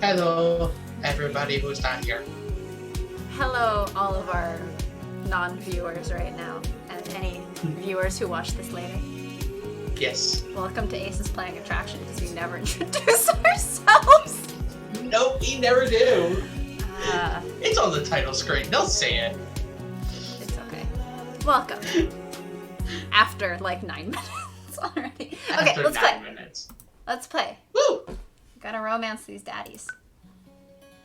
Hello, everybody who's not here. Hello, all of our non-viewers right now, and any viewers who watch this later. Yes. Welcome to Ace's Playing Attraction, because we never introduce ourselves. Nope, we never do. Uh, It's on the title screen. They'll see it. It's okay. Welcome. After like 9 minutes already. Okay, After let's 9 play. minutes. Let's play. Woo! Gotta romance these daddies.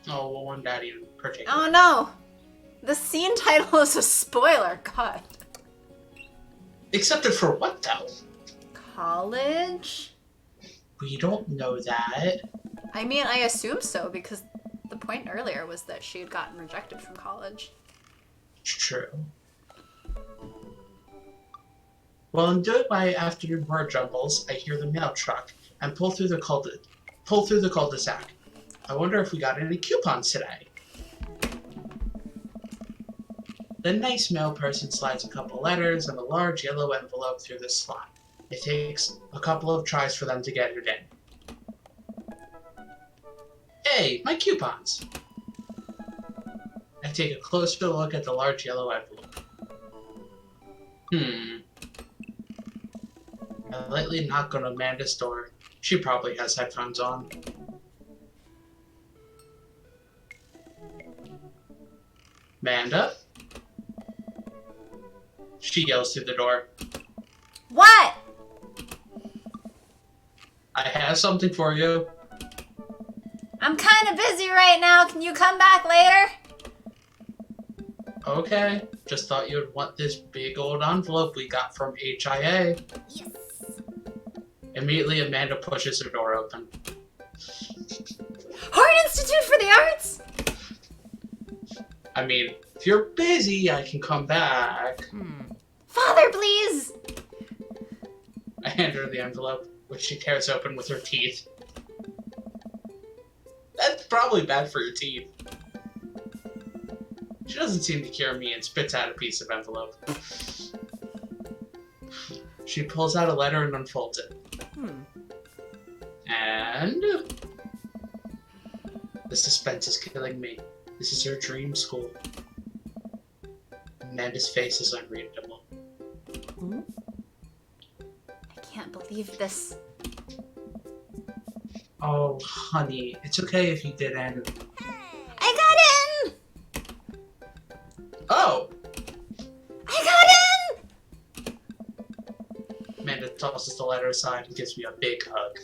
Oh, well, one daddy in particular. Oh no! The scene title is a spoiler. God. Accepted for what, though? College? We don't know that. I mean, I assume so, because the point earlier was that she had gotten rejected from college. It's true. While I'm doing my afternoon word jumbles, I hear the mail truck and pull through the cul-de-sac. I wonder if we got any coupons today. The nice mail person slides a couple letters and a large yellow envelope through the slot. It takes a couple of tries for them to get it in. Hey, my coupons! I take a closer look at the large yellow envelope. I lightly knock on Amanda's door. She probably has headphones on. Amanda? She yells through the door. What? I have something for you. I'm kind of busy right now. Can you come back later? Okay, just thought you'd want this big old envelope we got from HIA. Yes. Immediately, Amanda pushes her door open. Art Institute for the Arts? I mean, if you're busy, I can come back. Father, please! I hand her the envelope, which she tears open with her teeth. That's probably bad for your teeth. She doesn't seem to hear me and spits out a piece of envelope. She pulls out a letter and unfolds it. And... the suspense is killing me. This is her dream school. Amanda's face is unreadable. I can't believe this. Oh, honey, it's okay if you didn't. I got in! Oh! I got in! Amanda tosses the letter aside and gives me a big hug.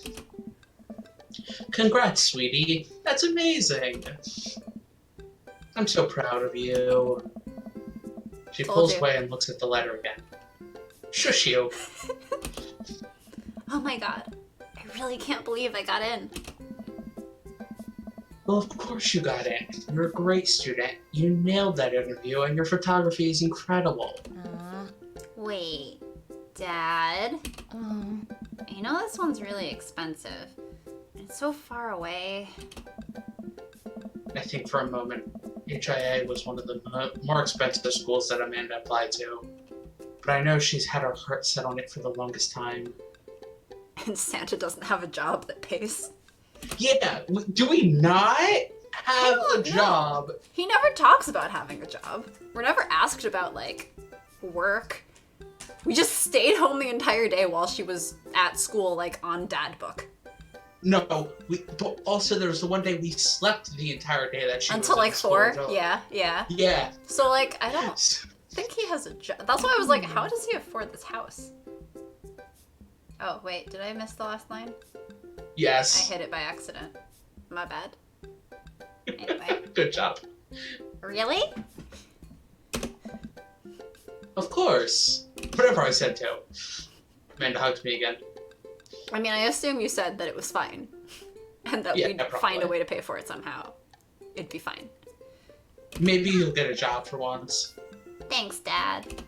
Congrats, sweetie. That's amazing. I'm so proud of you. She pulls away and looks at the letter again. Shush you. Oh my god. I really can't believe I got in. Well, of course you got in. You're a great student. You nailed that interview, and your photography is incredible. Wait. Dad? You know this one's really expensive. It's so far away. I think for a moment, HIA was one of the more expensive schools that Amanda applied to. But I know she's had her heart set on it for the longest time. And Santa doesn't have a job that pays. Yeah, do we not have a job? He never talks about having a job. We're never asked about, like, work. We just stayed home the entire day while she was at school, like, on dad book. No, but also there was the one day we slept the entire day that she Until was like 4? Yeah. Yeah. So, like, I don't think he has a job. That's why I was like, how does he afford this house? Oh, wait, did I miss the last line? Yes. I hit it by accident. My bad. Anyway. Good job. Really? Of course. Whatever I said to. Amanda hugs me again. I mean, I assume you said that it was fine. And that we'd find a way to pay for it somehow. It'd be fine. Maybe you'll get a job for once. Thanks, Dad.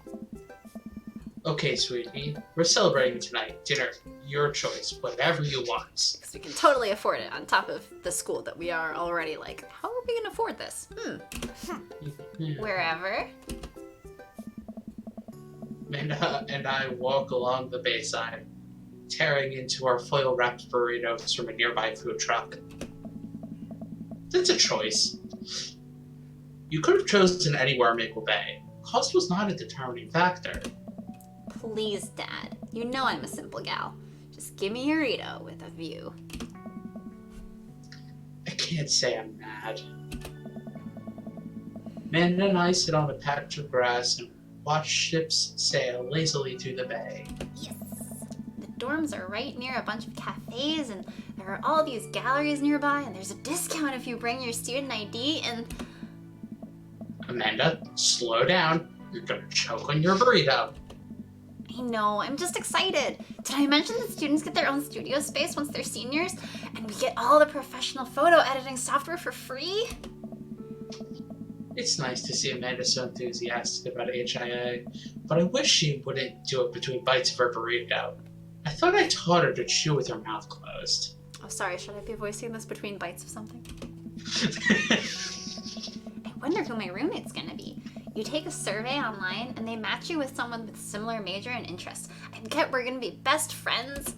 Okay, sweetie. We're celebrating tonight. Dinner. Your choice. Whatever you want. Because we can totally afford it on top of the school that we are already like, how are we going to afford this? Wherever. Amanda and I walk along the bayside, tearing into our foil-wrapped burritos from a nearby food truck. It's a choice. You could have chosen anywhere in Maple Bay. Cost was not a determining factor. Please, Dad. You know I'm a simple gal. Just give me a Rito with a view. I can't say I'm mad. Amanda and I sit on a patch of grass and watch ships sail lazily through the bay. Yes! The dorms are right near a bunch of cafes, and there are all these galleries nearby, and there's a discount if you bring your student ID, and... Amanda, slow down. You're gonna choke on your burrito. I know, I'm just excited. Did I mention that students get their own studio space once they're seniors? And we get all the professional photo editing software for free? It's nice to see Amanda so enthusiastic about HIA, but I wish she wouldn't do it between bites of her burrito. I thought I taught her to chew with her mouth closed. Oh, sorry, should I be voicing this between bites of something? I wonder who my roommate's gonna be. You take a survey online and they match you with someone with similar major and interests. I bet we're gonna be best friends.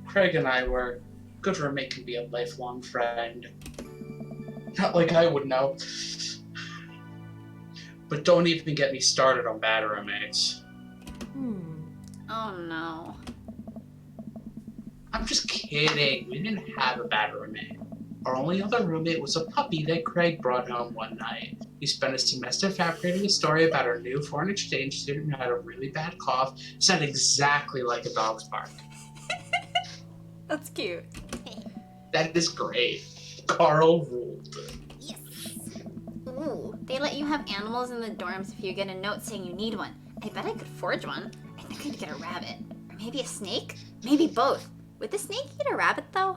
Craig and I were. Good roommate can be a lifelong friend. Not like I would know. But don't even get me started on bad roommates. Oh no. I'm just kidding. We didn't have a bad roommate. Our only other roommate was a puppy that Craig brought home one night. He spent a semester fabricating a story about our new foreign exchange student who had a really bad cough, sounded exactly like a dog's bark. That's cute. That is great. Carl ruled. Yes. Ooh, they let you have animals in the dorms if you get a note saying you need one. I bet I could forge one. I think I'd get a rabbit. Or maybe a snake? Maybe both. Would the snake eat a rabbit, though?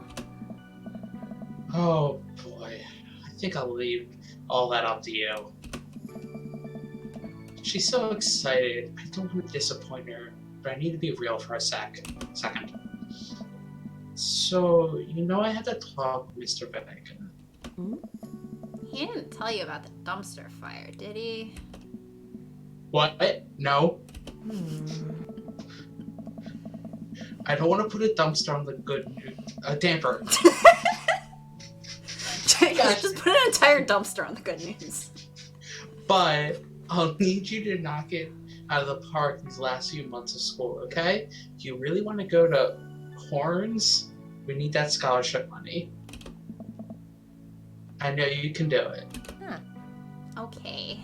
Oh, boy. I think I'll leave all that up to you. She's so excited. I don't want to disappoint her, but I need to be real for a second. So, you know I had to talk with Mr. Vivek. He didn't tell you about the dumpster fire, did he? What? No. I don't want to put a dumpster on the good news. A damper. Just put an entire dumpster on the good news. But I'll need you to knock it out of the park these last few months of school, okay? If you really want to go to Horns, we need that scholarship money. I know you can do it. Okay.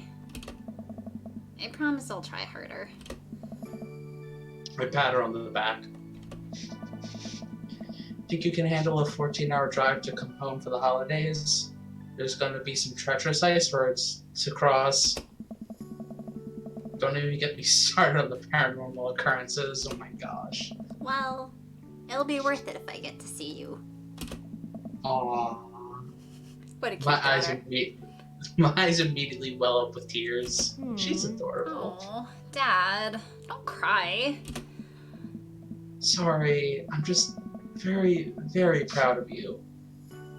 I promise I'll try harder. I pat her on the back. Think you can handle a 14-hour drive to come home for the holidays? There's gonna be some treacherous ice roads to cross. Don't even get me started on the paranormal occurrences. Oh my gosh. Well, it'll be worth it if I get to see you. Aww. What a cute My eyes immediately well up with tears. She's adorable. Oh, Dad, don't cry. Sorry, I'm just very, very proud of you.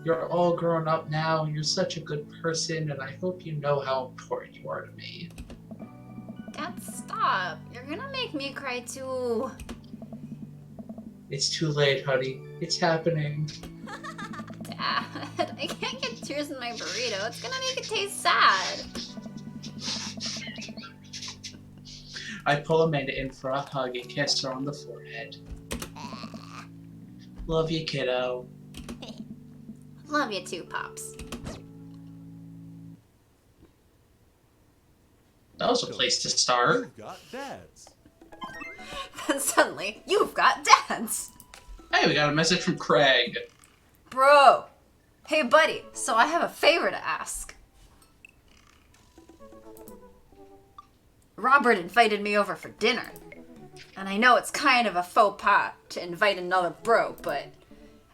You're all grown up now, you're such a good person, and I hope you know how important you are to me. Dad, stop. You're gonna make me cry too. It's too late, honey. It's happening. Dad, I can't get tears in my burrito. It's gonna make it taste sad. I pull Amanda in for a hug and kiss her on the forehead. Love you, kiddo. Love you too, Pops. That was a place to start. You've got dads. Then suddenly, you've got dads. Hey, we got a message from Craig. Bro. Hey, buddy. So I have a favor to ask. Robert invited me over for dinner. And I know it's kind of a faux pas to invite another bro, but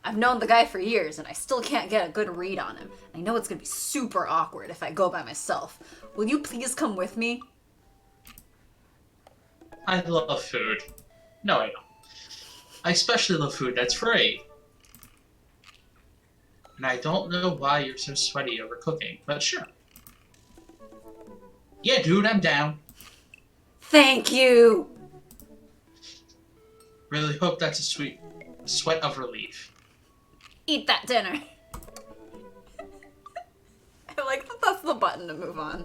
I've known the guy for years and I still can't get a good read on him. I know it's gonna be super awkward if I go by myself. Will you please come with me? I love food. No, I don't. I especially love food that's free. And I don't know why you're so sweaty over cooking, but sure. Yeah, dude, I'm down. Thank you! Really hope that's a sweat of relief. Eat that dinner. I like that that's the button to move on.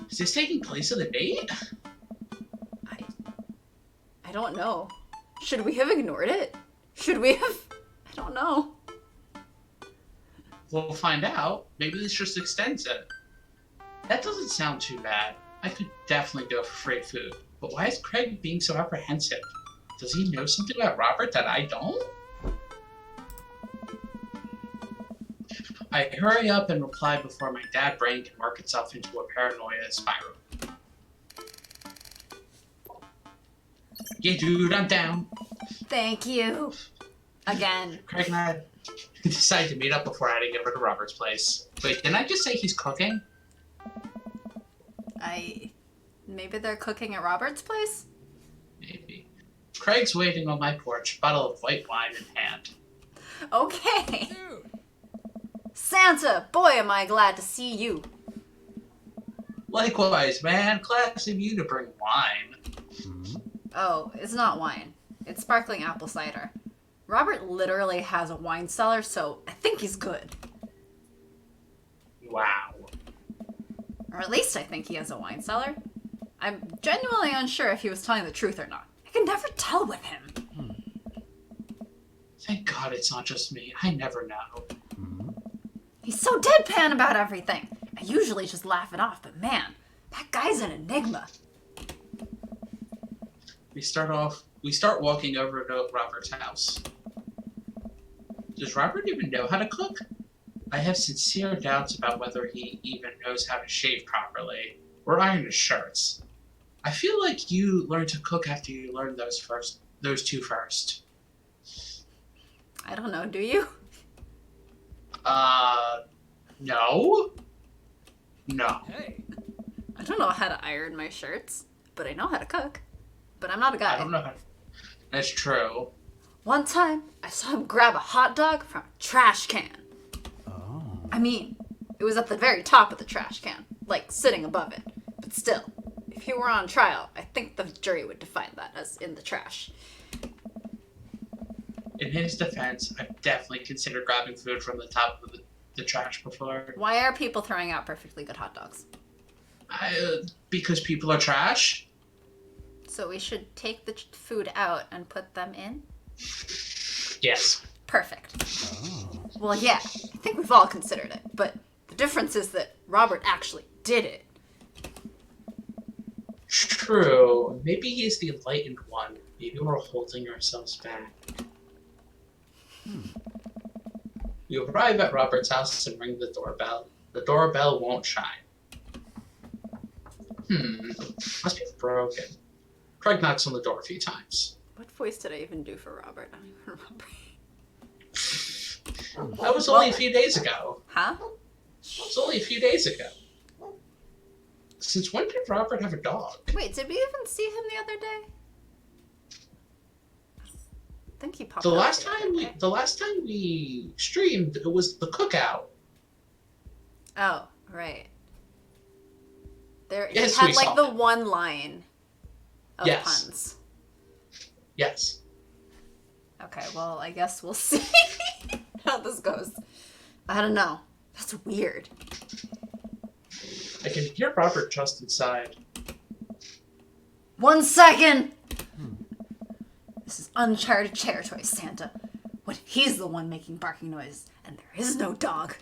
Is this taking place of the date? I don't know. Should we have ignored it? Should we have? I don't know. We'll find out. Maybe this just extends it. That doesn't sound too bad. I could definitely go for free food. But why is Craig being so apprehensive? Does he know something about Robert that I don't? I hurry up and reply before my dad brain can work itself into a paranoia spiral. Yeah, dude, I'm down. Thank you. Again. Craig and I decided to meet up before I had to get rid of Robert's place. Wait, didn't I just say he's cooking? Maybe they're cooking at Robert's place? Maybe. Craig's waiting on my porch, bottle of white wine in hand. Okay. Santa, boy am I glad to see you. Likewise, man. Class of you to bring wine. Oh, it's not wine. It's sparkling apple cider. Robert literally has a wine cellar, so I think he's good. Wow. Or at least I think he has a wine cellar. I'm genuinely unsure if he was telling the truth or not. I can never tell with him. Thank God it's not just me. I never know. He's so deadpan about everything. I usually just laugh it off, but man, that guy's an enigma. We start walking over to Robert's house. Does Robert even know how to cook? I have sincere doubts about whether he even knows how to shave properly or iron his shirts. I feel like you learn to cook after you learn those two first. I don't know, do you? No. No. Hey. I don't know how to iron my shirts, but I know how to cook. But I'm not a guy. I don't know how. That's true. One time, I saw him grab a hot dog from a trash can. Oh. I mean, it was at the very top of the trash can, like sitting above it. But still, if he were on trial, I think the jury would define that as in the trash. In his defense, I've definitely considered grabbing food from the top of the trash before. Why are people throwing out perfectly good hot dogs? Because people are trash? So we should take the food out and put them in? Yes. Perfect. Oh. Well, yeah, I think we've all considered it, but the difference is that Robert actually did it. True. Maybe he's the enlightened one. Maybe we're holding ourselves back. We arrive at Robert's house and ring the doorbell. The doorbell won't chime. Must be broken. Craig knocks on the door a few times. What voice did I even do for Robert? I don't even remember. That was only a few days ago. Huh? That was only a few days ago. Since when did Robert have a dog? Wait, did we even see him the other day? I think he popped The up last other time we streamed, it was the cookout. Oh, right. There, Yes, he we had like saw the him. one line of Yes. puns. Yes. Okay, well, I guess we'll see how this goes. I don't know. That's weird. I can hear Robert just inside. 1 second! This is uncharted territory, Santa. What if he's the one making barking noise and there is no dog?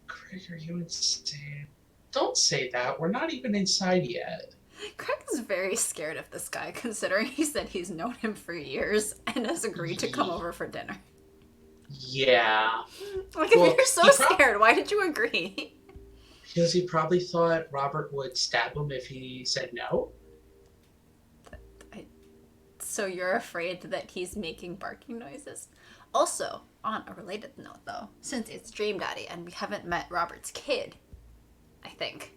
Craig, are you insane? Don't say that. We're not even inside yet. Craig is very scared of this guy, considering he said he's known him for years and has agreed to come over for dinner. Yeah. Like, if Well, you're so he scared, why did you agree? Because he probably thought Robert would stab him if he said no. So you're afraid that he's making barking noises? Also, on a related note though, since it's Dream Daddy and we haven't met Robert's kid, I think.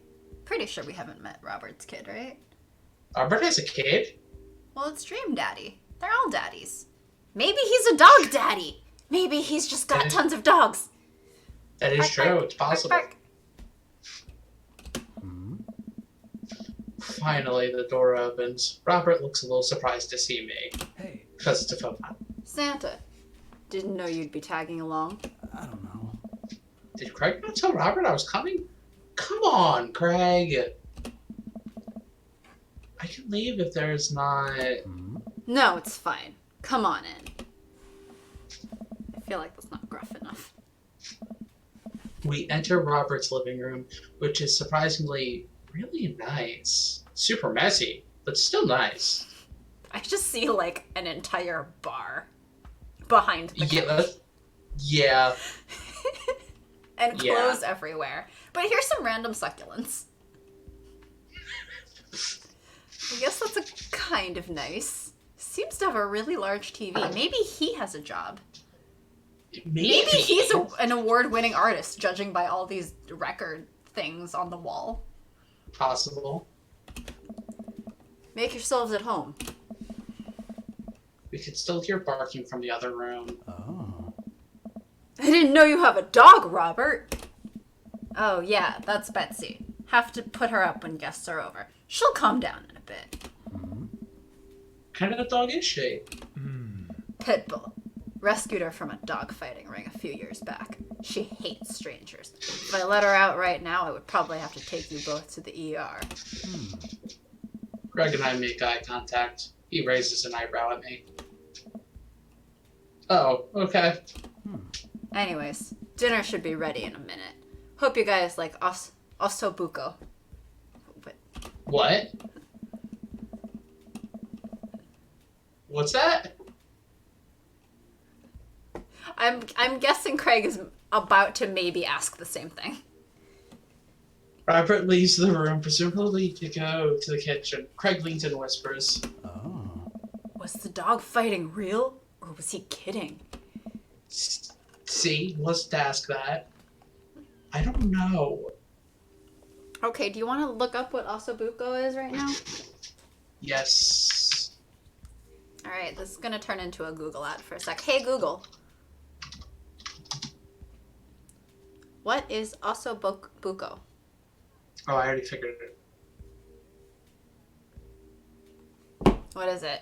Pretty sure we haven't met Robert's kid, right? Robert has a kid? Well, it's Dream Daddy. They're all daddies. Maybe he's a dog daddy. Maybe he's just got tons of dogs. That is Bark, true. bark, It's possible. bark, bark. Finally, the door opens. Robert looks a little surprised to see me. Hey. Because it's a phone. Santa, Didn't know you'd be tagging along. I don't know. Did Craig not tell Robert I was coming? Come on, Craig. I can leave if there's not... Hmm? No, it's fine. Come on in. I feel like that's not gruff enough. We enter Robert's living room, which is surprisingly really nice. Super messy, but still nice. I just see, like, an entire bar behind the couch. Yeah. And Yeah. clothes everywhere. But here's some random succulents. I guess that's a kind of nice. Seems to have a really large TV. Maybe he has a job. Maybe he's an award-winning artist, judging by all these record things on the wall. Possible. Make yourselves at home. We could still hear barking from the other room. Oh. I didn't know you have a dog, Robert. Oh, yeah, that's Betsy. Have to put her up when guests are over. She'll calm down in a bit. Hmm? What kind of dog is she? Pitbull. Rescued her from a dogfighting ring a few years back. She hates strangers. If I let her out right now, I would probably have to take you both to the ER. Greg and I make eye contact. He raises an eyebrow at me. Oh, okay. Anyways, dinner should be ready in a minute. Hope you guys like ossobuco. But What? What's that? I'm guessing Craig is about to maybe ask the same thing. Robert leaves the room, presumably to go to the kitchen. Craig leans and whispers. Oh. Was the dog fighting real, or was he kidding? See, let's ask that. I don't know. Okay, do you want to look up what ossobuco is right now? Yes. Alright, this is gonna turn into a Google ad for a sec. Hey Google. What is ossobuco? Oh, I already figured it. What is it?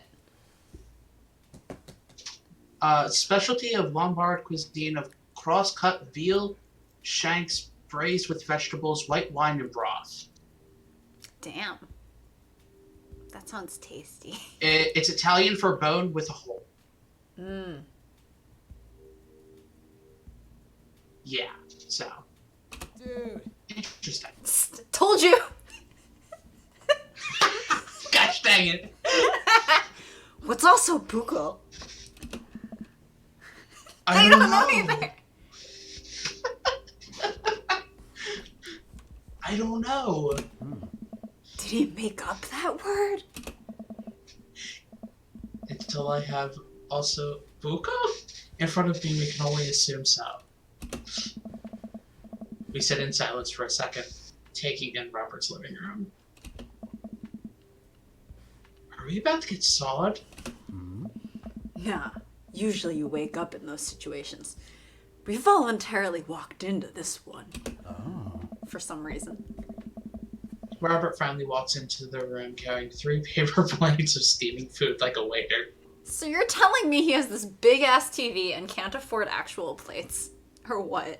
Specialty of Lombard cuisine of cross-cut veal shanks braised with vegetables, white wine, and broth. Damn. That sounds tasty. It's Italian for bone with a hole. Mmm. Yeah, so. Dude. Interesting. Told you! Gosh dang it. What's ossobuco? I don't know either. I don't know. Did he make up that word? Until I have also Buko in front of me, we can only assume so. We sit in silence for a second, taking in Robert's living room. Are we about to get sawed? Nah. Usually you wake up in those situations. We voluntarily walked into this one. Oh. For some reason. Robert finally walks into the room carrying 3 paper plates of steaming food like a waiter. So you're telling me he has this big-ass TV and can't afford actual plates? Or what?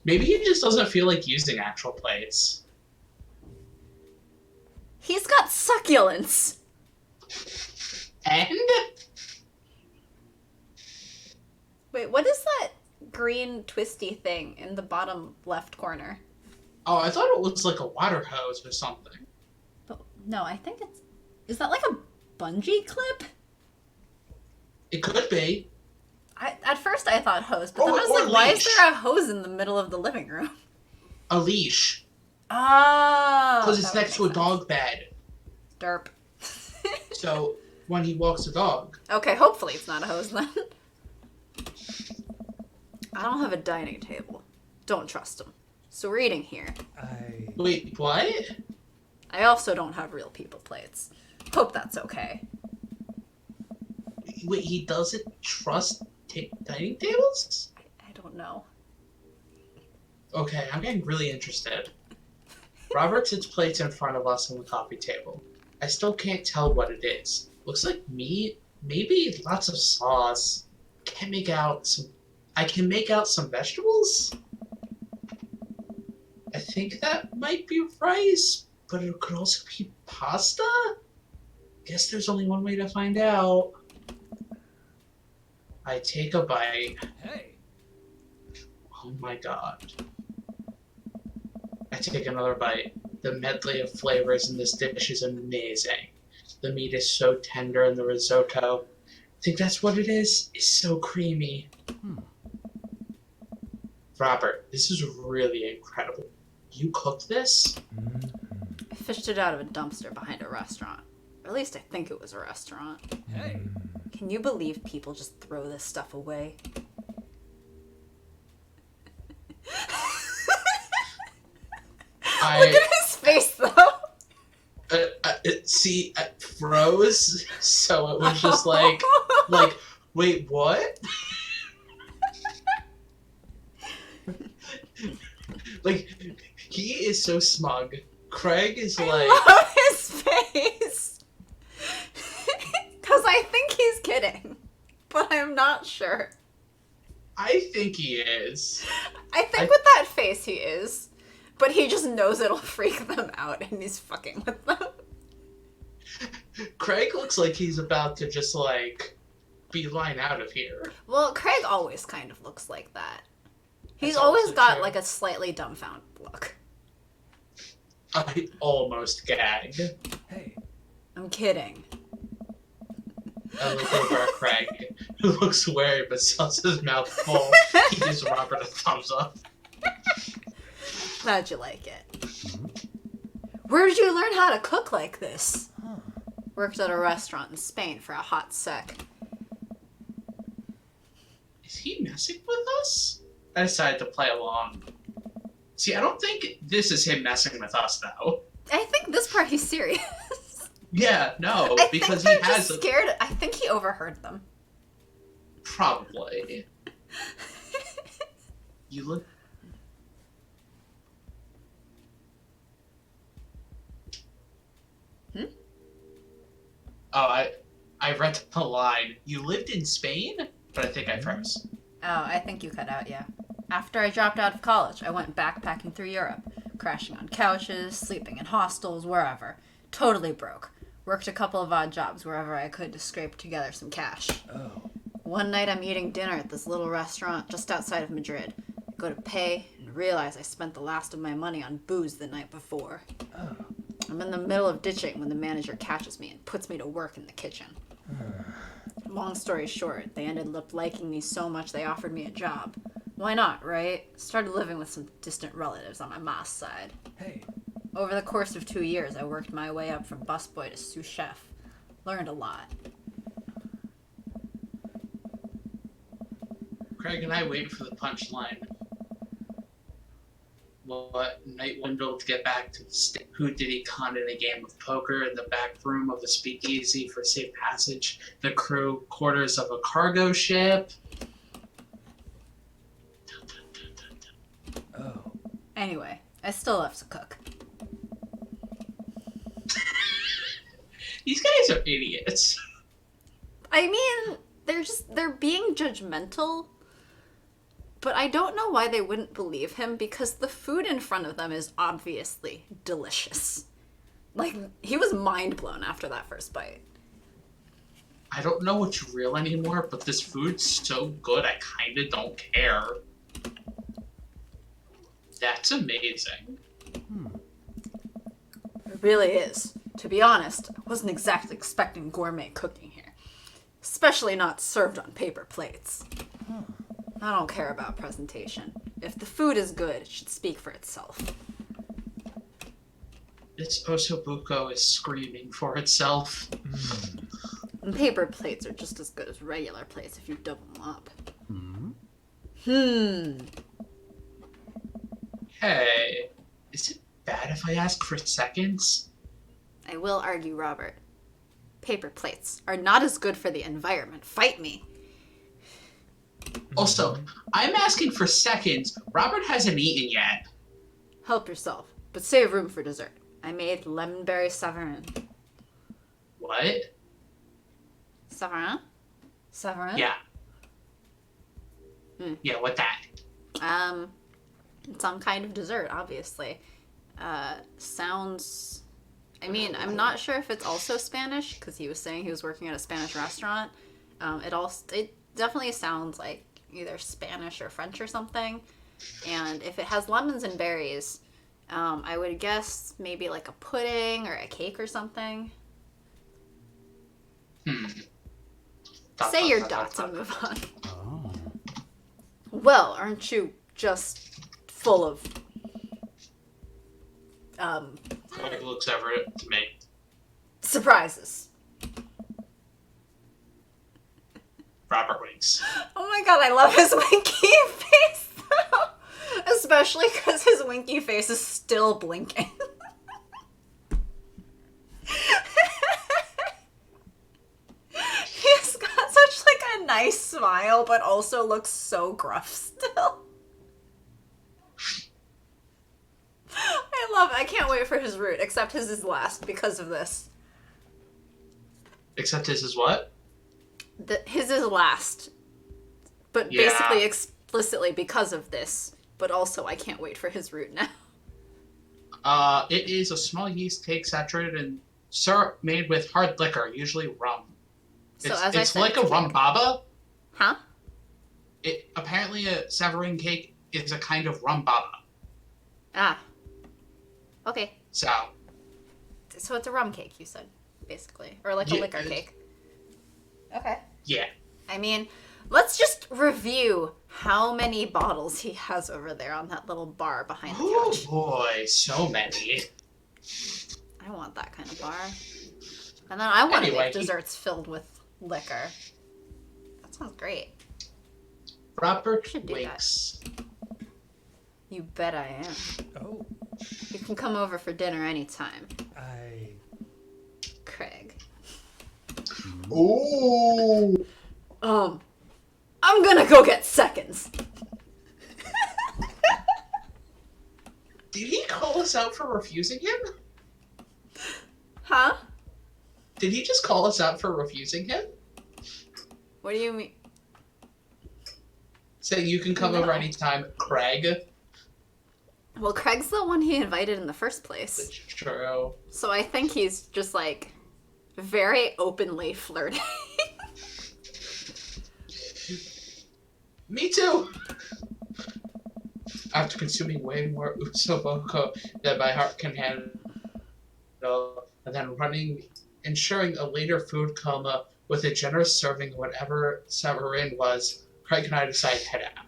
Maybe he just doesn't feel like using actual plates. He's got succulents! And? Wait, what is that green twisty thing in the bottom left corner? Oh, I thought it was like a water hose or something. But no, I think it's... Is that like a bungee clip? It could be. At first I thought hose, but then I was Or like, why is leash. there a hose in the middle of the living room? A leash. Oh! Because it's that would next to a make dog bed. sense. Derp. So when he walks the dog. Okay, hopefully it's not a hose then. I don't have a dining table. Don't trust him. So we're eating here. Wait, what? I also don't have real people plates. Hope that's okay. Wait, he doesn't trust dining tables? I don't know. Okay, I'm getting really interested. Robert sits plates in front of us on the coffee table. I still can't tell what it is. Looks like meat, maybe lots of sauce, can't make out some. I can make out some vegetables. I think that might be rice, but it could also be pasta. Guess there's only one way to find out. I take a bite. Hey. Oh my god. I take another bite. The medley of flavors in this dish is amazing. The meat is so tender in the risotto. I think that's what it is. It's so creamy. Robert, this is really incredible. You cooked this? I fished it out of a dumpster behind a restaurant. Or at least I think it was a restaurant. Hey. Can you believe people just throw this stuff away? Look at his face, though. It froze, so it was just like, wait, what? Like, he is so smug. Craig is like... I love his face. Because I think he's kidding. But I'm not sure. I think he is. I think with that face he is. But he just knows it'll freak them out and he's fucking with them. Craig looks like he's about to just, like, beeline out of here. Well, Craig always kind of looks like that. He's That's always also got, true. like, a slightly dumbfounded look. I almost gagged. Hey. I'm kidding. I look over at Craig, who looks wary but still has his mouth full. He gives Robert a thumbs up. Glad you like it. Where did you learn how to cook like this? Worked at a restaurant in Spain for a hot sec. Is he messing with us? I decided to play along. See, I don't think this is him messing with us, though. I think this part he's serious. Yeah, no, I because think he they're has just scared. I think he overheard them. Probably. You look. Oh, I read the line. You lived in Spain, but I think I froze. Oh, I think you cut out, yeah. After I dropped out of college, I went backpacking through Europe, crashing on couches, sleeping in hostels, wherever. Totally broke. Worked a couple of odd jobs wherever I could to scrape together some cash. Oh. One night I'm eating dinner at this little restaurant just outside of Madrid. I go to pay and realize I spent the last of my money on booze the night before. Oh. I'm in the middle of ditching when the manager catches me and puts me to work in the kitchen. Long story short, they ended up liking me so much they offered me a job. Why not, right? Started living with some distant relatives on my ma's side. Hey. Over the course of 2 years, I worked my way up from busboy to sous chef. Learned a lot. Craig and I wait for the punchline. What night window to get back to the who did he con in a game of poker in the back room of the speakeasy for safe passage? The crew quarters of a cargo ship. Oh. Anyway, I still love to cook. These guys are idiots. I mean, they're being judgmental, but I don't know why they wouldn't believe him because the food in front of them is obviously delicious. Like, he was mind blown after that first bite. I don't know what's real anymore, but this food's so good I kinda don't care. That's amazing. It really is. To be honest, I wasn't exactly expecting gourmet cooking here. Especially not served on paper plates. I don't care about presentation. If the food is good, it should speak for itself. This ossobuco is screaming for itself. And paper plates are just as good as regular plates if you double them up. Hey, is it bad if I ask for seconds? I will argue, Robert. Paper plates are not as good for the environment. Fight me. Also, I'm asking for seconds. Robert hasn't eaten yet. Help yourself, but save room for dessert. I made lemonberry savarin. What? Savarin? Savarin? Yeah. Yeah, what that? Some kind of dessert, obviously. Sounds. I mean, I'm not sure if it's also Spanish because he was saying he was working at a Spanish restaurant. It definitely sounds like either Spanish or French or something. And if it has lemons and berries, I would guess maybe like a pudding or a cake or something. Say your dots and move on. Oh. Well, aren't you just full of Craig looks over it to me. surprises? Robert winks. Oh my god, I love his winky face though. Especially because his winky face is still blinking. He's got such like a nice smile, but also looks so gruff still. I can't wait for his route, except his is last because of this. Except his is what? His is last. But Yeah. basically explicitly because of this. But also I can't wait for his route now. It is a small yeast cake saturated in syrup made with hard liquor, usually rum. So It's, as I it's said, like a cake. rum baba. Huh? Apparently a savoring cake is a kind of rum baba. Ah. Okay. So, So it's a rum cake, you said, basically. Or like a Yeah, liquor it's- cake. Okay. yeah. I mean, let's just review how many bottles he has over there on that little bar behind the Oh couch. boy, so many. I want that kind of bar. And then I want to Anyway, make desserts filled with liquor. That sounds great. Robert Should do that. winks. You bet I am. Oh. You can come over for dinner anytime, I. Craig. Ooh. I'm gonna go get seconds. Did he call us out for refusing him? Huh? Did he just call us out for refusing him? What do you mean? Saying you can come No. over anytime, Craig. Well, Craig's the one he invited in the first place. Which is true. So I think he's just like very openly flirting. Me too. After consuming way more Usoboko than my heart can handle, and then ensuring a later food coma with a generous serving of whatever samarin was, Craig and I decided to head out.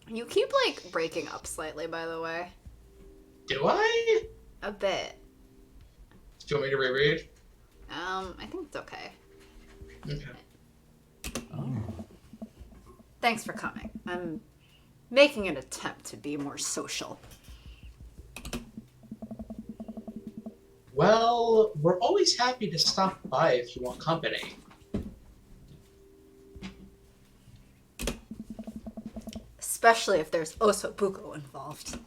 You keep like breaking up slightly, by the way. Do I? A bit. Do you want me to reread? I think it's okay. Okay. Oh. Thanks for coming. I'm making an attempt to be more social. Well, we're always happy to stop by if you want company. Especially if there's osobuco involved.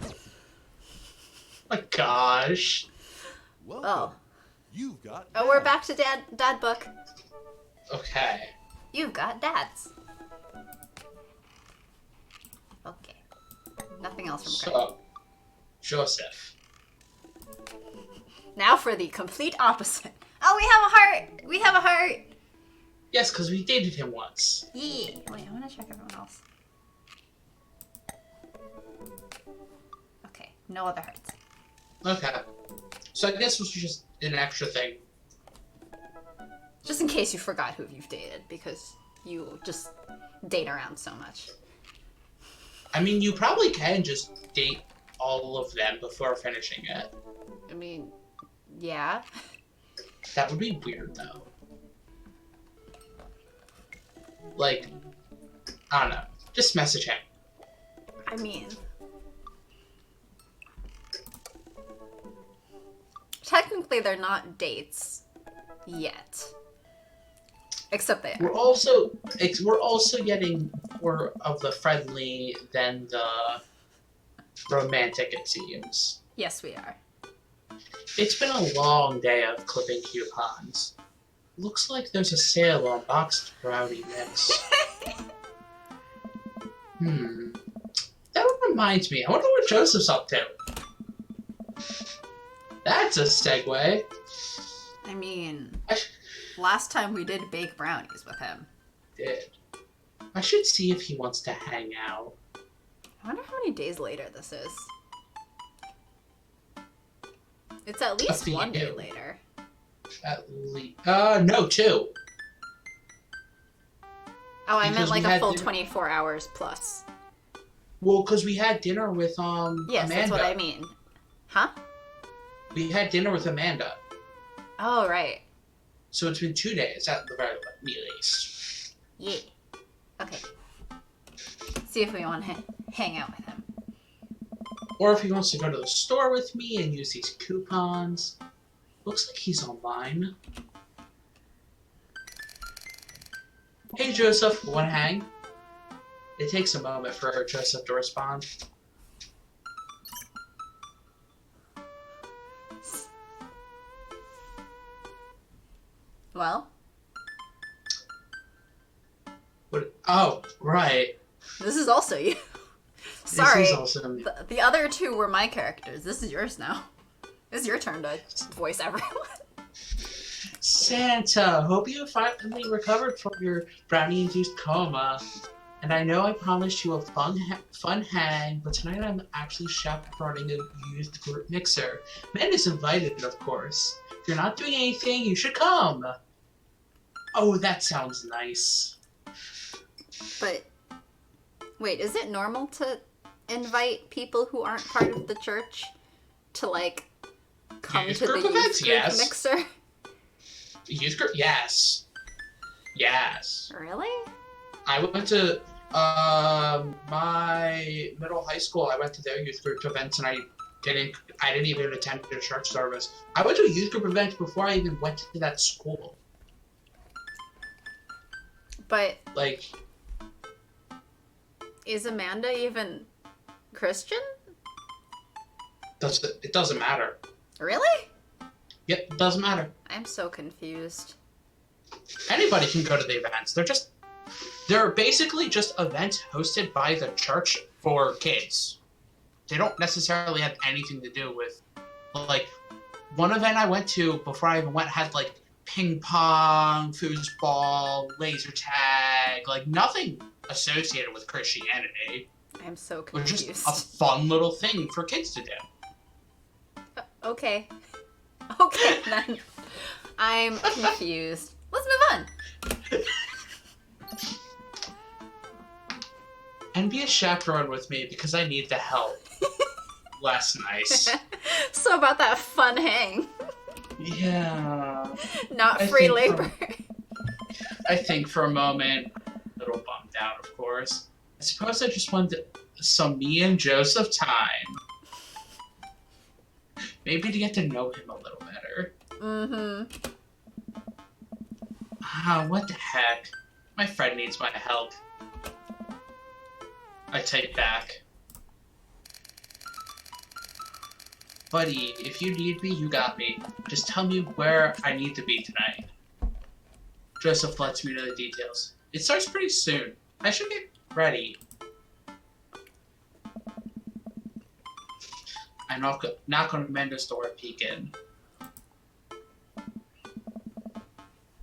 My gosh. Welcome. Oh. You've got. Oh, we're dad. back to dad book. Okay. You've got dads. Okay. Nothing else from Craig. So, Joseph. Now for the complete opposite. Oh, we have a heart! We have a heart! Yes, because we dated him once. Yeah. Wait, I'm gonna check everyone else. Okay, no other hearts. Okay. So I guess this was just an extra thing. Just in case you forgot who you've dated, because you just date around so much. I mean, you probably can just date all of them before finishing it. I mean, yeah. That would be weird, though. Like, I don't know. Just message him. I mean... Technically, they're not dates yet. Except they We're are. also getting more of the friendly than the romantic, it seems. Yes, we are. It's been a long day of clipping coupons. Looks like there's a sale on boxed brownie mix. Hmm. That reminds me. I wonder what Joseph's up to. That's a segue. I mean, I last time we did bake brownies with him. did. I should see if he wants to hang out. I wonder how many days later this is. It's at Up least to one day you. later. At least, no, 2. Oh, I Because meant we like a had full dinner- 24 hours plus. Well, because we had dinner with Yes, Amanda. that's what I mean. Huh? We had dinner with Amanda, Oh, right. so it's been 2 days at the very least. Yeah. Okay. See if we want to hang out with him. Or if he wants to go to the store with me and use these coupons. Looks like he's online. Hey Joseph, wanna hang? It takes a moment for Joseph to respond. Well, What? Oh, right. this is also you. Sorry. This is awesome. The other two were my characters. This is yours now. It's your turn to voice everyone. Santa, hope you finally recovered from your brownie-induced coma. And I know I promised you a fun hang, but tonight I'm actually chaperoning a youth group mixer. Men is invited, of course. If you're not doing anything, you should come. Oh, that sounds nice. But wait, is it normal to invite people who aren't part of the church to like come Youth to the group youth events, group yes. mixer? Youth group? Yes. Yes. Really? I went to my middle high school. I went to their youth group events, and I didn't even attend a church service. I went to a youth group event before I even went to that school. But Like, is Amanda even Christian? it doesn't matter. Really? Yep, it doesn't matter. I'm so confused. Anybody can go to the events. They're basically just events hosted by the church for kids. They don't necessarily have anything to do with, like, one event I went to before I even went had, like, ping pong, foosball, laser tag, like, nothing associated with Christianity. I'm so It was confused. just a fun little thing for kids to do. Okay. Okay, then. I'm confused. Let's move on. And be a chaperone with me because I need the help. Less nice. So about that fun hang. Yeah. Not I free think labor. I think for a moment, a little bummed out, of course. I suppose I just wanted some me and Joseph time. Maybe to get to know him a little better. Mm-hmm. What the heck? My friend needs my help. I take back. Buddy, if you need me, you got me. Just tell me where I need to be tonight. Joseph lets me know the details. It starts pretty soon. I should get ready. I knock on Amanda's door and peek in.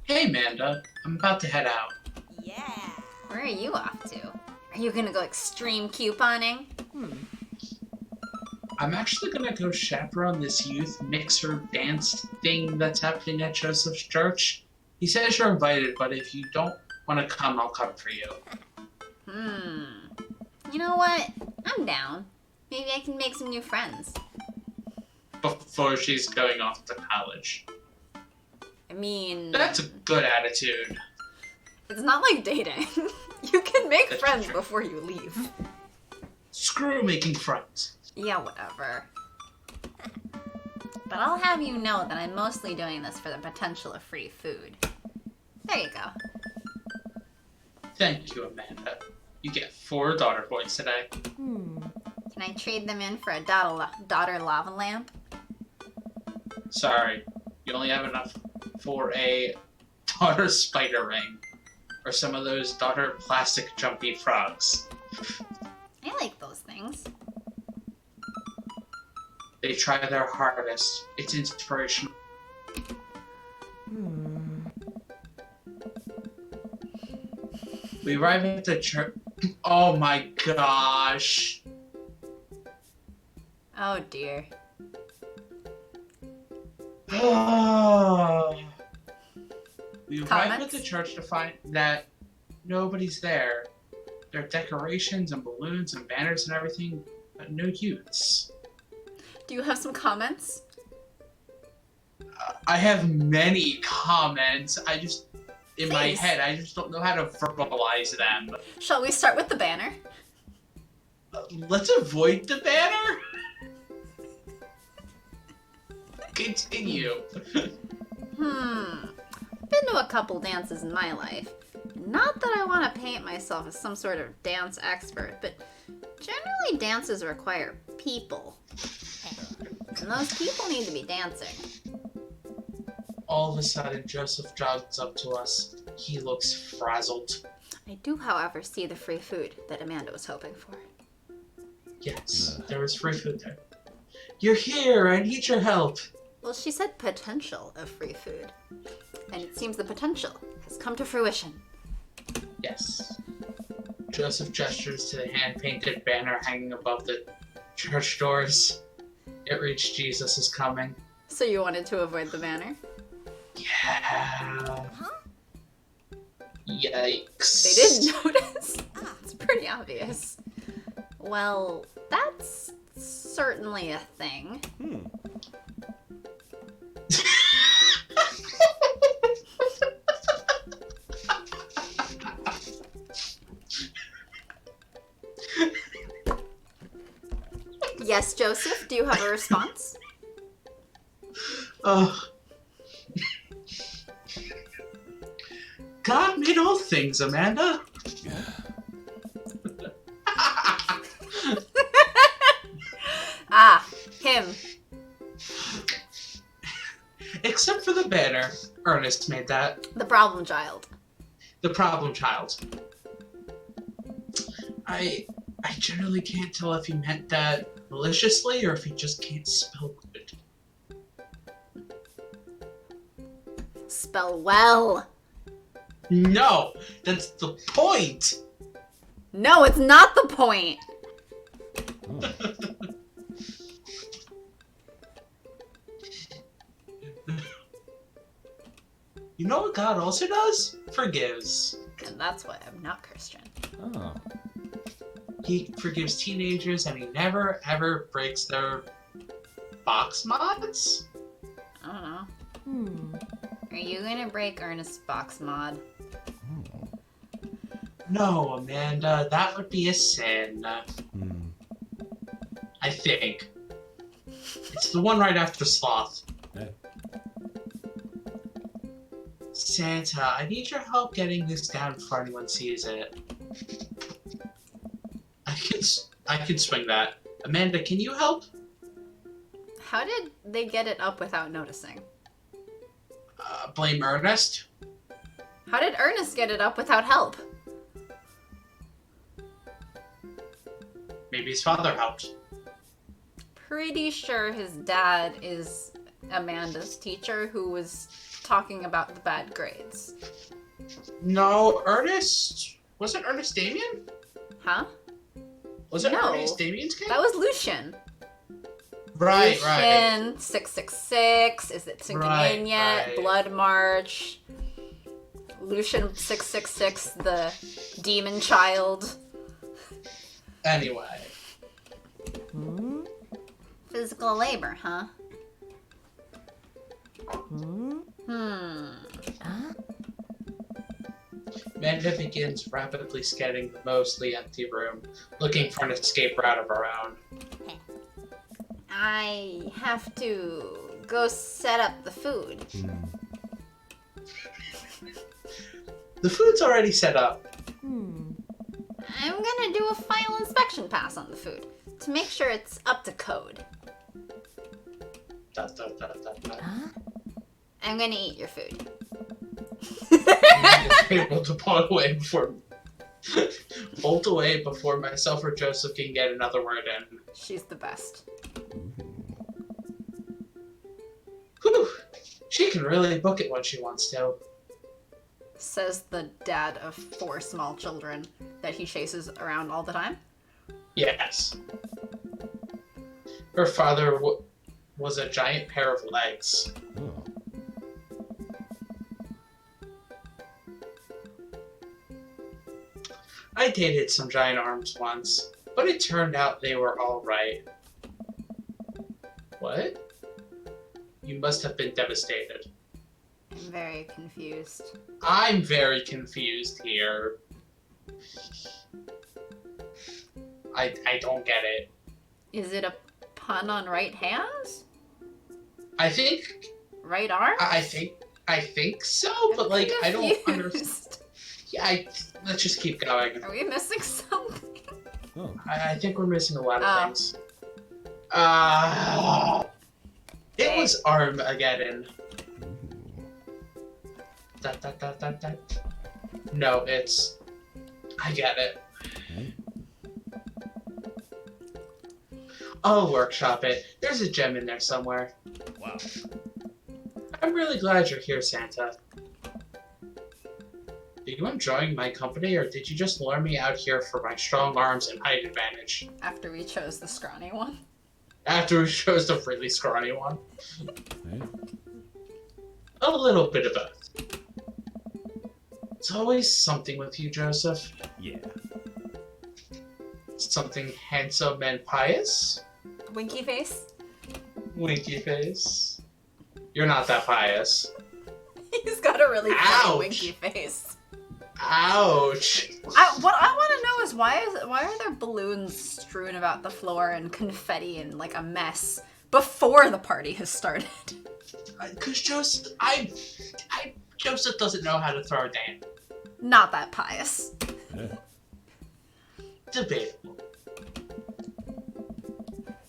Hey, Amanda. I'm about to head out. Yeah. Where are you off to? Are you gonna go extreme couponing? I'm actually gonna go chaperone this youth mixer dance thing that's happening at Joseph's church. He says you're invited, but if you don't want to come, I'll come for you. You know what? I'm down. Maybe I can make some new friends. Before she's going off to college. I mean, That's a good attitude. it's not like dating. You can make That's friends true. before you leave. Screw making friends. Yeah, whatever. But I'll have you know that I'm mostly doing this for the potential of free food. There you go. Thank you, Amanda. You get 4 daughter points today. Can I trade them in for a daughter lava lamp? Sorry, you only have enough for a daughter spider ring. Or some of those daughter plastic jumpy frogs. I like those things. They try their hardest. It's inspirational. We arrive at the church. Oh my gosh. Oh dear. We arrive Comments? at the church to find that nobody's there. There are decorations and balloons and banners and everything, but no youths. Do you have some comments? I have many comments. In my Please. head, I just don't know how to verbalize them. Shall we start with the banner? Let's avoid the banner. Continue. Been to a couple dances in my life. Not that I want to paint myself as some sort of dance expert, but generally dances require people. And those people need to be dancing. All of a sudden, Joseph jogs up to us. He looks frazzled. I do, however, see the free food that Amanda was hoping for. Yes, there was free food there. You're here. I need your help. Well, she said potential of free food. And it seems the potential has come to fruition. Yes. Joseph gestures to the hand-painted banner hanging above the church doors. It reads, Jesus is coming. So you wanted to avoid the banner? Yeah. Yikes. They didn't notice? It's pretty obvious. Well, that's certainly a thing. Yes, Joseph, do you have a response? God made all things, Amanda. Ah, him. Except for the banner. Ernest made that. The problem child. The problem child. I generally can't tell if he meant that maliciously or if he just can't spell good. Spell well. No! That's the point! No, it's not the point. You know what God also does? Forgives. And that's why I'm not Christian. Oh. He forgives teenagers and he never ever breaks their box mods? I don't know. Are you gonna break Ernest's box mod? No, Amanda, that would be a sin. I think. It's the one right after Sloth. Yeah. Santa, I need your help getting this down before anyone sees it. I can swing that. Amanda, can you help? How did they get it up without noticing? Blame Ernest? How did Ernest get it up without help? Maybe his father helped. Pretty sure his dad is Amanda's teacher who was talking about the bad grades. No, Ernest... Was it Ernest Damien? Huh? Was it No. Ernest Damien's kid? That was Lucian. Right, Lucian, right. 666, is it sinking Right, in yet? right. Blood March. Lucian 666, the demon child. Anyway. Physical labor, huh? Amanda begins rapidly scanning the mostly empty room, looking for an escape route of her own. I have to go set up the food. The food's already set up. I'm gonna do a final inspection pass on the food to make sure it's up to code. Dot, dot, dot, dot, dot. I'm gonna eat your food. Amanda's able to pull away before Bolt away before myself or Joseph can get another word in. She's the best. Whew. She can really book it when she wants to. Says the dad of 4 small children that he chases around all the time. Yes. Her father was a giant pair of legs. Oh. I dated some giant arms once, but it turned out they were alright. What? You must have been devastated. I'm very confused. I'm very confused here. I don't get it. Is it a pun on right hands? I think Right arm? I think so, but like I don't understand. Yeah, let's just keep going. Are we missing something? Oh. I think we're missing a lot of Oh. things. It was Armageddon. That. No, it's. I get it. Okay. I'll workshop it. There's a gem in there somewhere. Wow. I'm really glad you're here, Santa. Are you enjoying my company, or did you just lure me out here for my strong arms and height advantage? After we chose the scrawny one. After we chose the really scrawny one. Okay. A little bit of both. It's always something with you, Joseph. Yeah. Something handsome and pious. Winky face? Winky face. You're not that pious. He's got a really funny Ouch. winky face. Ouch! What I want to know is why are there balloons strewn about the floor and confetti and like a mess before the party has started? Because Joseph, Joseph doesn't know how to throw a dance. Not that pious. Yeah. Debatable.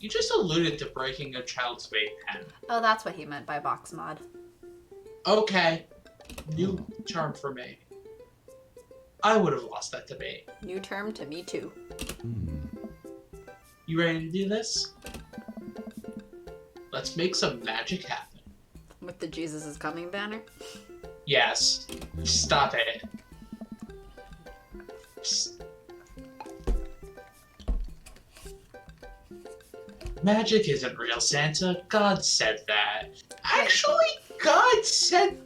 You just alluded to breaking a child's vape pen. Oh, that's what he meant by box mod. Okay. New term for me. I would have lost that debate. New term to me too. You ready to do this? Let's make some magic happen. With the Jesus is Coming banner. Yes. Stop it. Magic isn't real, Santa. God said that. Actually, God said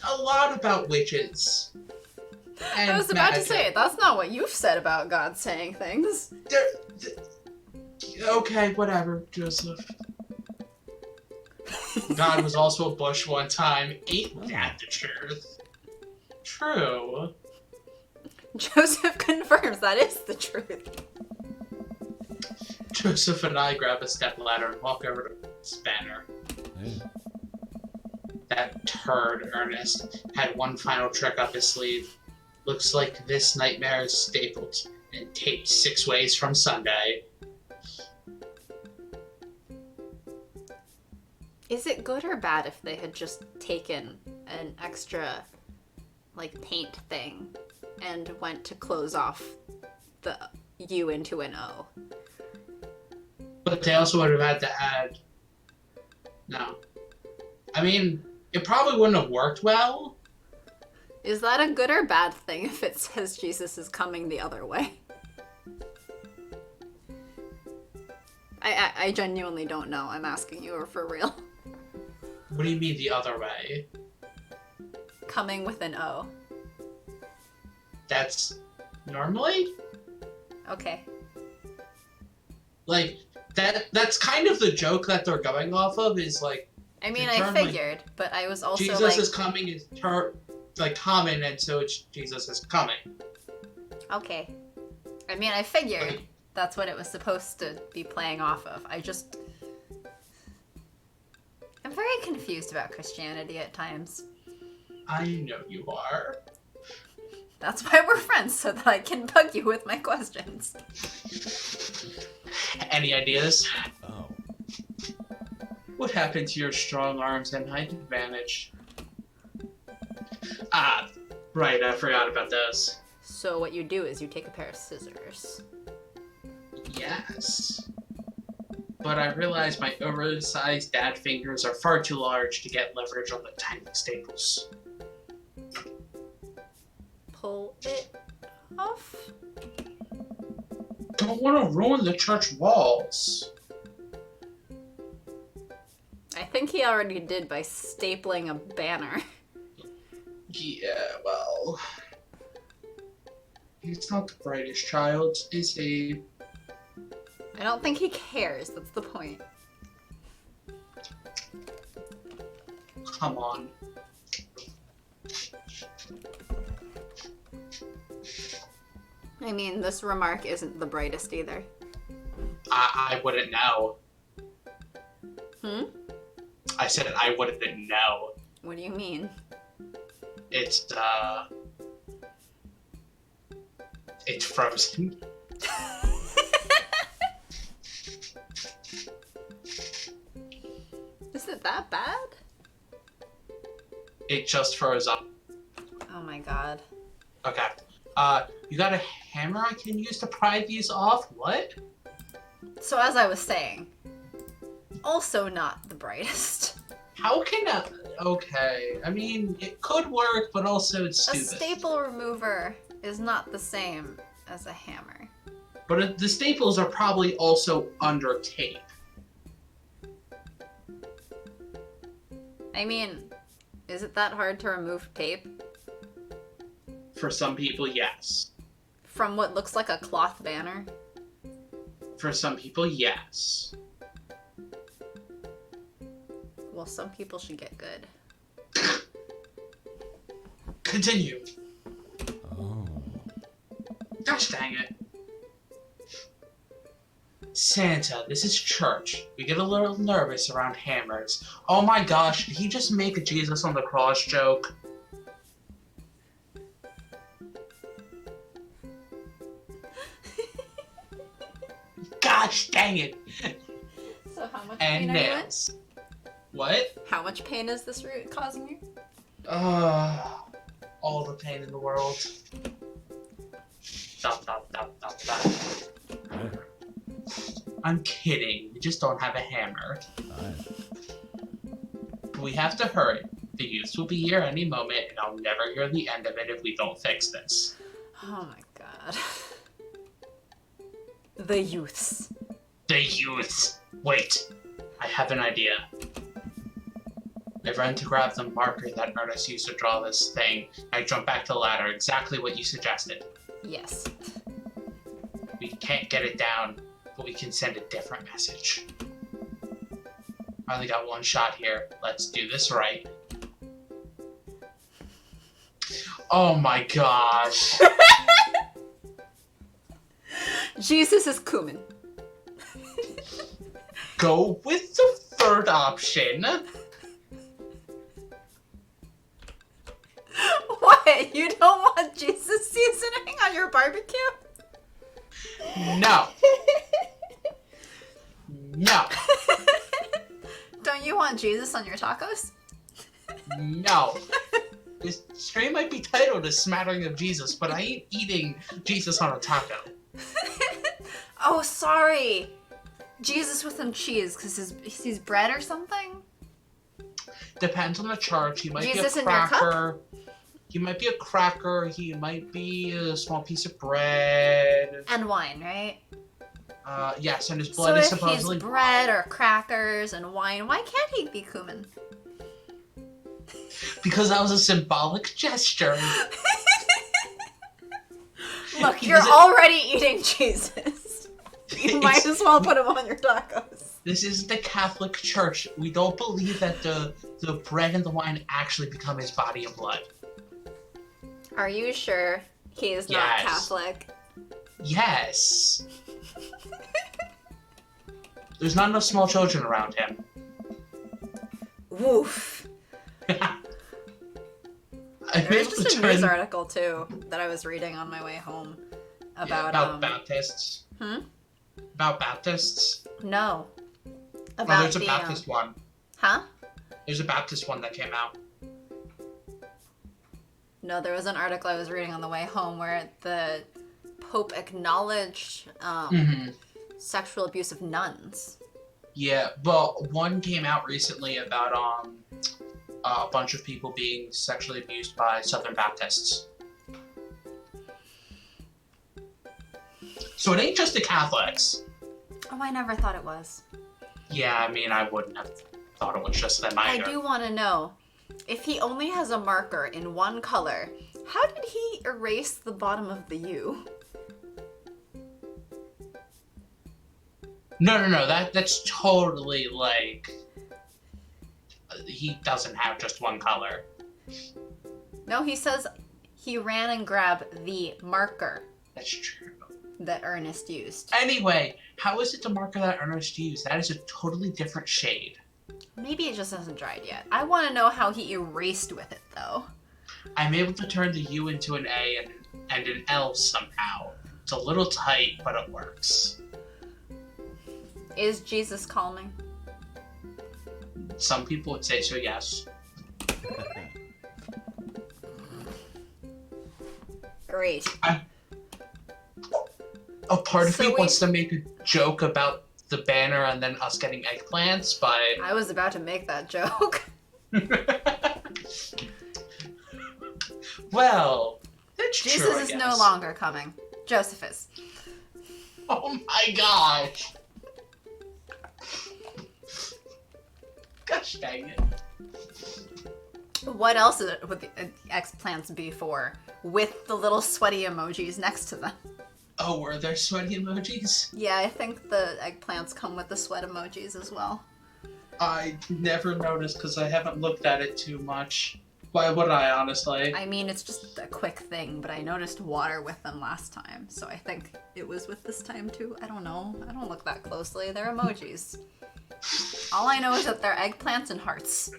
a lot about witches. And I was about to magic. say, that's not what you've said about God saying things. Okay, whatever, Joseph. God was also a bush one time. Ain't that the truth? True. Joseph confirms that is the truth. Joseph and I grab a stepladder and walk over to this banner. Yeah. That turd, Ernest, had one final trick up his sleeve. Looks like this nightmare is stapled and taped 6 ways from Sunday. Is it good or bad if they had just taken an extra, like, paint thing and went to close off the U into an O? But they also would have had to add... No. I mean, it probably wouldn't have worked well. Is that a good or bad thing if it says Jesus is coming the other way? I genuinely don't know. I'm asking you, or for real. What do you mean the other way? Coming with an O. That's... normally? Okay. Like, that's kind of the joke that they're going off of, is like... I mean, the I term, like, figured, but I was also Jesus like... is coming is common, and so it's Jesus is coming. Okay. I mean, I figured Like, that's what it was supposed to be playing off of. I'm very confused about Christianity at times. I know you are. That's why we're friends, so that I can bug you with my questions. Any ideas? Oh. What happened to your strong arms and height advantage? Ah, right, I forgot about those. So what you do is you take a pair of scissors. Yes. But I realize my oversized dad fingers are far too large to get leverage on the tiny staples. Pull it off. Don't want to ruin the church walls. I think he already did by stapling a banner. Yeah, well... He's not the brightest child, is he? I don't think he cares, that's the point. Come on. I mean, this remark isn't the brightest either. I wouldn't know. I said I wouldn't know. What do you mean? It's frozen. Is it that bad? It just froze up. Oh my god. Okay. You got a hammer I can use to pry these off? What? So as I was saying, also not the brightest. How can I... Okay. I mean, it could work, but also it's A stupid. staple remover is not the same as a hammer. But the staples are probably also under tape. I mean, is it that hard to remove tape? For some people, yes. From what looks like a cloth banner? For some people, yes. Well, some people should get good. Continue. Oh. Gosh dang it. Santa, this is church. We get a little nervous around hammers. Oh my gosh, did he just make a Jesus on the cross joke? Gosh dang it. So how much And pain are you in? nails. What? How much pain is this root causing you? All the pain in the world. Stop, stop, stop, stop, stop. Right. I'm kidding. We just don't have a hammer. Right. But we have to hurry. The youths will be here any moment, and I'll never hear the end of it if we don't fix this. Oh my god. The youths. The youths! Wait! I have an idea. I ran to grab the marker that Ernest used to draw this thing. I jumped back to the ladder, exactly what you suggested. Yes. We can't get it down, but we can send a different message. I only got one shot here. Let's do this right. Oh my gosh. Jesus is cumin. Go with the third option. What? You don't want Jesus seasoning on your barbecue? No. No. Don't you want Jesus on your tacos? No. This stream might be titled A Smattering of Jesus, but I ain't eating Jesus on a taco. Oh, sorry. Jesus with some cheese, because he's bread or something? Depends on the church. He might Jesus be a in your cup? cracker. He might be a cracker. He might be a small piece of bread. And wine, right? Yes, and his So blood is if supposedly he's bread or crackers and wine, why can't he be cumin? because that was a symbolic gesture. Look, He you're doesn't- already eating Jesus. You might as well put him on your tacos. This is the Catholic Church. We don't believe that the bread and the wine actually become his body and blood. Are you sure he is not Yes. Catholic? Yes. There's not enough small children around him. Woof. There's just a news article too that I was reading on my way home about Baptists. About Baptists. no. Oh, About there's a the Baptist one. huh? There's a Baptist one that came out. No, there was an article I was reading on the way home where the Pope acknowledged sexual abuse of nuns. Yeah, but one came out recently about a bunch of people being sexually abused by Southern Baptists. So it ain't just the Catholics. Oh, I never thought it was. Yeah, I mean, I wouldn't have thought it was just them either. I do want to know, if he only has a marker in one color, how did he erase the bottom of the U? No, that's totally, like... He doesn't have just one color. No, he says he ran and grabbed the marker That's true. that Ernest used. Anyway, how is it the marker that Ernest used? That is a totally different shade. Maybe it just hasn't dried yet. I want to know how he erased with it, though. I'm able to turn the U into an A and an L somehow. It's a little tight, but it works. Is Jesus calming? Some people would say so, yes. Great. A part of So me we- wants to make a joke about the banner and then us getting eggplants, but... I was about to make that joke. Well, that's true, Jesus I is no guess. longer coming. Joseph is. Oh my gosh! Gosh dang it. What else would the eggplants be for? With the little sweaty emojis next to them. Oh, were there sweaty emojis? Yeah, I think the eggplants come with the sweat emojis as well. I never noticed because I haven't looked at it too much. Why would I, honestly? I mean, it's just a quick thing, but I noticed water with them last time, so I think it was with this time too. I don't know. I don't look that closely. They're emojis. All I know is that they're eggplants and hearts.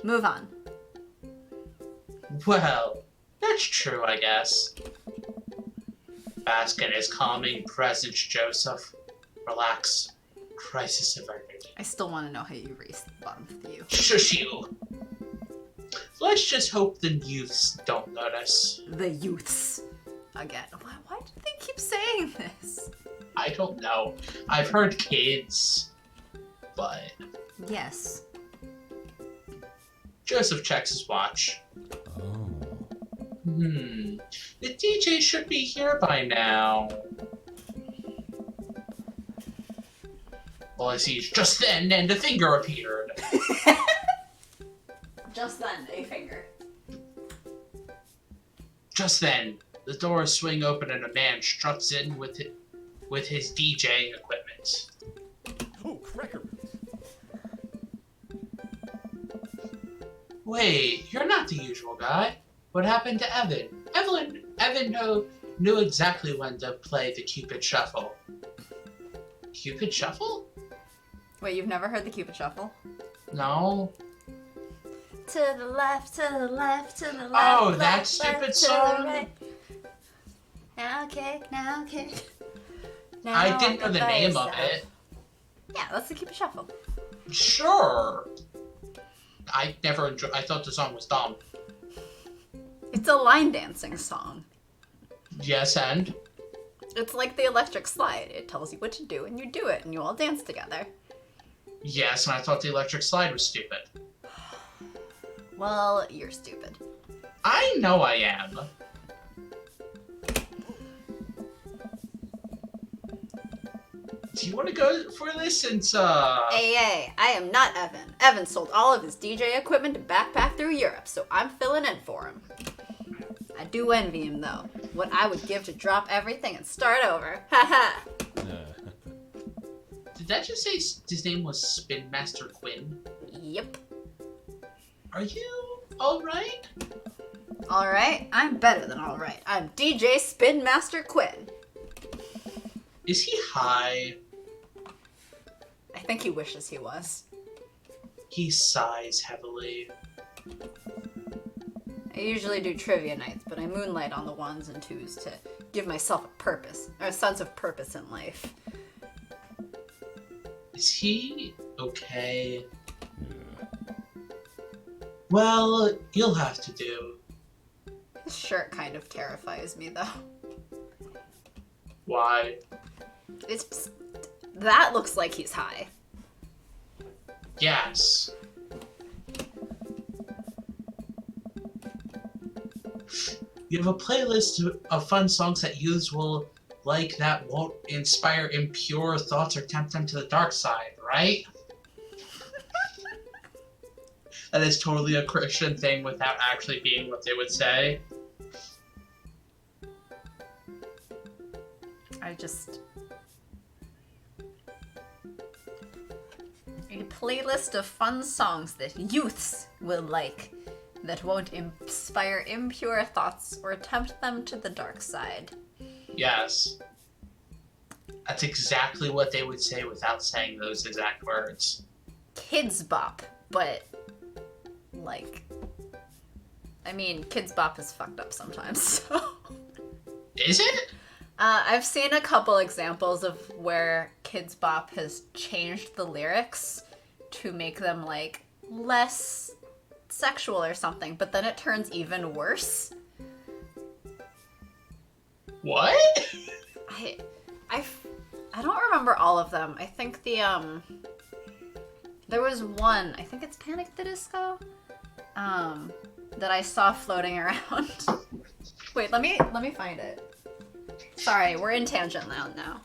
Move on. Well, that's true, I guess. Bask in his calming presence, Joseph. Relax. Crisis averted. I still want to know how you erased the bottom of the U. Shush you. Let's just hope the youths don't notice. The youths. Again. Why do they keep saying this? I don't know. I've heard kids. But Yes. Joseph checks his watch. Oh. The DJ should be here by now. Well, I see just then, and a finger appeared. Just then, a finger. Just then, the doors swing open and a man struts in with his DJing equipment. Oh, cracker. Wait, you're not the usual guy. What happened to Evan? Evan knew exactly when to play the Cupid Shuffle. Cupid Shuffle? Wait, you've never heard the Cupid Shuffle? No. To the left, to the left, to the left. Oh, left, that left, stupid to the song? right. Now kick, now kick. Now I didn't know on the name of bicep. it. Yeah, that's the Cupid Shuffle. Sure. I thought the song was dumb. It's a line dancing song. Yes, and? It's like the electric slide. It tells you what to do, and you do it, and you all dance together. Yes, and I thought the electric slide was stupid. Well, you're stupid. I know I am. Do you want to go for this since, Hey, I am not Evan. Evan sold all of his DJ equipment to backpack through Europe, so I'm filling in for him. I do envy him, though. What I would give to drop everything and start over. Haha. Did that just say his name was Spin Master Quinn? Yep. Are you alright? Alright, I'm better than alright. I'm DJ Spin Master Quinn. Is he high? I think he wishes he was. He sighs heavily. I usually do trivia nights, but I moonlight on the ones and twos to give myself a purpose, or a sense of purpose in life. Is he okay? Well, you'll have to do. His shirt kind of terrifies me, though. Why? That looks like he's high. Yes. You have a playlist of fun songs that youths will like that won't inspire impure thoughts or tempt them to the dark side, right? That is totally a Christian thing without actually being what they would say. A playlist of fun songs that youths will like that won't inspire impure thoughts or tempt them to the dark side. Yes. That's exactly what they would say without saying those exact words. Kids Bop, but like, I mean, Kids Bop is fucked up sometimes, so. Is it? I've seen a couple examples of where Kids Bop has changed the lyrics to make them, like, less sexual or something, but then it turns even worse. What? I don't remember all of them. I think there was one, I think it's Panic at the Disco, that I saw floating around. Wait, let me find it. Sorry, we're in tangent land now.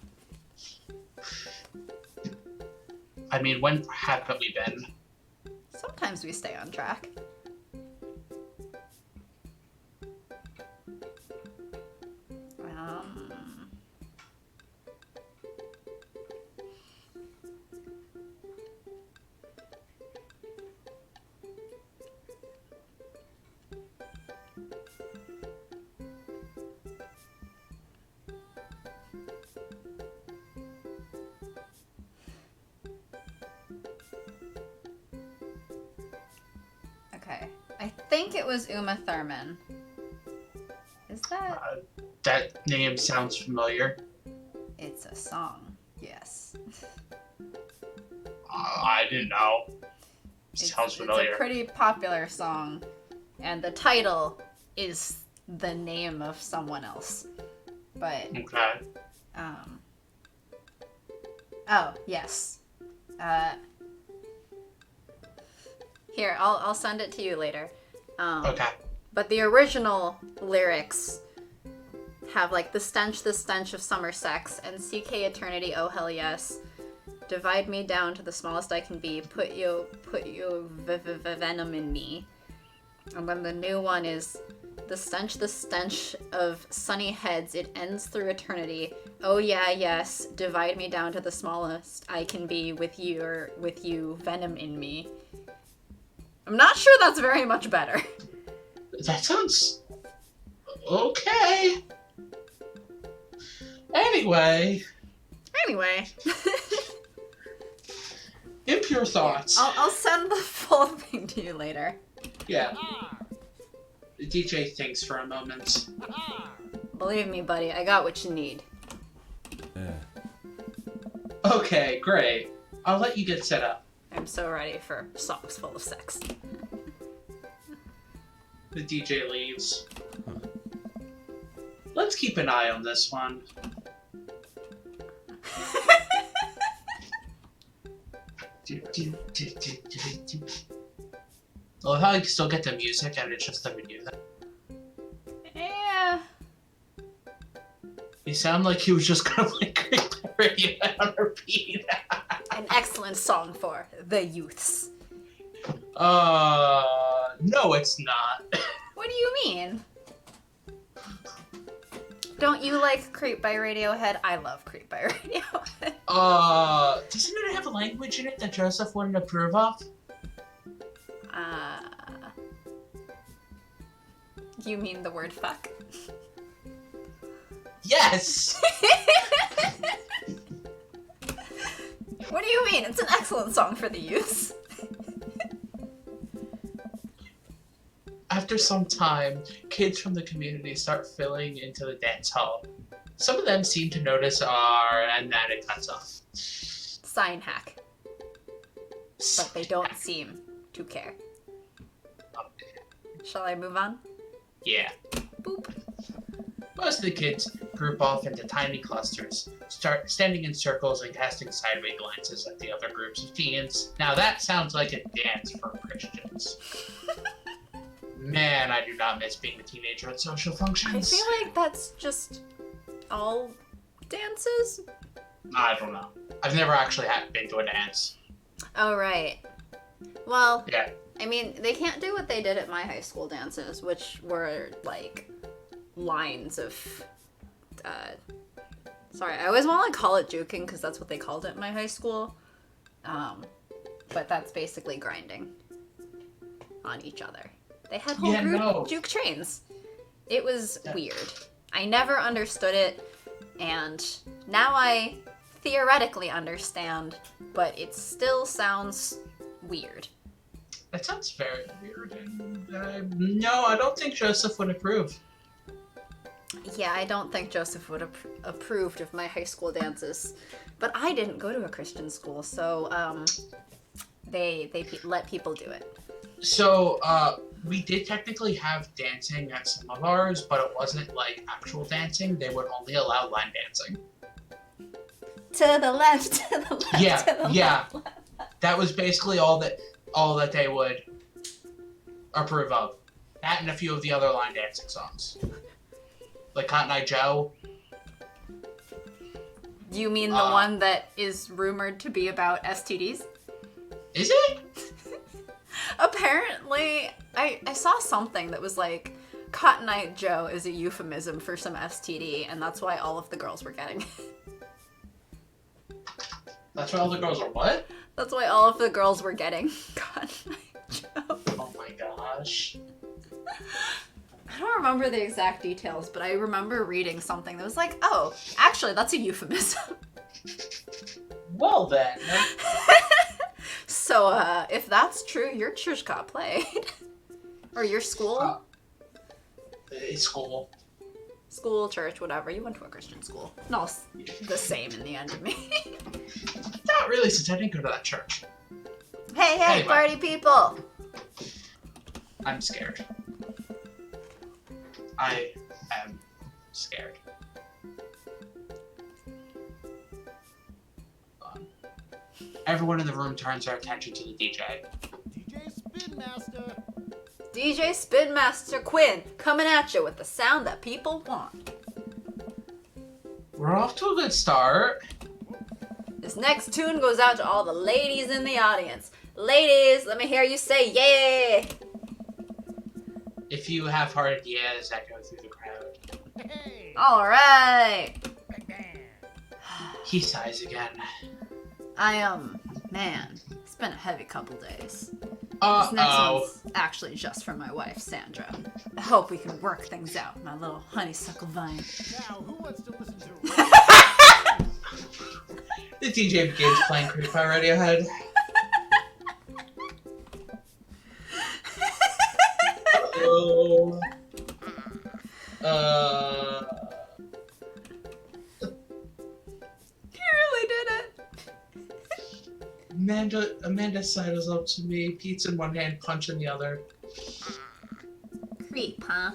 I mean, when haven't we been? Sometimes we stay on track. Okay. I think it was Uma Thurman. Is that? That name sounds familiar. It's a song, yes. I didn't know. Sounds familiar. It's a pretty popular song, and the title is the name of someone else. But, Okay. oh, yes. Here, I'll send it to you later. Okay. But the original lyrics have like the stench of summer sex, and CK eternity, oh hell yes. Divide me down to the smallest I can be. Put your venom in me. And then the new one is the stench of sunny heads. It ends through eternity. Oh yeah, yes. Divide me down to the smallest I can be with you venom in me. I'm not sure that's very much better. That sounds okay. Anyway. Impure thoughts. I'll send the full thing to you later. Yeah. The DJ thinks for a moment. Believe me, buddy, I got what you need. Yeah. Okay, great. I'll let you get set up. I'm so ready for songs full of sex. The DJ leaves. Let's keep an eye on this one. Well, how I can still get the music and it's just the video. Yeah. You sound like he was just gonna play Creep Radio on repeat. An excellent song for the youths. No, it's not. What do you mean? Don't you like Creep by Radiohead? I love Creep by Radiohead. Doesn't it have a language in it that Joseph wouldn't approve of? You mean the word fuck? Yes! What do you mean? It's an excellent song for the youths. After some time, kids from the community start filling into the dance hall. Some of them seem to notice and then it cuts off. Sign hack. But they don't seem to care. Shall I move on? Yeah. Boop. Most of the kids group off into tiny clusters, start standing in circles and casting sideways glances at the other groups of teens. Now that sounds like a dance for Christians. Man, I do not miss being a teenager at social I functions. feel like that's just all dances. I don't know. I've never actually been to a dance. Oh, right. Well, Yeah. I mean, they can't do what they did at my high school dances, which were, like, lines of, sorry, I always want to call it juking, because that's what they called it in my high school. But that's basically grinding on each other. They had whole group juke trains. It was weird. I never understood it, and now I theoretically understand, but it still sounds weird. That sounds very weird, and no, I don't think Joseph would approve. Yeah, I don't think Joseph would have approved of my high school dances, but I didn't go to a Christian school, so they let people do it. So, we did technically have dancing at some of ours, but it wasn't like actual dancing. They would only allow line dancing. To the left, to the left, Yeah, to the yeah. left. That was basically all that they would approve of. That and a few of the other line dancing songs. Like Cotton Eye Joe. Do you mean the one that is rumored to be about STDs? Is it? Apparently, I saw something that was like, Cotton Eye Joe is a euphemism for some STD, and that's why all of the girls were getting it. That's why all the girls are what? That's why all of the girls were getting Cotton Eye Joe. Oh my gosh. I don't remember the exact details, but I remember reading something that was like, oh, actually, that's a euphemism. Well then. So, if that's true, your church got played. Or your school? It's school. School, church, whatever. You went to a Christian school. No, the same in the end of me. Not really, since I didn't go to that church. Hey, Anyway. party people! I'm scared. I am scared. Everyone in the room turns their attention to the DJ. DJ Spin Master. DJ Spin Master Quinn coming at you with the sound that people want. We're off to a good start. This next tune goes out to all the ladies in the audience. Ladies, let me hear you say yeah! If you half-hearted yeahs echo through the crowd. Hey. Alright! He sighs again. Man, it's been a heavy couple days. This next Uh-oh. one's actually just for my wife, Sandra. I hope we can work things out, my little honeysuckle vine. Now, who wants to listen to The DJ begins playing Creep by Radiohead. Oh. He really did it! Amanda sidles up to me, Pete's in one hand, punch in the other. Creep, huh?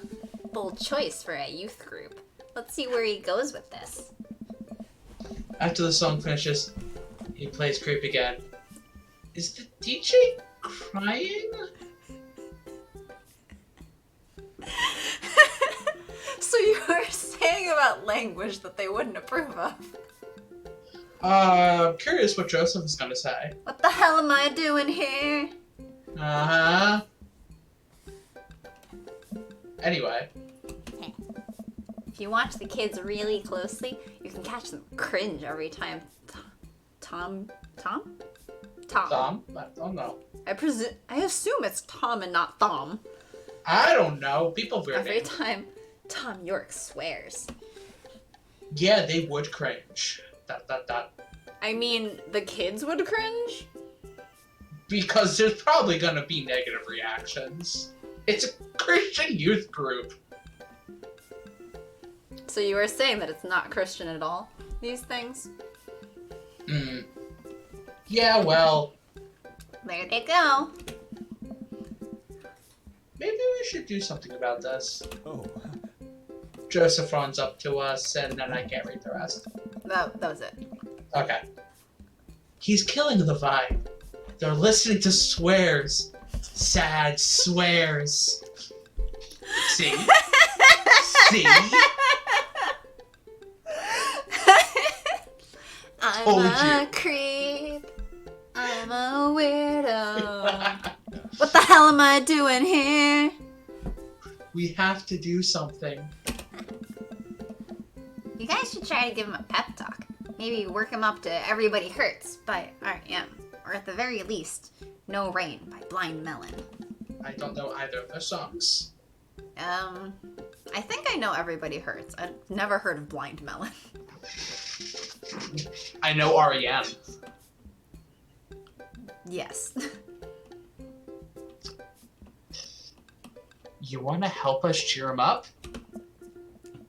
Bold choice for a youth group. Let's see where he goes with this. After the song finishes, he plays Creep again. Is the DJ crying? So you were saying about language that they wouldn't approve of. I'm curious what Joseph is gonna say. What the hell am I doing here? Uh-huh. Anyway. If you watch the kids really closely, you can catch them cringe every time Tom? Tom? I don't know. I assume it's Tom and not Thom. I don't know. People have weird Every names. time Tom York swears. Yeah, they would cringe. ... I mean, the kids would cringe? Because there's probably gonna be negative reactions. It's a Christian youth group. So you were saying that it's not Christian at all, these things? Yeah, well. There they go. maybe we should do something about this. Oh. Joseph runs up to us, and then I can't read the rest. That was it. Okay. He's killing the vibe. They're listening to swears. Sad swears. See? See? I'm Told a you. creep. I'm a weirdo. What the hell am I doing here? We have to do something. You guys should try to give him a pep talk. Maybe work him up to Everybody Hurts by R.E.M. Or at the very least, No Rain by Blind Melon. I don't know either of their songs. I think I know Everybody Hurts. I've never heard of Blind Melon. I know R.E.M. Yes. You want to help us cheer him up?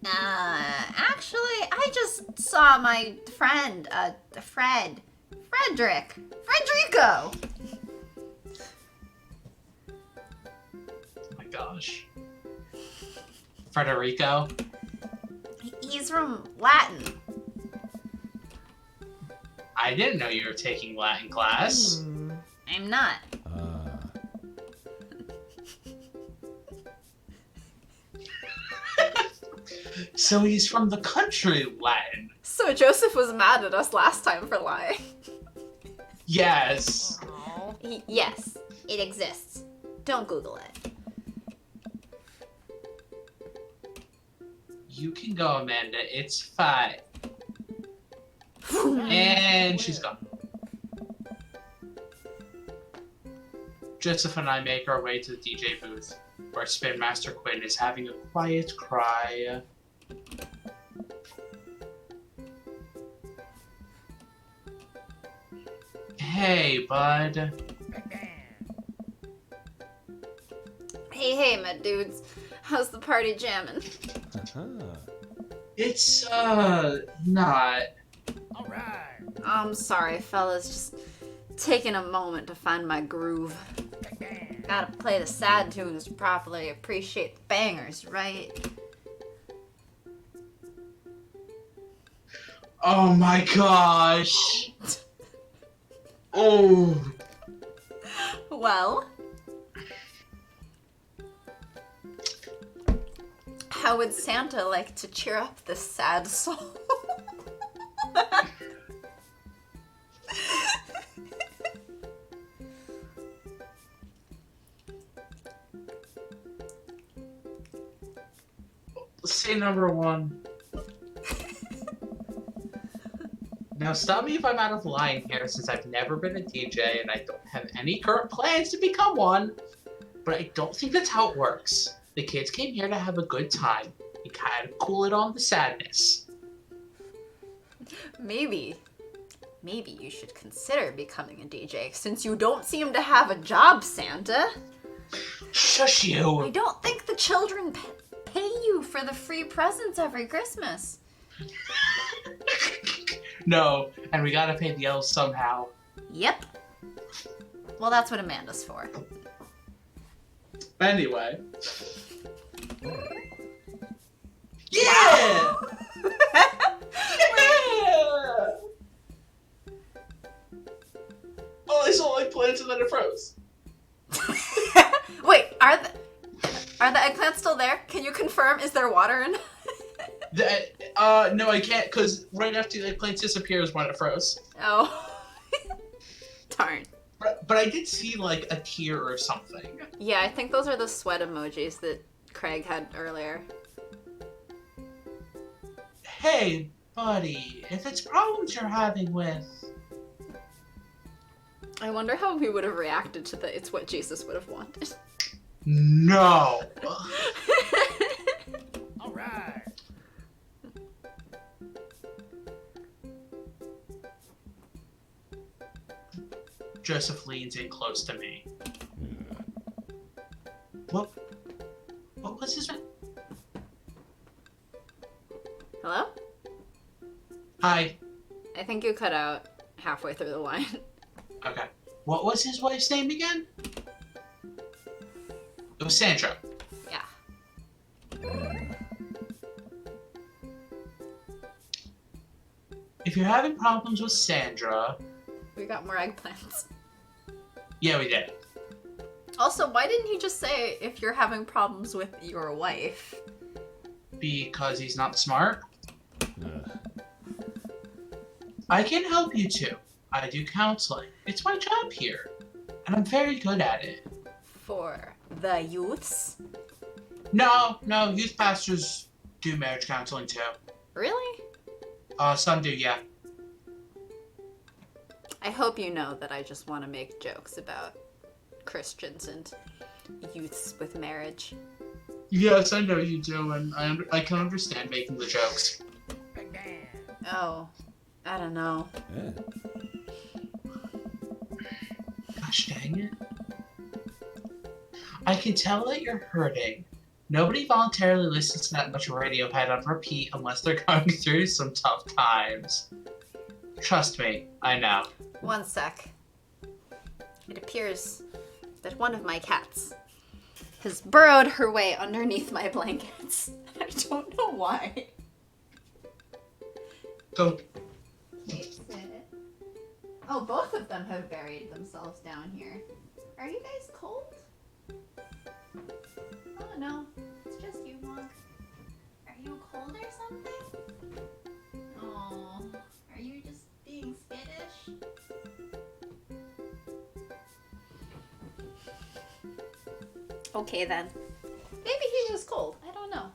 Actually, I just saw my friend, Frederico! Oh my gosh. Federico? He's from Latin. I didn't know you were taking Latin class. I'm not. So he's from the country Latin. So Joseph was mad at us last time for lying. Yes. Yes, it exists. Don't Google it. You can go, Amanda. It's fine. And she's gone. Joseph and I make our way to the DJ booth, where Spin Master Quinn is having a quiet cry. Hey, bud. Hey, my dudes. How's the party jamming? It's, not. All right. I'm sorry, fellas. Just taking a moment to find my groove. Gotta play the sad tunes to properly appreciate the bangers, right? Oh my gosh. Oh. Well, how would Santa like to cheer up this sad soul? Say number one. Now stop me if I'm out of line here, since I've never been a DJ and I don't have any current plans to become one. But I don't think that's how it works. The kids came here to have a good time and kind of cool it on the sadness. Maybe you should consider becoming a DJ, since you don't seem to have a job, Santa. Shush I you! don't think the children pay you for the free presents every Christmas. No, and we gotta pay the elves somehow. Yep. Well, that's what Amanda's for. Anyway. Yeah! Yeah! Oh, I saw like plants and then it froze. Wait, are the eggplants still there? Can you confirm? Is there water in? No, I can't, because right after the eggplant disappears when it froze. Oh. Darn. But I did see, like, a tear or something. Yeah, I think those are the sweat emojis that Craig had earlier. Hey, buddy, if it's problems you're having with... I wonder how we would have reacted to the "it's what Jesus would have wanted." No! All right. Joseph leans in close to me. What was his... Hello? Hi. I think you cut out halfway through the line. Okay. What was his wife's name again? It was Sandra. Yeah. If you're having problems with Sandra, We got more eggplants. yeah, we did. Also, why didn't he just say if you're having problems with your wife? Because he's not smart. Uh, I can help you too. I do counseling. It's my job here. And I'm very good at it. For the youths? No, youth pastors do marriage counseling too. Really? Some do, yeah. I hope you know that I just want to make jokes about Christians and youths with marriage. Yes, I know you do, and I can understand making the jokes. Big Dan. Oh, I don't know. yeah. Gosh dang it. I can tell that you're hurting. Nobody voluntarily listens to that much Radiohead on repeat unless they're going through some tough times. Trust me, I know. One sec. It appears that one of my cats has burrowed her way underneath my blankets. I don't know why. Go. Oh, both of them have buried themselves down here. Are you guys cold? Oh no, it's just you, Monk. Are you cold or something? Oh, are you just being skittish? Okay then. Maybe he's just cold. I don't know.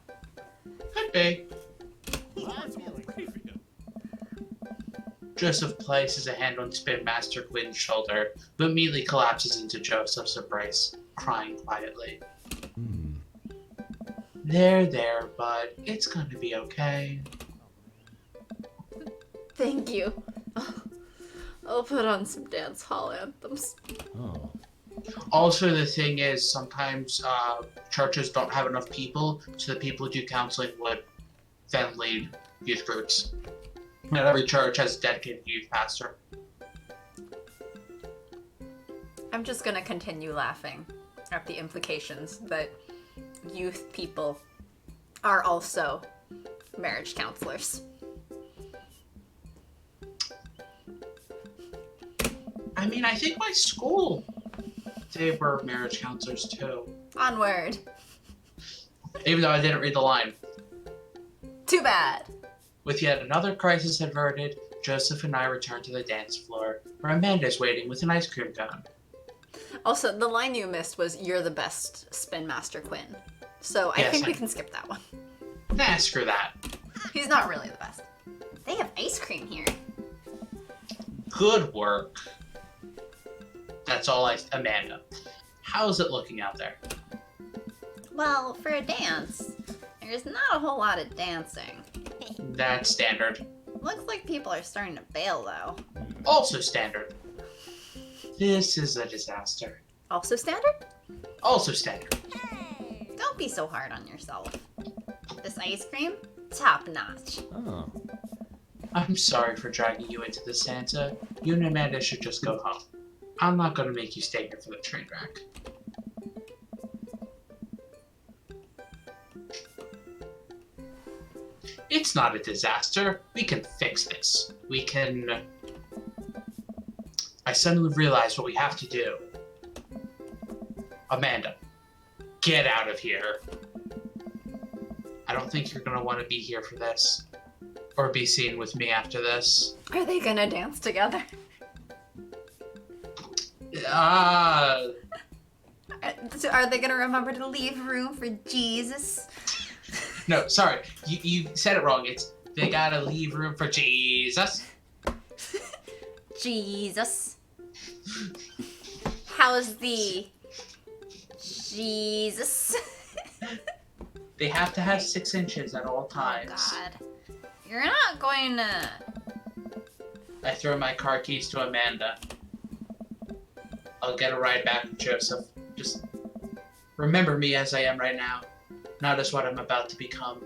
Could be. Joseph places a hand on Spin Master Quinn's shoulder, but immediately collapses into Joseph's embrace, crying quietly. Hmm. There, bud. It's gonna be okay. Thank you. I'll put on some dance hall anthems. Oh. Also, the thing is, sometimes churches don't have enough people, so the people who do counseling would then lead youth groups. Not every church has a dedicated youth pastor. I'm just gonna continue laughing at the implications that youth people are also marriage counselors. I mean, I think my school, they were marriage counselors too. Onward. Even though I didn't read the line. Too bad. With yet another crisis averted, Joseph and I return to the dance floor, where Amanda's waiting with an ice cream cone. Also, the line you missed was "You're the best, Spin Master Quinn." So I Yes, think we can skip that one. Nah, screw that. He's not really the best. They have ice cream here. Good work. That's all Amanda. How's it looking out there? Well, for a dance, there's not a whole lot of dancing. That's standard. Looks like people are starting to bail, though. Also standard. This is a disaster. Also standard? Also standard. Don't be so hard on yourself. This ice cream, top notch. Oh. I'm sorry for dragging you into this, Santa. You and Amanda should just go home. I'm not gonna make you stay here for the train wreck. It's not a disaster. We can fix this. We can... I suddenly realized what we have to do. Amanda, get out of here. I don't think you're gonna want to be here for this. Or be seen with me after this. Are they gonna dance together? So are they gonna remember to leave room for Jesus? No, sorry. You said it wrong. It's they gotta leave room for Jesus. Jesus. How's the Jesus? They have to have 6 inches at all Oh times. God. You're not going to... I throw my car keys to Amanda. I'll get a ride back with Joseph. Just remember me as I am right now, not as what I'm about to become.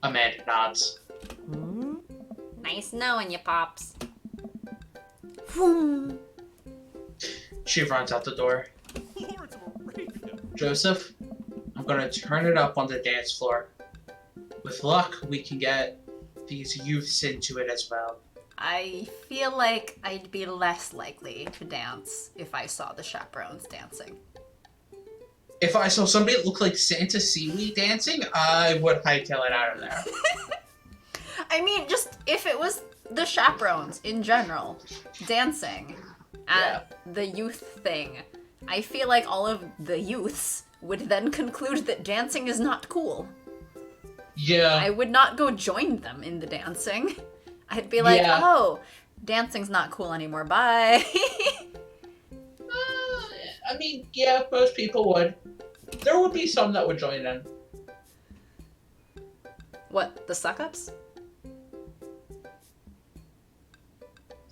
Amanda nods. Nice knowing you, Pops. Vroom. She runs out the door. Joseph, I'm gonna turn it up on the dance floor. With luck, we can get these youths into it as well. I feel like I'd be less likely to dance if I saw the chaperones dancing. If I saw somebody that looked like Santa Seaweed dancing, I would hightail it out of there. I mean, just if it was the chaperones in general dancing at the youth thing, I feel like all of the youths would then conclude that dancing is not cool. Yeah. I would not go join them in the dancing. I'd be like, oh, dancing's not cool anymore, bye. I mean, yeah, most people would. There would be some that would join in. What, the suck-ups?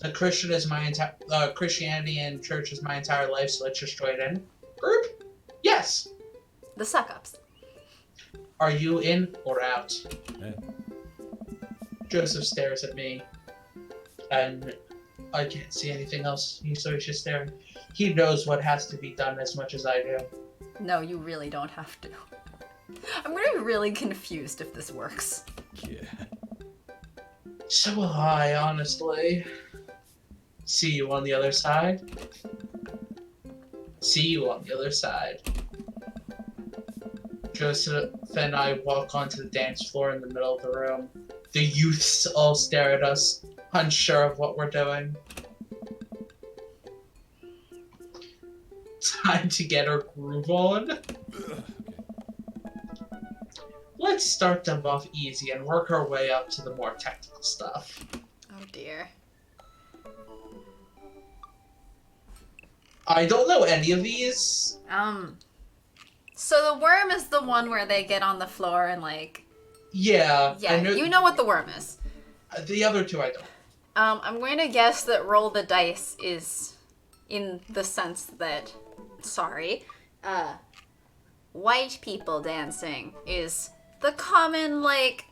The Christian is my entire Christianity and church is my entire life, so let's just join in. Group? Yes. The suck-ups. Are you in or out? Eh. Joseph stares at me, and I can't see anything else. So he's just staring. He knows what has to be done as much as I do. No, you really don't have to. I'm gonna be really confused if this works. Yeah. So will I, honestly. See you on the other side. See you on the other side. Joseph and I walk onto the dance floor in the middle of the room. The youths all stare at us, unsure of what we're doing. Time to get our groove on. Let's start them off easy and work our way up to the more technical stuff. Oh dear. I don't know any of these. So the worm is the one where they get on the floor and like... Yeah. Yeah, you know what the worm is. The other two I don't. I'm going to guess that roll the dice is in the sense that... Sorry. White people dancing is the common, like,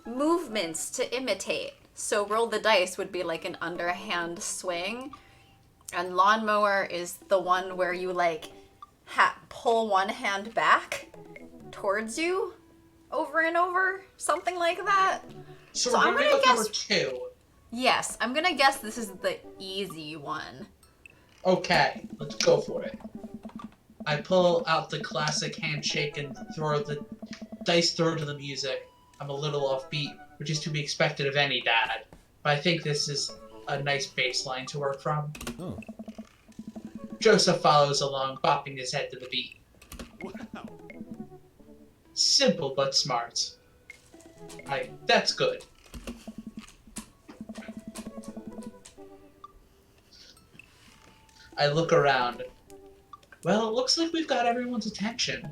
movements to imitate. So roll the dice would be like an underhand swing. And lawnmower is the one where you, like, pull one hand back towards you over and over. Something like that. So I'm we're gonna go guess... number 2. Yes, I'm gonna guess this is the easy one. Okay, let's go for it. I pull out the classic handshake and throw the dice throw to the music. I'm a little offbeat, which is to be expected of any dad. But I think this is a nice baseline to work from. Oh. Joseph follows along, bopping his head to the beat. Wow. Simple but smart. That's good. I look around. Well, it looks like we've got everyone's attention.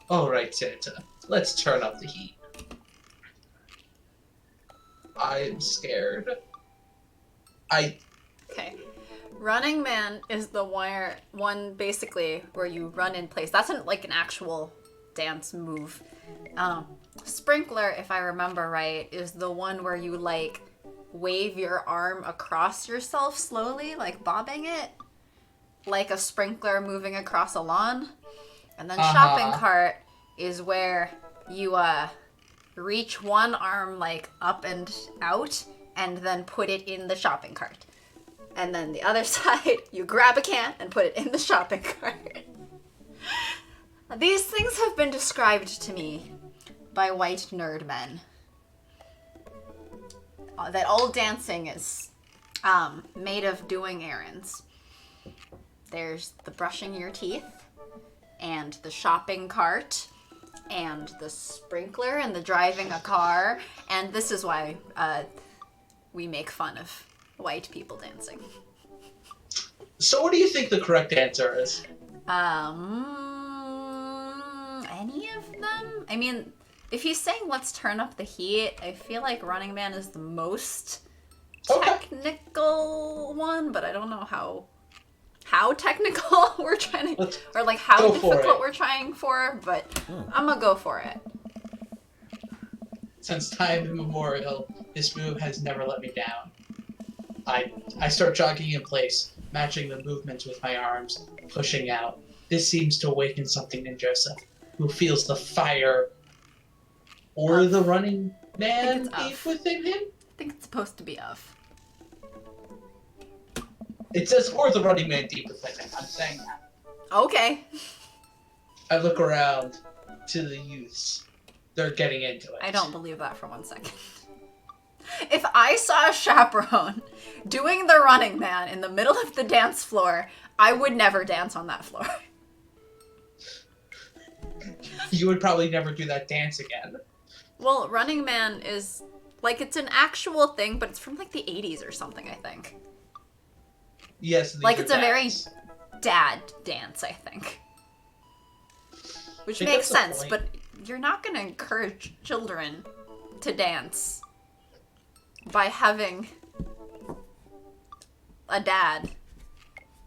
Alright, Santa. Let's turn up the heat. I'm scared. Okay. Running Man is the one basically where you run in place. That's like an actual dance move. Sprinkler, if I remember right, is the one where you like wave your arm across yourself slowly, like bobbing it, like a sprinkler moving across a lawn. And then shopping cart is where you reach one arm like up and out and then put it in the shopping cart. And then the other side, you grab a can and put it in the shopping cart. These things have been described to me by white nerd men. That all dancing is made of doing errands. There's the brushing your teeth, and the shopping cart, and the sprinkler, and the driving a car, and this is why we make fun of white people dancing. So what do you think the correct answer is? Any of them? I mean, if he's saying let's turn up the heat, I feel like Running Man is the most technical one, but I don't know how technical we're trying to, or like how difficult we're trying for, but I'm gonna go for it. Since time immemorial, this move has never let me down. I start jogging in place, matching the movements with my arms, pushing out. This seems to awaken something in Joseph, who feels the fire or the running man deep within him. I think it's supposed to be of. It says or the running man deep within him. I'm saying that. Okay. I look around to the youths. They're getting into it. I don't believe that for 1 second. If I saw a chaperone doing the running man in the middle of the dance floor, I would never dance on that floor. You would probably never do that dance again. Well, Running Man is, like, it's an actual thing, but it's from, like, the 80s or something, I think. Yes, like, it's a very dad dance, I think. Which makes sense, but you're not going to encourage children to dance by having a dad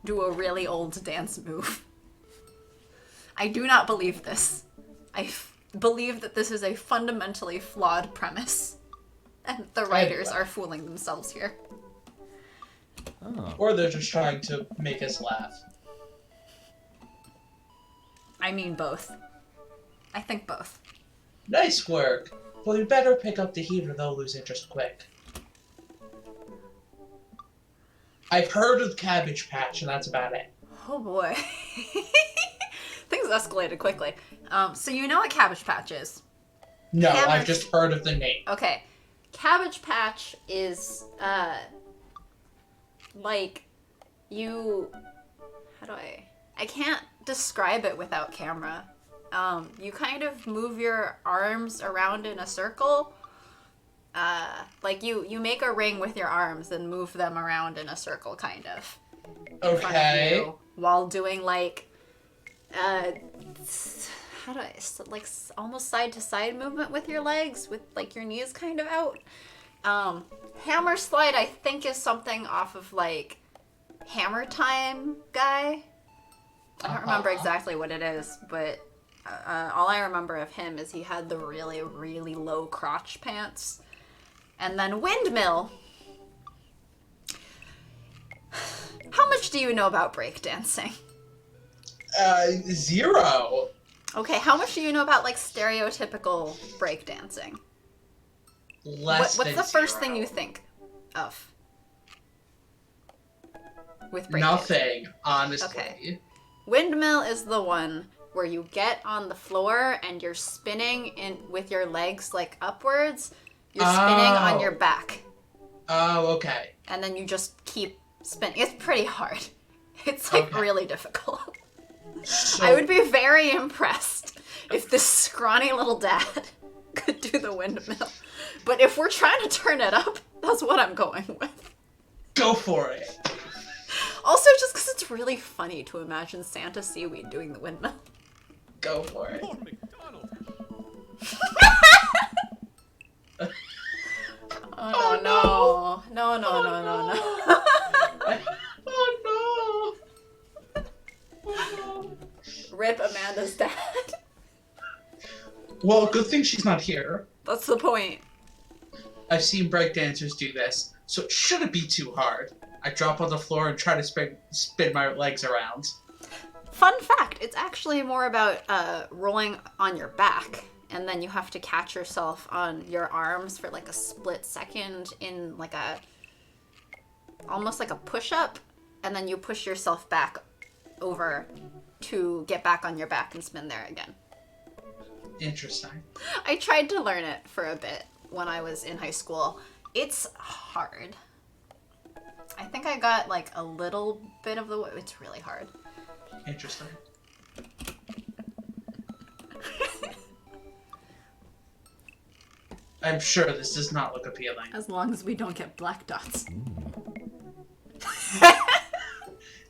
do a really old dance move. I do not believe this. I believe that this is a fundamentally flawed premise, and the writers are fooling themselves here. Oh. Or they're just trying to make us laugh. I mean both. I think both. Nice work. Well, you better pick up the heat or they'll lose interest quick. I've heard of Cabbage Patch, and that's about it. Oh boy. Things escalated quickly. So you know what Cabbage Patch is? No, I've just heard of the name. Okay. Cabbage Patch is, like, you... How do I can't describe it without camera. You kind of move your arms around in a circle. Like, you make a ring with your arms and move them around in a circle, kind of. In front of you, while doing, like, how do I, like, almost side-to-side movement with your legs, with, like, your knees kind of out. Hammer slide, I think, is something off of, like, Hammer Time guy. I don't remember exactly what it is, but all I remember of him is he had the really, really low crotch pants. And then Windmill. How much do you know about breakdancing? 0. Okay, how much do you know about, like, stereotypical breakdancing? What's the first thing you think of with breakdancing? Nothing, honestly. Okay. Windmill is the one where you get on the floor and you're spinning in with your legs, like, upwards. You're spinning on your back. Oh, okay. And then you just keep spinning. It's pretty hard. It's, like, really difficult. So... I would be very impressed if this scrawny little dad could do the windmill. But if we're trying to turn it up, that's what I'm going with. Go for it. Also, just because it's really funny to imagine Santa Seaweed doing the windmill. Go for it. Oh, no. No, no, no, no, no. Oh, no. Oh, no. Rip Amanda's dad. Well, good thing she's not here. That's the point. I've seen breakdancers do this, so it shouldn't be too hard. I drop on the floor and try to spin my legs around. Fun fact, it's actually more about rolling on your back, and then you have to catch yourself on your arms for like a split second in like a, almost like a push-up, and then you push yourself back over to get back on your back and spin there again. Interesting. I tried to learn it for a bit when I was in high school. It's hard. I think I got like a little bit of the way. It's really hard. Interesting. I'm sure this does not look appealing. As long as we don't get black dots.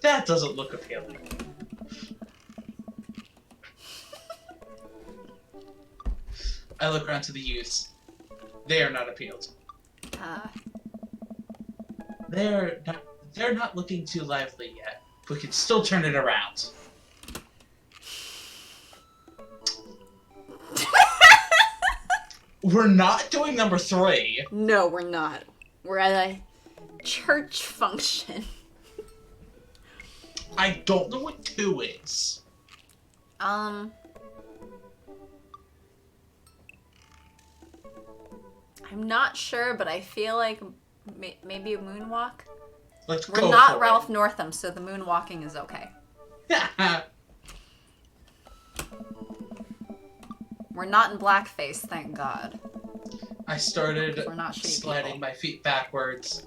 That doesn't look appealing. I look around to the youths. They are not appealed. They're not looking too lively yet. We can still turn it around. We're not doing number 3. No, we're not. We're at a church function. I don't know what 2 is. I'm not sure, but I feel like maybe a moonwalk. Let's We're go not for Ralph Northam, so the moonwalking is okay. it. We're not in blackface, thank God. I started We're not shitty sliding people. my feet backwards.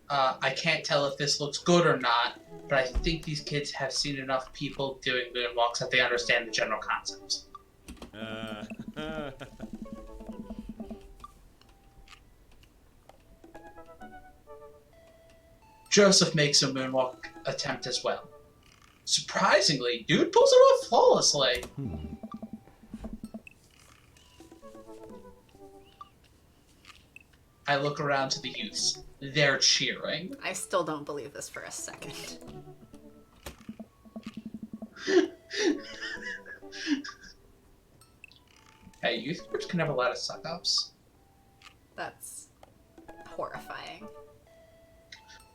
I can't tell if this looks good or not, but I think these kids have seen enough people doing moonwalks that they understand the general concept. Joseph makes a moonwalk attempt as well. Surprisingly, dude pulls it off flawlessly. I look around to the youths. They're cheering. I still don't believe this for a second. Hey, youth groups can have a lot of suck-ups. That's horrifying.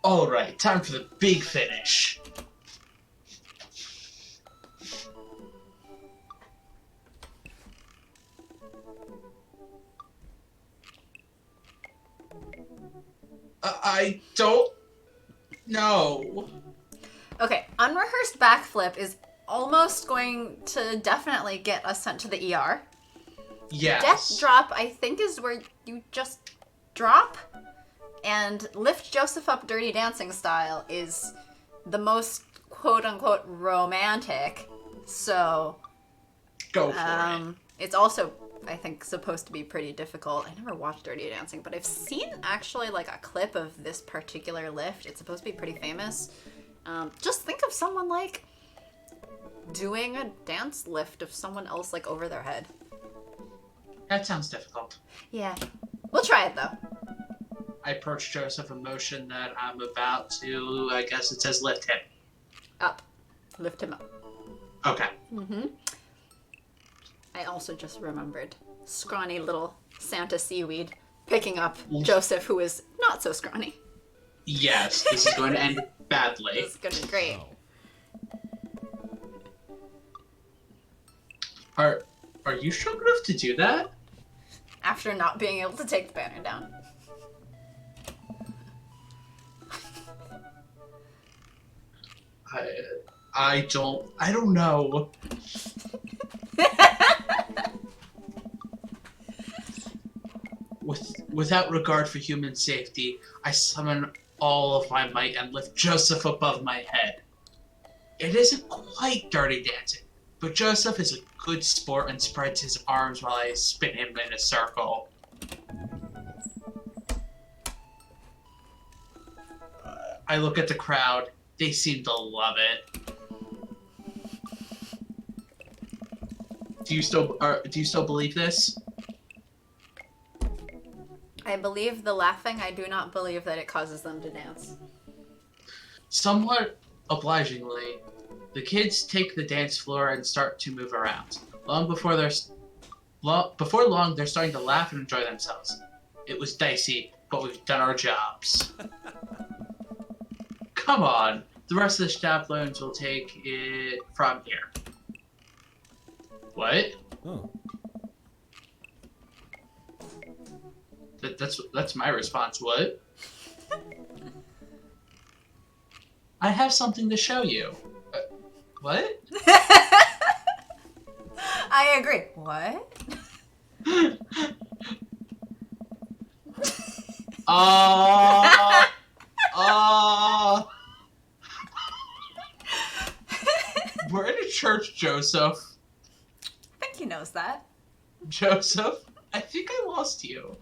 Alright, time for the big finish. I don't know. Okay, unrehearsed backflip is almost going to definitely get us sent to the ER. Yes. Death drop, I think, is where you just drop. And lift Joseph up Dirty Dancing style is the most quote-unquote romantic. So, Go for it. it's also, I think, supposed to be pretty difficult. I never watched Dirty Dancing, but I've seen actually like a clip of this particular lift. It's supposed to be pretty famous. Just think of someone like doing a dance lift of someone else like over their head. That sounds difficult. Yeah. We'll try it though. I perch Joseph a motion that I'm about to, I guess it says lift him. Up. Lift him up. Okay. Mm-hmm. I also just remembered scrawny little Santa seaweed picking up Joseph, who is not so scrawny. Yes, this is going to end badly. This is gonna be great. Are you strong enough to do that? After not being able to take the banner down. I don't know. Without regard for human safety, I summon all of my might and lift Joseph above my head. It isn't quite Dirty Dancing, but Joseph is a good sport and spreads his arms while I spin him in a circle. I look at the crowd. They seem to love it. Do you still believe this? I believe the laughing. I do not believe that it causes them to dance. Somewhat obligingly, the kids take the dance floor and start to move around. Before long, they're starting to laugh and enjoy themselves. It was dicey, but we've done our jobs. Come on, the rest of the chaperones will take it from here. What? Oh. That's my response. What? I have something to show you. What? I agree. What? We're in a church, Joseph. I think he knows that. Joseph, I think I lost you.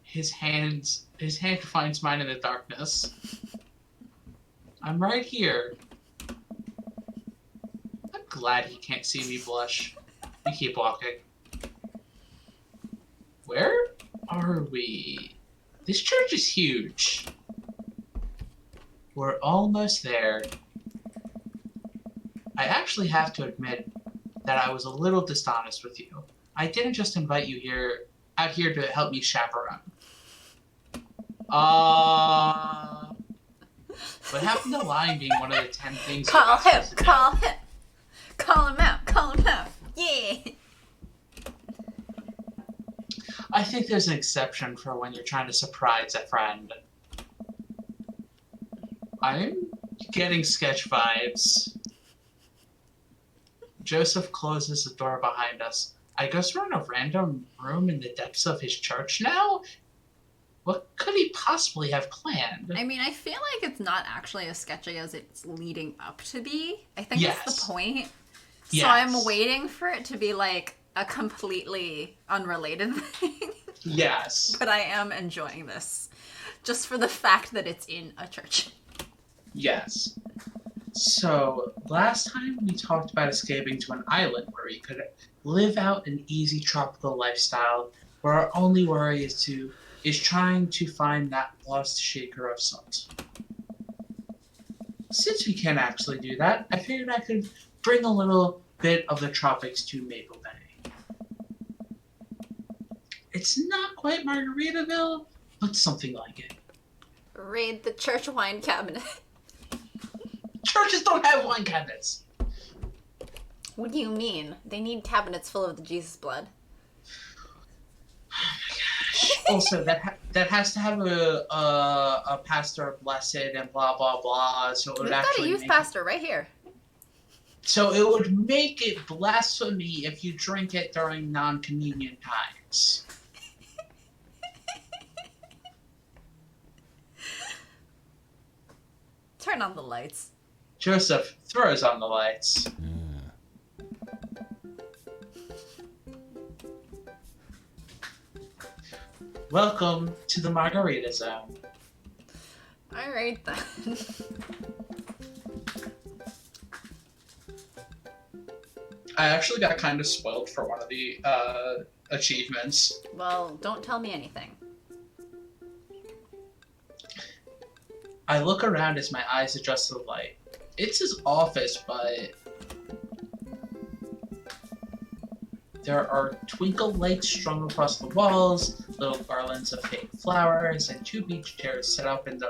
His hand finds mine in the darkness. I'm right here. I'm glad he can't see me blush. We keep walking. Where are we? This church is huge. We're almost there. I actually have to admit that I was a little dishonest with you. I didn't just invite you out here to help me chaperone. But having the line being one of the 10 things Call you're not him, supposed to do. call him. Call him out, call him out. Yeah. I think there's an exception for when you're trying to surprise a friend. I'm getting sketch vibes. Joseph closes the door behind us. I guess we're in a random room in the depths of his church now? What could he possibly have planned? I mean, I feel like it's not actually as sketchy as it's leading up to be. I think that's Yes. the point. So Yes. I'm waiting for it to be like a completely unrelated thing. Yes. But I am enjoying this. Just for the fact that it's in a church. Yes. So, last time we talked about escaping to an island where we could live out an easy tropical lifestyle, where our only worry is trying to find that lost shaker of salt. Since we can't actually do that, I figured I could bring a little bit of the tropics to Maple Bay. It's not quite Margaritaville, but something like it. Raid the church wine cabinet. Churches don't have wine cabinets. What do you mean? They need cabinets full of the Jesus blood. Also, that has to have a pastor blessed and blah blah blah. So it would We've got a actually youth pastor right here. So it would make it blasphemy if you drink it during non-communion times. Turn on the lights. Joseph throws on the lights. Welcome to the Margarita Zone. Alright then. I actually got kind of spoiled for one of the achievements. Well, don't tell me anything. I look around as my eyes adjust to the light. It's his office, but there are twinkle lights strung across the walls, little garlands of fake flowers, and 2 beach chairs set up in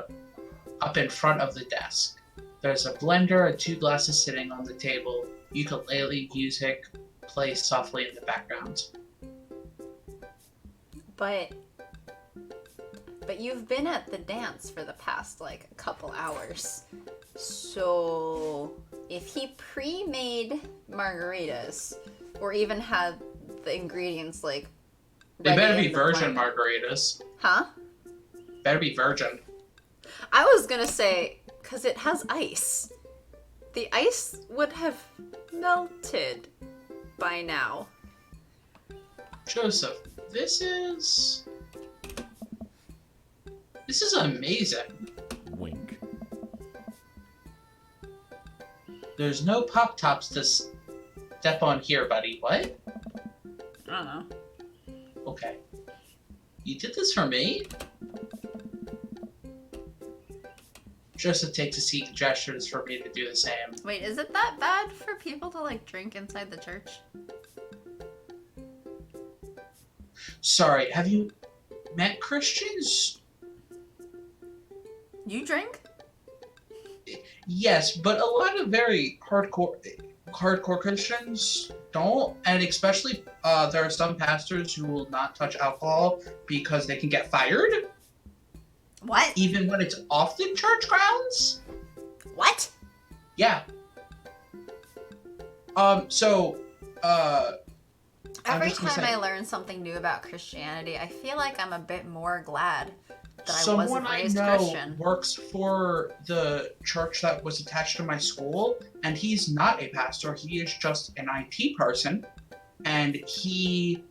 front of the desk. There's a blender and 2 glasses sitting on the table. Ukulele music plays softly in the background. But you've been at the dance for the past, like, a couple hours. So, if he pre-made margaritas, or even had the ingredients, like, They better ready be in the virgin blender- margaritas. Huh? Better be virgin. I was gonna say, because it has ice. The ice would have melted by now. Joseph, this is amazing. Wink. There's no pop tops to step on here, buddy. What? I don't know. Okay. You did this for me? Joseph takes a seat and gestures for me to do the same. Wait, is it that bad for people to, like, drink inside the church? Sorry, have you met Christians? You drink? Yes, but a lot of very hardcore Christians don't, and especially there are some pastors who will not touch alcohol because they can get fired, What? even when it's off the church grounds. What? Yeah. Every just gonna time say- I learn something new about Christianity, I feel like I'm a bit more glad that I Someone wasn't I raised know Christian. works for the church that was attached to my school, and he's not a pastor. He is just an IT person, and he,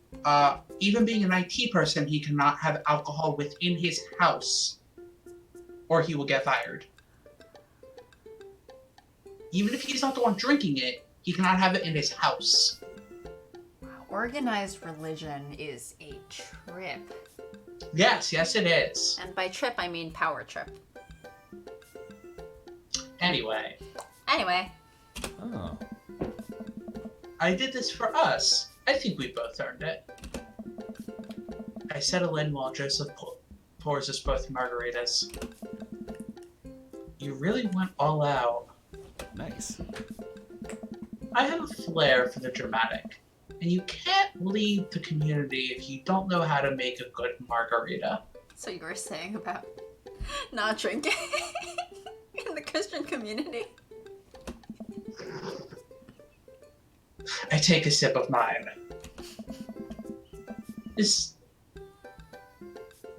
even being an IT person, he cannot have alcohol within his house, or he will get fired. Even if he's not the one drinking it, he cannot have it in his house. Organized religion is a trip. Yes, it is. And by trip, I mean power trip. Anyway, Anyway, Oh. I did this for us. I think we both earned it. I settle in while Joseph pours us both margaritas. You really went all out. Nice. I have a flair for the dramatic, and you can't lead the community if you don't know how to make a good margarita. So you were saying about not drinking in the Christian community? I take a sip of mine. This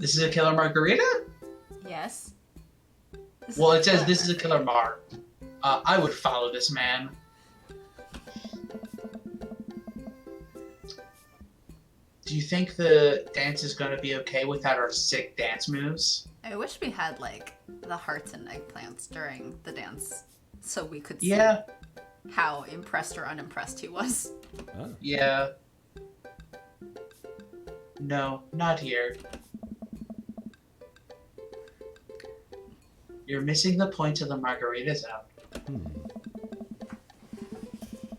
is a killer margarita? Yes. Well, it says this is a killer mar. I would follow this man. Do you think the dance is going to be okay without our sick dance moves? I wish we had, like, the hearts and eggplants during the dance so we could see Yeah, how impressed or unimpressed he was. Oh. yeah. No, not here. You're missing the point of the Margarita Zone.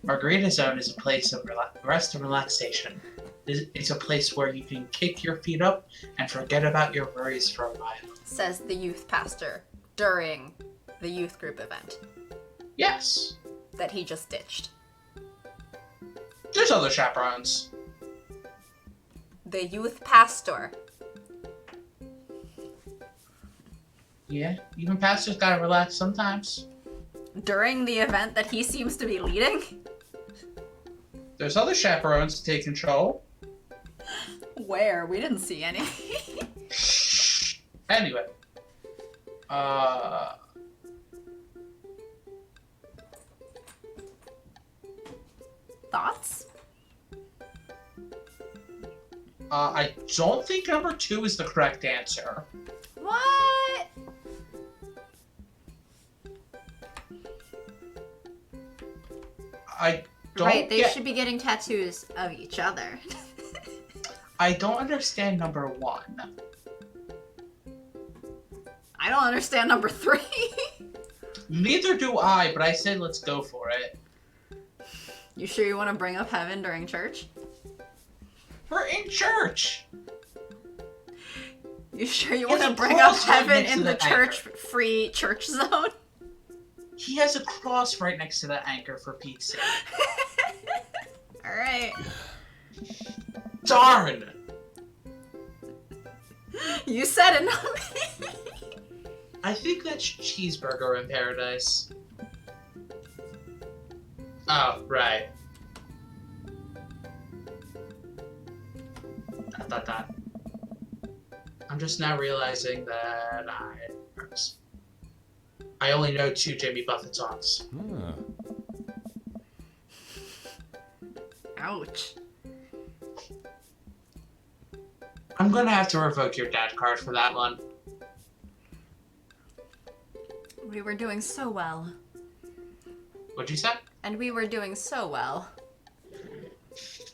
Margarita Zone is a place of rest and relaxation. It's a place where you can kick your feet up and forget about your worries for a while. Says the youth pastor during the youth group event Yes, that he just ditched. there's other chaperones. The youth pastor. Yeah, even pastors gotta relax sometimes. During the event that he seems to be leading? There's other chaperones to take control. Where? We didn't see any. Anyway. Thoughts? I don't think number 2 is the correct answer. What? I don't Right, they get- should be getting tattoos of each other. I don't understand number 1. I don't understand number 3. Neither do I, but I said let's go for it. You sure you want to bring up heaven during church? We're in church! You sure you He has want to a bring up cross right heaven next to in the the anchor. church-free church zone? He has a cross right next to the anchor, for Pete's sake. Alright. Darn! You said it, not me. I think that's cheeseburger in paradise. Oh, right. That. I'm just now realizing that I only know 2 Jimmy Buffett songs. Ah. Ouch. I'm gonna have to revoke your dad card for that one. We were doing so well. What'd you say? And we were doing so well.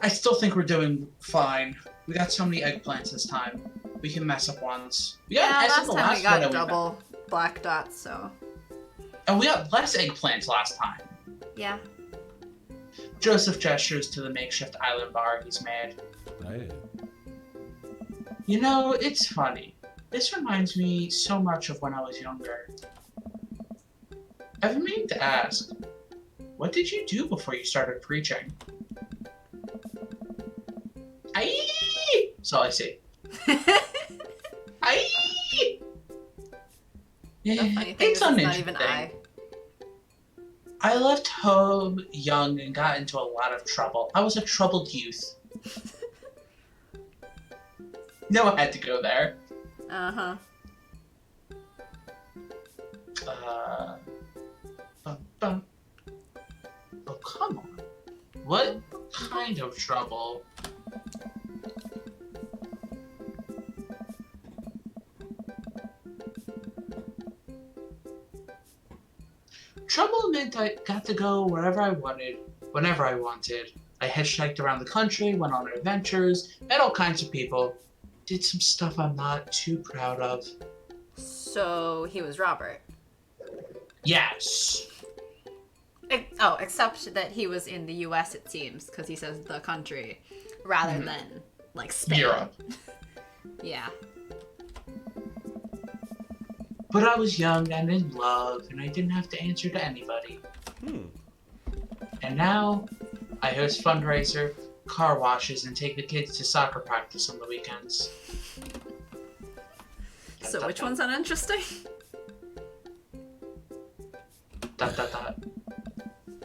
I still think we're doing fine. We got so many eggplants this time. We can mess up once. We got Yeah, an S in last the time we last got one, and double black dots, so... and we got less eggplants last time. Yeah. Joseph gestures to the makeshift island bar he's made. Hey. You know, it's funny. This reminds me so much of when I was younger. I've been meaning to ask, what did you do before you started preaching? Aye! That's all I see. Aye! The Yeah, funny thing is, it's it's not uninteresting. even I. I left home young and got into a lot of trouble. I was a troubled youth. No, I had to go there. Uh-huh. Bum. Oh, come on. What kind of trouble? Trouble meant I got to go wherever I wanted, whenever I wanted. I hitchhiked around the country, went on adventures, met all kinds of people, did some stuff I'm not too proud of. So, he was Robert. Yes. Oh, except that he was in the US, it seems, because he says the country, rather than, like, Spain. Europe. Yeah. But I was young and in love, and I didn't have to answer to anybody. And now, I host fundraiser, car washes, and take the kids to soccer practice on the weekends. So which one's uninteresting? ...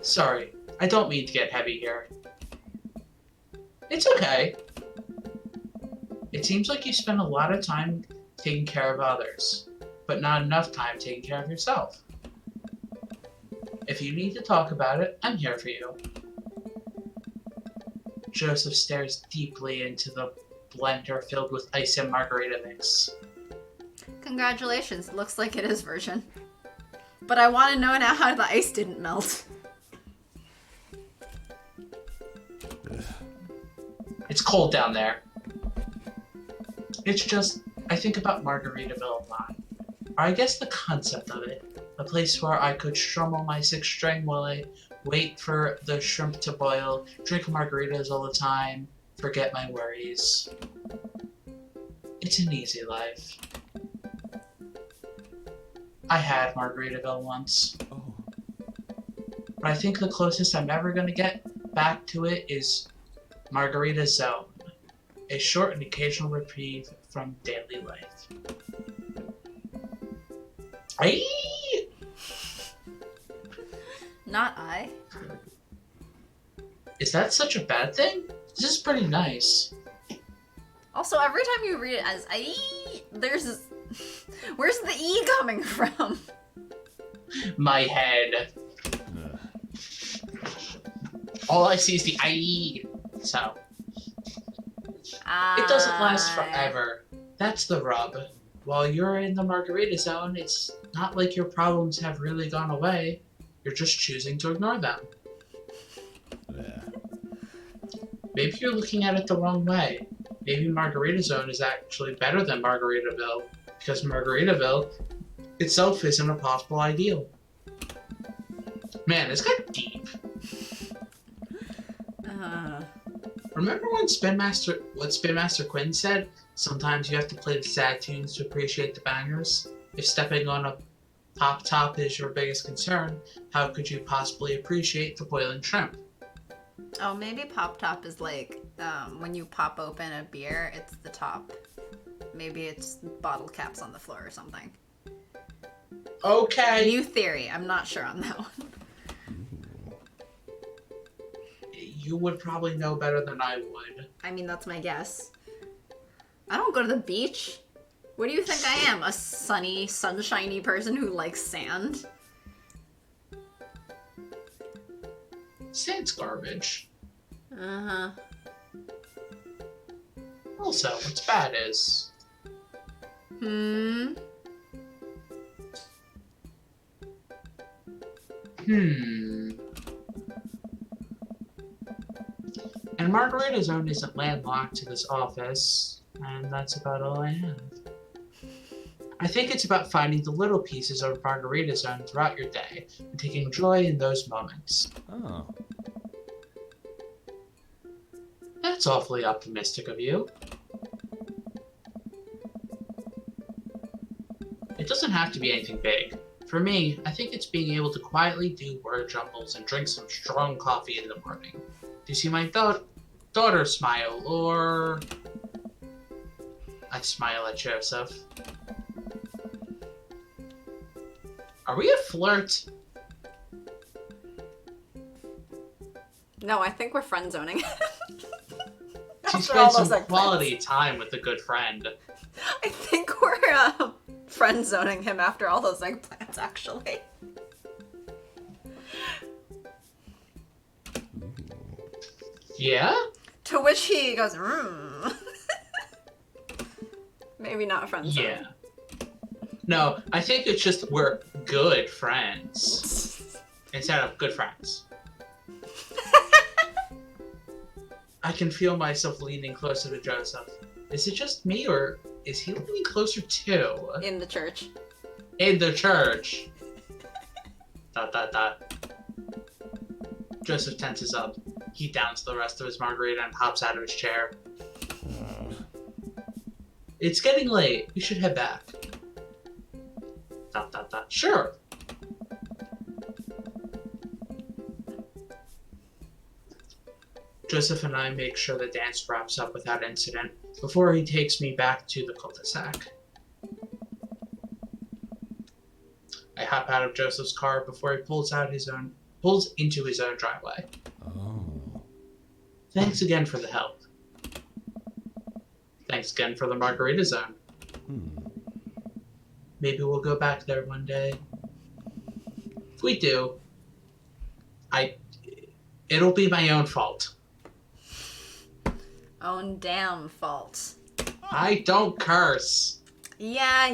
Sorry, I don't mean to get heavy here. It's okay. It seems like you spend a lot of time taking care of others, but not enough time taking care of yourself. If you need to talk about it, I'm here for you. Joseph stares deeply into the blender filled with ice and margarita mix. Congratulations, looks like it is virgin. But I want to know now how the ice didn't melt. It's cold down there. It's just, I think about Margaritaville a lot. Or I guess the concept of it. A place where I could strum on my sixth string while I wait for the shrimp to boil, drink margaritas all the time, forget my worries. It's an easy life. I had Margaritaville once. Oh. But I think the closest I'm ever going to get back to it is Margarita Zone. A short and occasional reprieve from daily life. Aye! Not I. Is that such a bad thing? This is pretty nice. Also, every time you read it as I, there's... Where's the E coming from? My head. All I see is the IE. So, it doesn't last forever. That's the rub. While you're in the Margarita Zone, it's not like your problems have really gone away. You're just choosing to ignore them. Yeah. Maybe you're looking at it the wrong way. Maybe Margarita Zone is actually better than Margaritaville, because Margaritaville itself isn't a possible ideal. Man, this got deep. Remember when what Spin Master Quinn said? Sometimes you have to play the sad tunes to appreciate the bangers. If stepping on a pop top is your biggest concern, how could you possibly appreciate the boiling shrimp? Oh, maybe pop top is like when you pop open a beer, it's the top. Maybe it's bottle caps on the floor or something. Okay. New theory. I'm not sure on that one. You would probably know better than I would. I mean, that's my guess. I don't go to the beach. What do you think I am? A sunny, sunshiny person who likes sand? Sand's garbage. Uh-huh. Also, what's bad is... And Margarita Zone isn't landlocked to this office, and that's about all I have. I think it's about finding the little pieces of Margarita Zone throughout your day, and taking joy in those moments. Oh. That's awfully optimistic of you. It doesn't have to be anything big. For me, I think it's being able to quietly do word jumbles and drink some strong coffee in the morning. Do you see my daughter smile, or... I smile at Joseph. Are we a flirt? No, I think we're friend zoning. She After spent all some those eggplants. quality time with a good friend. I think we're friend zoning him after all those eggplants, actually. Yeah? To which he goes, Maybe not friend zone. Yeah. No, I think it's just we're good friends. Instead of good friends. I can feel myself leaning closer to Joseph. Is it just me, or is he leaning closer too? In the church. In the church. ... Joseph tenses up. He downs the rest of his margarita and hops out of his chair. It's getting late. We should head back. Sure. Joseph and I make sure the dance wraps up without incident before he takes me back to the cul-de-sac. I hop out of Joseph's car before he pulls into his own driveway. Oh. Thanks again for the help. Thanks again for the margarita zone. Maybe we'll go back there one day. If we do, it'll be my own fault. Own damn fault. I don't curse. Yeah.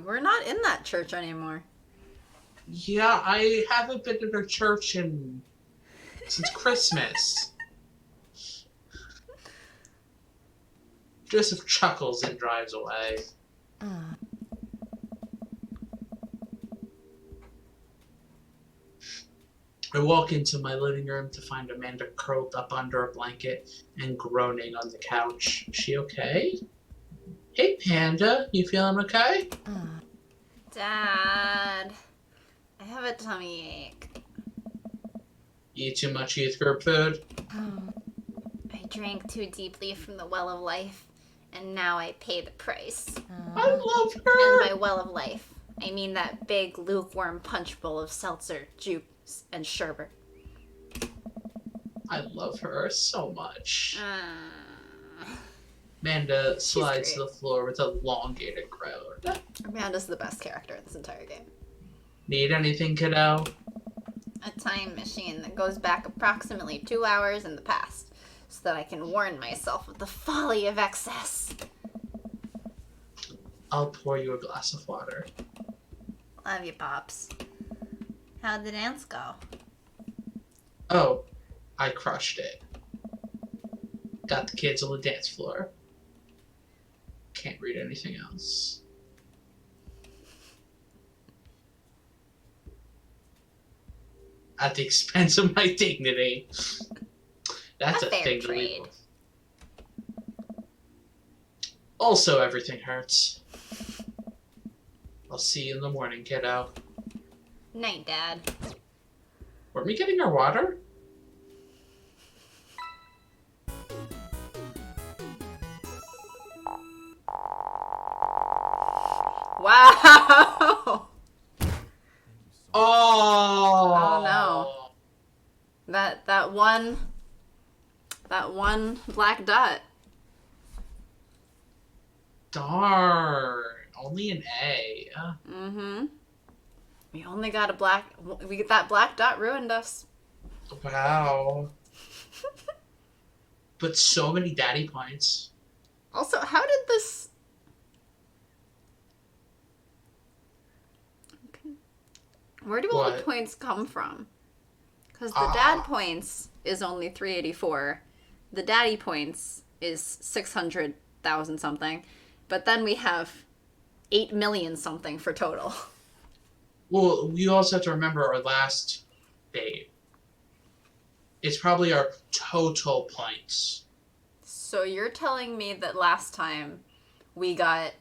We're not in that church anymore. Yeah, I haven't been in a church since Christmas. Joseph chuckles and drives away. I walk into my living room to find Amanda curled up under a blanket and groaning on the couch. Is she okay? Hey, Panda, you feeling okay? Dad, I have a tummy ache. Eat too much youth group food? I drank too deeply from the well of life, and now I pay the price. I love And her! by well of life, I mean that big lukewarm punch bowl of seltzer, juice, and sherbet. I love her so much. Uh, Amanda slides great. to the floor with a elongated groan. Amanda's the best character in this entire game. Need anything, kiddo? A time machine that goes back approximately 2 hours in the past, so that I can warn myself of the folly of excess. I'll pour you a glass of water. Love you, Pops. How'd the dance go? Oh, I crushed it. Got the kids on the dance floor. Can't read anything else. At the expense of my dignity. That's A a fair thing to trade. leave. Also, everything hurts. I'll see you in the morning, kiddo. Night, Dad. Were we getting our water? Wow! Oh! Oh, no. That one black dot. Darn. Only an A. Mm-hmm. We only got that black dot ruined us. Wow. But so many daddy points. Also, how did this... Where do all the What? points come from? Because the dad points is only 384. The daddy points is 600,000 something. But then we have 8 million something for total. Well, you also have to remember our last date. It's probably our total points. So you're telling me that last time we got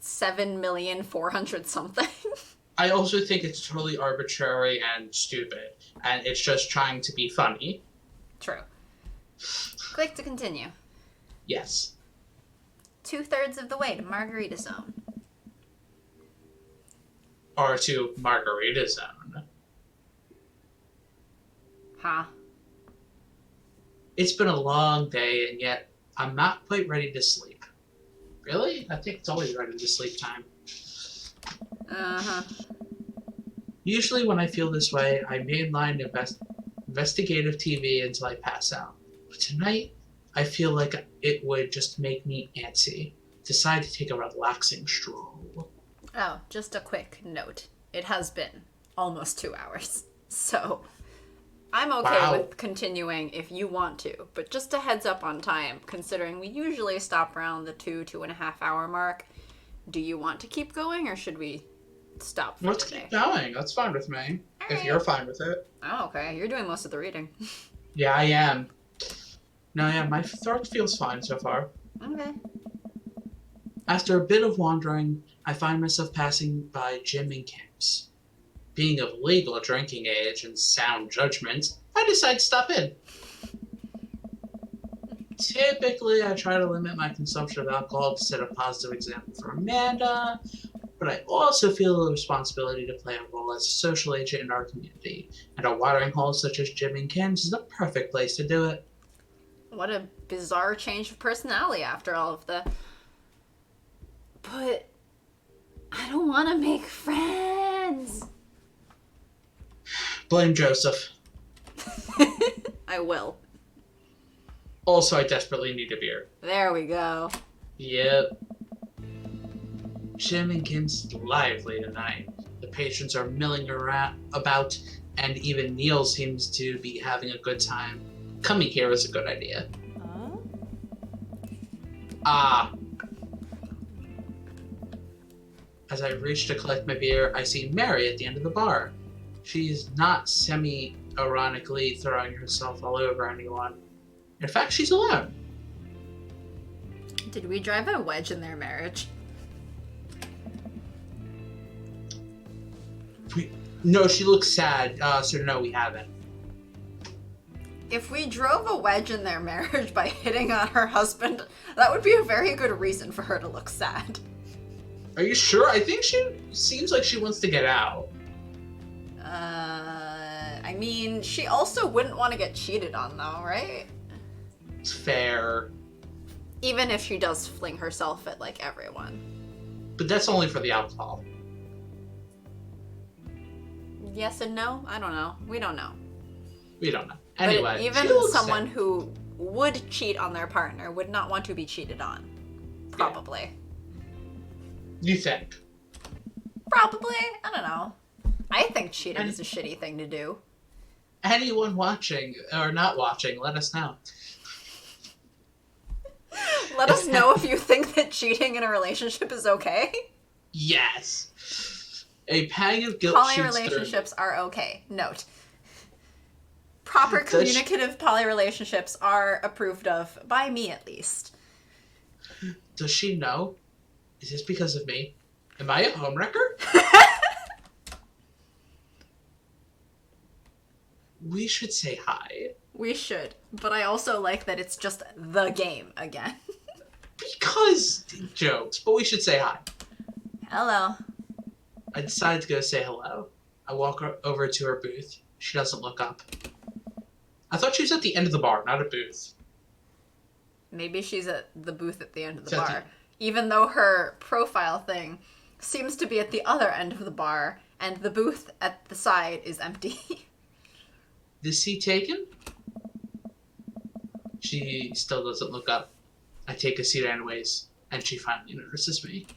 7,400,000 something? I also think it's totally arbitrary and stupid, and it's just trying to be funny. True. Click to continue. Yes. 2/3 of the way to Margarita Zone. Or to Margarita Zone. Huh? It's been a long day, and yet I'm not quite ready to sleep. Really? I think it's always ready to sleep time. Uh-huh. Usually when I feel this way, I mainline investigative TV until I pass out. But tonight, I feel like it would just make me antsy. Decide to take a relaxing stroll. Oh, just a quick note. It has been almost 2 hours. So, I'm okay Wow. with continuing if you want to. But just a heads up on time, considering we usually stop around the 2.5 hour mark. Do you want to keep going, or should we stop for Let's today? keep going. That's fine with me. If Alright. you're fine with it. Oh, okay. You're doing most of the reading. Yeah, I am. No, yeah, my throat feels fine so far. Okay. After a bit of wandering, I find myself passing by Jim and Kim's. Being of legal drinking age and sound judgment, I decide to stop in. Typically, I try to limit my consumption of alcohol to set a positive example for Amanda, but I also feel the responsibility to play a role as a social agent in our community, and a watering hole such as Jim and Kim's is the perfect place to do it. What a bizarre change of personality after all of the... But I don't want to make friends. Blame Joseph. I will. Also, I desperately need a beer. There we go. Yep. Jim and Kim's lively tonight. The patrons are milling around about, and even Neil seems to be having a good time. Coming here is a good idea. As I reach to collect my beer, I see Mary at the end of the bar. She's not semi-ironically throwing herself all over anyone. In fact, she's alone. Did we drive a wedge in their marriage? No, she looks sad, so no, we haven't. If we drove a wedge in their marriage by hitting on her husband, that would be a very good reason for her to look sad. Are you sure? I think she seems like she wants to get out. I mean, she also wouldn't want to get cheated on, though, right? It's fair. Even if she does fling herself at, like, everyone. But that's only for the alcohol. Yes and no? I don't know. We don't know. We don't know. Anyway, but even she looks someone sad. who would cheat on their partner would not want to be cheated on. Probably. You think? Probably. I don't know. I think cheating is a shitty thing to do. Anyone watching or not watching, let us know. Let us know if you think that cheating in a relationship is okay. Yes. A pang of guilt Poly shoots relationships are okay. Note. Proper communicative poly relationships are approved of, by me at least. Does she know? Is this because of me? Am I a homewrecker? We should say hi. We should, but I also like that it's just the game again. Because jokes, but we should say hi. Hello. I decide to go say hello. I walk over to her booth. She doesn't look up. I thought she was at the end of the bar, not a booth. Maybe she's at the booth at the end of the She's at bar. Even though her profile thing seems to be at the other end of the bar, and the booth at the side is empty. This seat taken? She still doesn't look up. I take a seat anyways, and she finally notices me.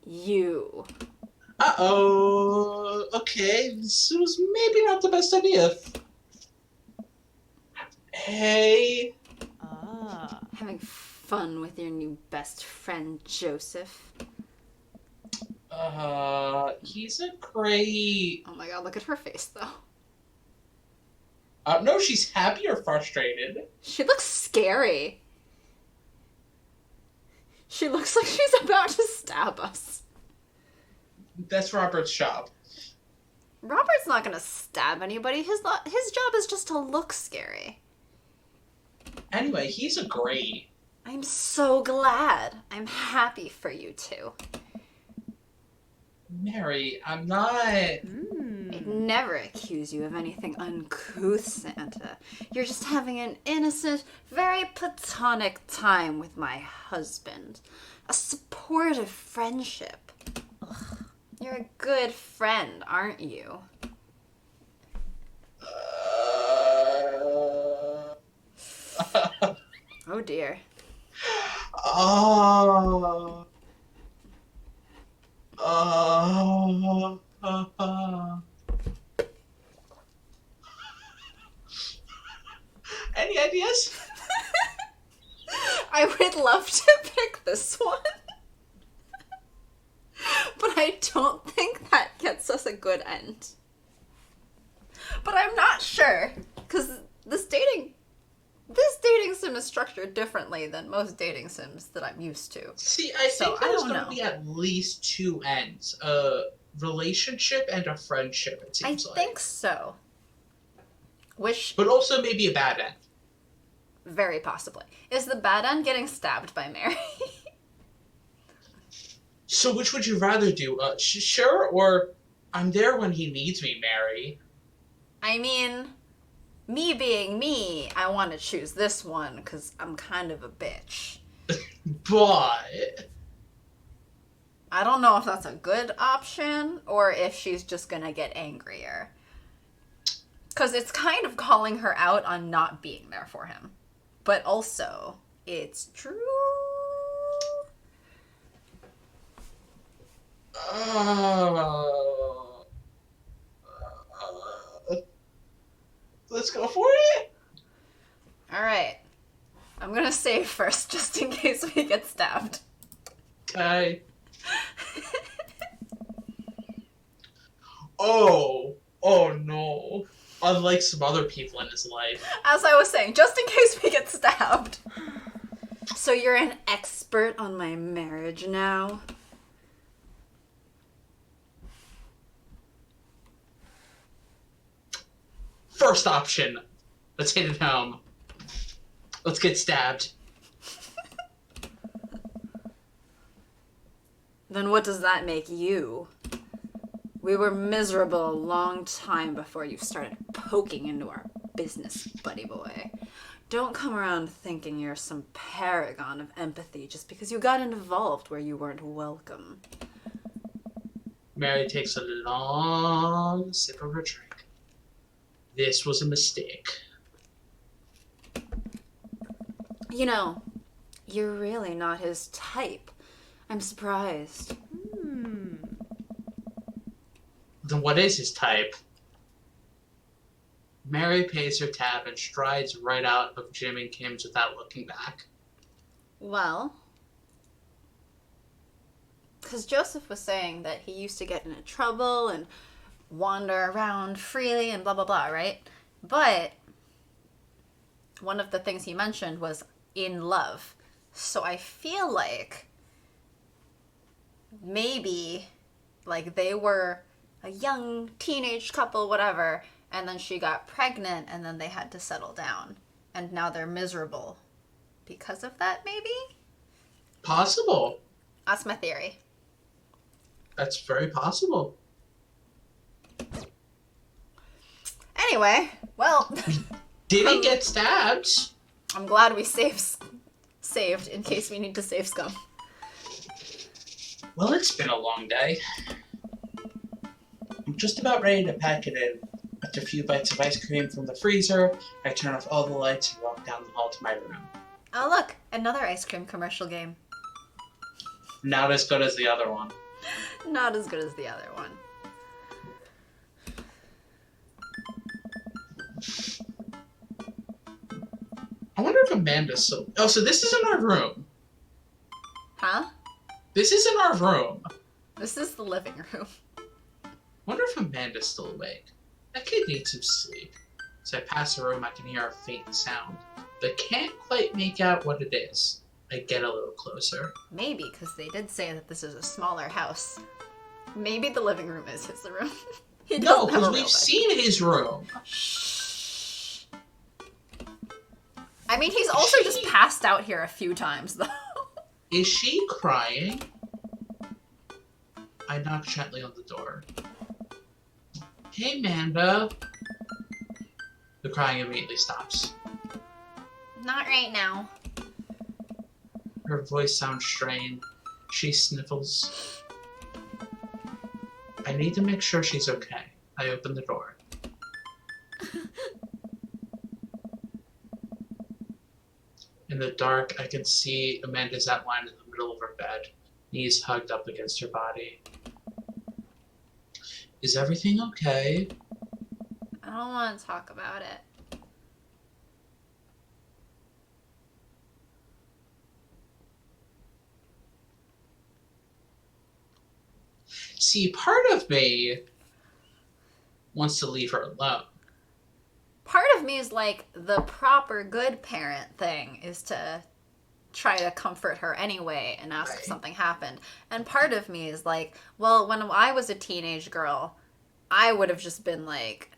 You. Uh-oh. Okay, this was maybe not the best idea. Hey. Having fun with your new best friend, Joseph. He's a great... Oh my god, look at her face, though. No, she's happy or frustrated. She looks scary. She looks like she's about to stab us. That's Robert's job. Robert's not gonna stab anybody. His job is just to look scary. Anyway, he's a great... I'm so glad. I'm happy for you two. Mary, I'm not... I'd never accuse you of anything uncouth, Santa. You're just having an innocent, very platonic time with my husband. A supportive friendship. Ugh. You're a good friend, aren't you? Oh dear. Oh. Any ideas? I would love to pick this one. But I don't think that gets us a good end. But I'm not sure. Because this dating This dating sim is structured differently than most dating sims that I'm used to. See, I So, think I there's don't going to know. be at least two ends. A relationship and a friendship, it I seems like. think so. Which, But also maybe a bad end. very possibly. Is the bad end getting stabbed by Mary? So which would you rather do? Sure, or I'm there when he needs me, Mary. I mean, me being me, I want to choose this one because I'm kind of a bitch. But I don't know if that's a good option or if she's just gonna get angrier. Because it's kind of calling her out on not being there for him. But also, it's true. let's go for it. Alright. I'm gonna save first just in case we get stabbed. Okay. Oh no. Unlike some other people in his life. As I was saying, just in case we get stabbed. So you're an expert on my marriage now? First option. Let's hit it home. Let's get stabbed. Then what does that make you? We were miserable a long time before you started poking into our business, buddy boy. Don't come around thinking you're some paragon of empathy just because you got involved where you weren't welcome. Mary takes a long sip of her drink. This was a mistake. You know, you're really not his type. I'm surprised. Then what is his type? Mary pays her tab and strides right out of Jim and Kim's without looking back. Well, because Joseph was saying that he used to get into trouble and wander around freely and blah, blah, blah, right? But one of the things he mentioned was in love. So I feel like maybe like they were a young teenage couple, whatever, and then she got pregnant and then they had to settle down. And now they're miserable because of that, maybe? Possible. That's my theory. That's very possible. Anyway, well, Didn't get stabbed. I'm glad we saved in case we need to save scum. Well, it's been a long day. I'm just about ready to pack it in. After a few bites of ice cream from the freezer, I turn off all the lights and walk down the hall to my room. Oh look, another ice cream commercial game. Not as good as the other one. Not as good as the other one. I wonder if Amanda's still... Oh, so this isn't our room. Huh? This isn't our room. This is the living room. I wonder if Amanda's still awake. That kid needs some sleep. As I pass the room, I can hear a faint sound, but can't quite make out what it is. I get a little closer. Maybe, because they did say that this is a smaller house. Maybe the living room is his room. He No, doesn't have a because real we've bed. seen his room. Shh. I mean, he's also just passed out here a few times, though. Is she crying? I knock gently on the door. Hey, Amanda. The crying immediately stops. Not right now. Her voice sounds strained. She sniffles. I need to make sure she's okay. I open the door. In the dark, I can see Amanda's outlined in the middle of her bed, knees hugged up against her body. Is everything okay? I don't want to talk about it. See, part of me wants to leave her alone. part of me is like, the proper good parent thing is to try to comfort her anyway and ask if something happened. And part of me is like, well, when I was a teenage girl, I would have just been like,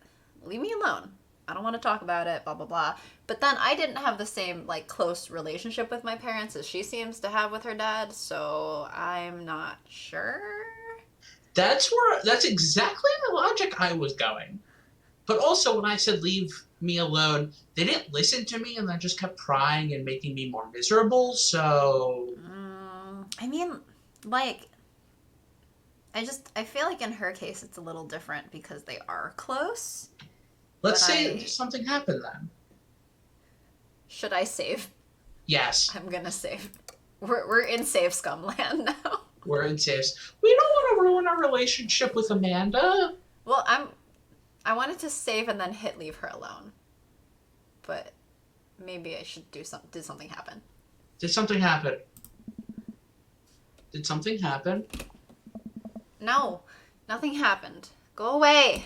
leave me alone. I don't want to talk about it, blah, blah, blah. But then I didn't have the same, like, close relationship with my parents as she seems to have with her dad, so I'm not sure. That's exactly the logic I was going. But also, when I said leave me alone, they didn't listen to me and then just kept crying and making me more miserable, so... I mean, like, I feel like in her case it's a little different because they are close. Let's say something happened then. Should I save? Yes. I'm gonna save. We're in save scumland now. We're in safe. We don't want to ruin our relationship with Amanda. Well, I wanted to save and then hit leave her alone. But maybe I should did something happen? Did something happen? Did something happen? No, nothing happened. Go away.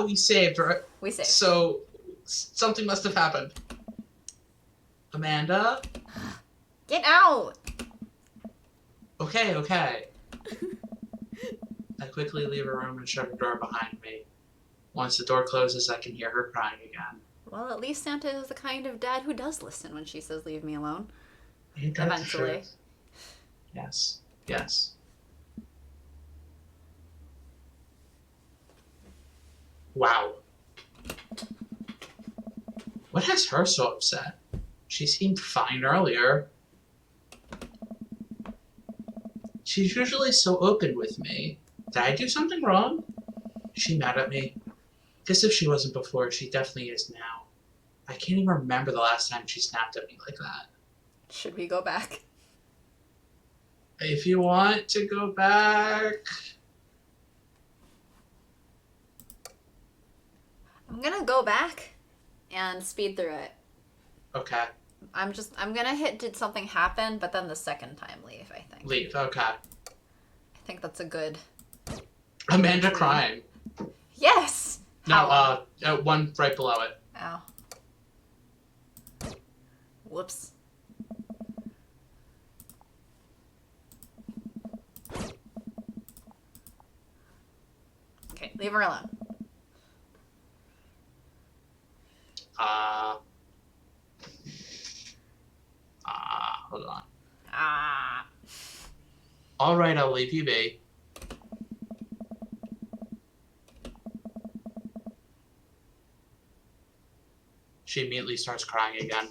We saved, right? We saved. So, something must have happened. Amanda? Get out! Okay. I quickly leave her room and shut the door behind me. Once the door closes, I can hear her crying again. Well, at least Santa is the kind of dad who does listen when she says leave me alone. Ain't that the Eventually. truth? Yes. Wow. What has her so upset? She seemed fine earlier. She's usually so open with me. Did I do something wrong? Is she mad at me? Guess if she wasn't before, she definitely is now. I can't even remember the last time she snapped at me like that. Should we go back? If you want to go back... I'm gonna go back and speed through it. Okay. I'm gonna hit did something happen, but then the second time leave, I think. Leave, okay. I think that's a good... Amanda crying. Yes! No, one right below it. Ow. Whoops. Okay, leave her alone. Hold on. Ah. Alright, I'll leave you be. She immediately starts crying again.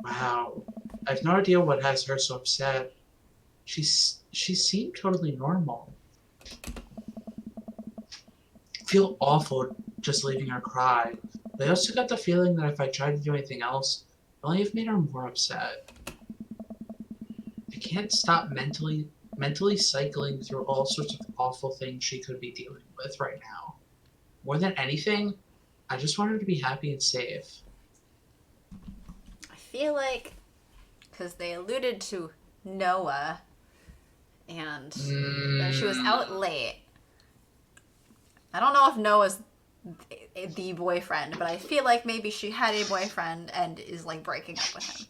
Wow. I have no idea what has her so upset. She seemed totally normal. I feel awful just leaving her cry. But I also got the feeling that if I tried to do anything else, it only have made her more upset. I can't stop mentally cycling through all sorts of awful things she could be dealing with right now. More than anything, I just want her to be happy and safe. I feel like, because they alluded to Noah, and she was out late. I don't know if Noah's the boyfriend, but I feel like maybe she had a boyfriend and is like breaking up with him.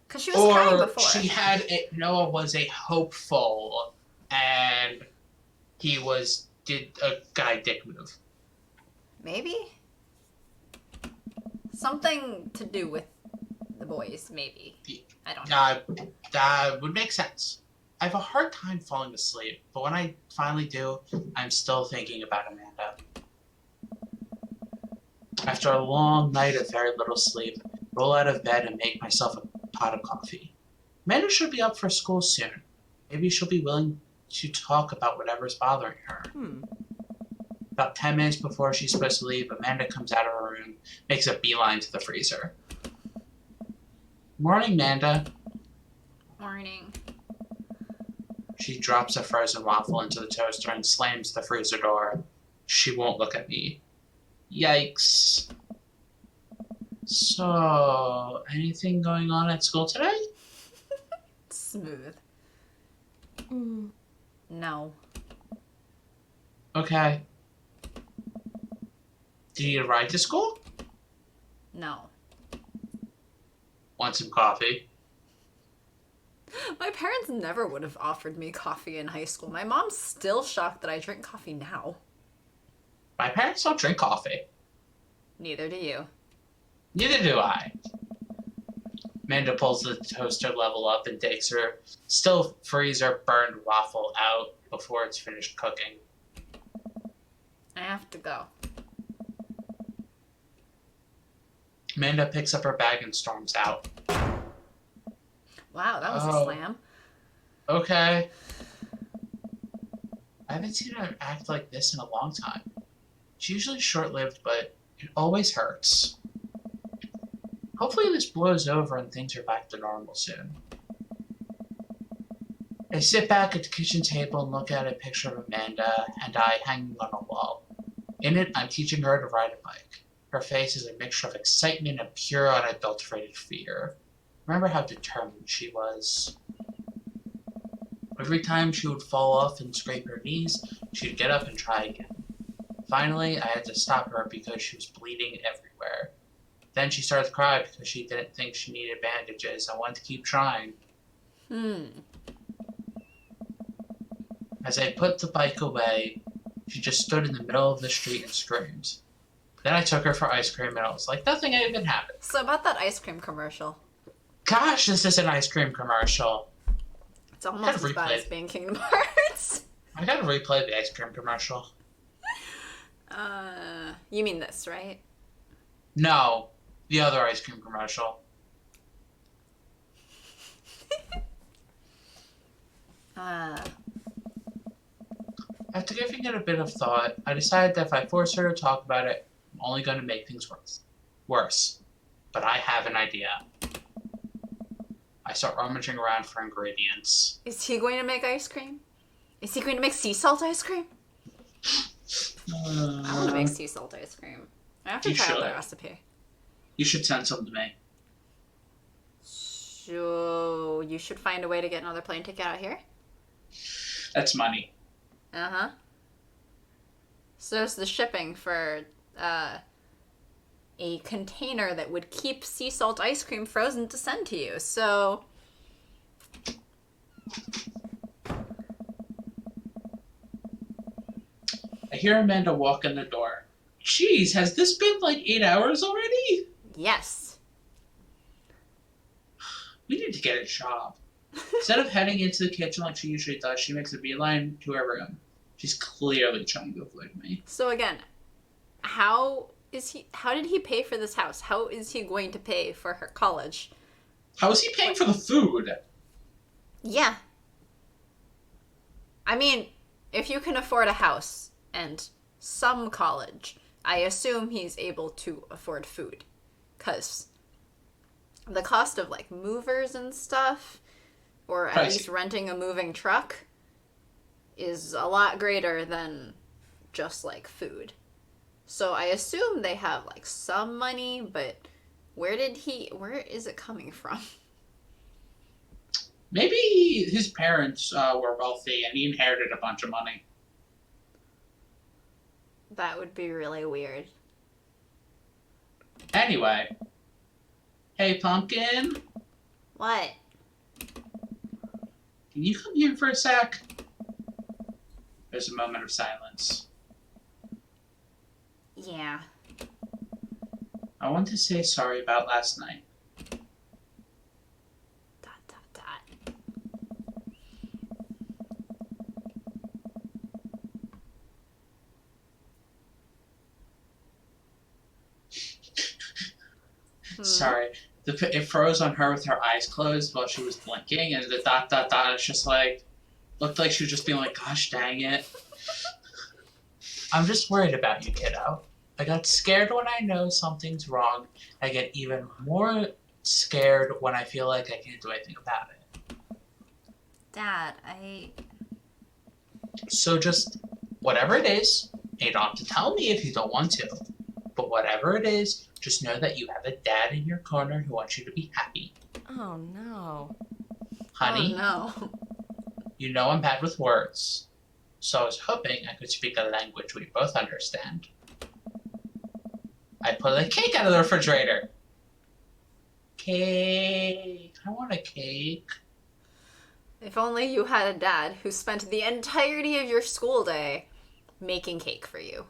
Because she was crying before. She had Noah was a hopeful, and he did a guy dick move. Maybe? Something to do with the boys, maybe. I don't know. That would make sense. I have a hard time falling asleep, but when I finally do, I'm still thinking about Amanda. After a long night of very little sleep, roll out of bed and make myself a pot of coffee. Amanda should be up for school soon. Maybe she'll be willing to talk about whatever's bothering her. About 10 minutes before she's supposed to leave, Amanda comes out of her room, makes a beeline to the freezer. Morning, Amanda. Morning. She drops a frozen waffle into the toaster and slams the freezer door. She won't look at me. Yikes. So, anything going on at school today? Smooth. Mm. No. Okay. Do you need a ride to school? No. Want some coffee? My parents never would have offered me coffee in high school. My mom's still shocked that I drink coffee now. My parents don't drink coffee. Neither do you. Neither do I. Amanda pulls the toaster level up and takes her still freezer burned waffle out before it's finished cooking. I have to go. Amanda picks up her bag and storms out. Wow, that was a Oh. slam. Okay. I haven't seen her act like this in a long time. It's usually short-lived, but it always hurts. Hopefully this blows over and things are back to normal soon. I sit back at the kitchen table and look at a picture of Amanda and I hanging on a wall. In it, I'm teaching her to ride a bike. Her face is a mixture of excitement and pure, unadulterated fear. Remember how determined she was. Every time she would fall off and scrape her knees, she'd get up and try again. Finally, I had to stop her because she was bleeding everywhere. Then she started to cry because she didn't think she needed bandages. I wanted to keep trying. As I put the bike away, she just stood in the middle of the street and screamed. Then I took her for ice cream and I was like, nothing even happened. So about that ice cream commercial. Gosh, this is an ice cream commercial. It's almost as bad as being Kingdom Hearts. I gotta replay the ice cream commercial. You mean this, right? No, the other ice cream commercial. After giving it a bit of thought, I decided that if I force her to talk about it, I'm only going to make things worse. But I have an idea. I start rummaging around for ingredients. Is he going to make ice cream? Is he going to make sea salt ice cream? I want to make sea salt ice cream. I have to You try out should. the recipe. You should send some to me. So you should find a way to get another plane ticket out here? That's money. Uh-huh. So it's the shipping for a container that would keep sea salt ice cream frozen to send to you. So I hear Amanda walk in the door. Jeez, has this been like 8 hours already? yes. We need to get a job. Instead of heading into the kitchen like she usually does, she makes a beeline to her room. She's clearly trying to avoid me. So again, how did he pay for this house? How is he going to pay for her college? How is he paying for the food? Yeah. I mean, if you can afford a house and some college, I assume he's able to afford food. 'Cause the cost of like movers and stuff, or at Pricey. least renting a moving truck, is a lot greater than just like food. So I assume they have like some money, but where is it coming from? Maybe his parents were wealthy and he inherited a bunch of money. That would be really weird. Anyway. Hey, Pumpkin. What? Can you come here for a sec? There's a moment of silence. Yeah. I want to say sorry about last night. Dot, dot, dot. Sorry. It froze on her with her eyes closed while she was blinking, and the dot, dot, dot is just like, looked like she was just being like, gosh dang it. I'm just worried about you, kiddo. I got scared when I know something's wrong. I get even more scared when I feel like I can't do anything about it. Dad, So just, whatever it is, you don't have to tell me if you don't want to. But whatever it is, just know that you have a dad in your corner who wants you to be happy. Oh no. Honey, Oh no. you know I'm bad with words. So I was hoping I could speak a language we both understand. I pulled a cake out of the refrigerator. Cake. I want a cake. If only you had a dad who spent the entirety of your school day making cake for you.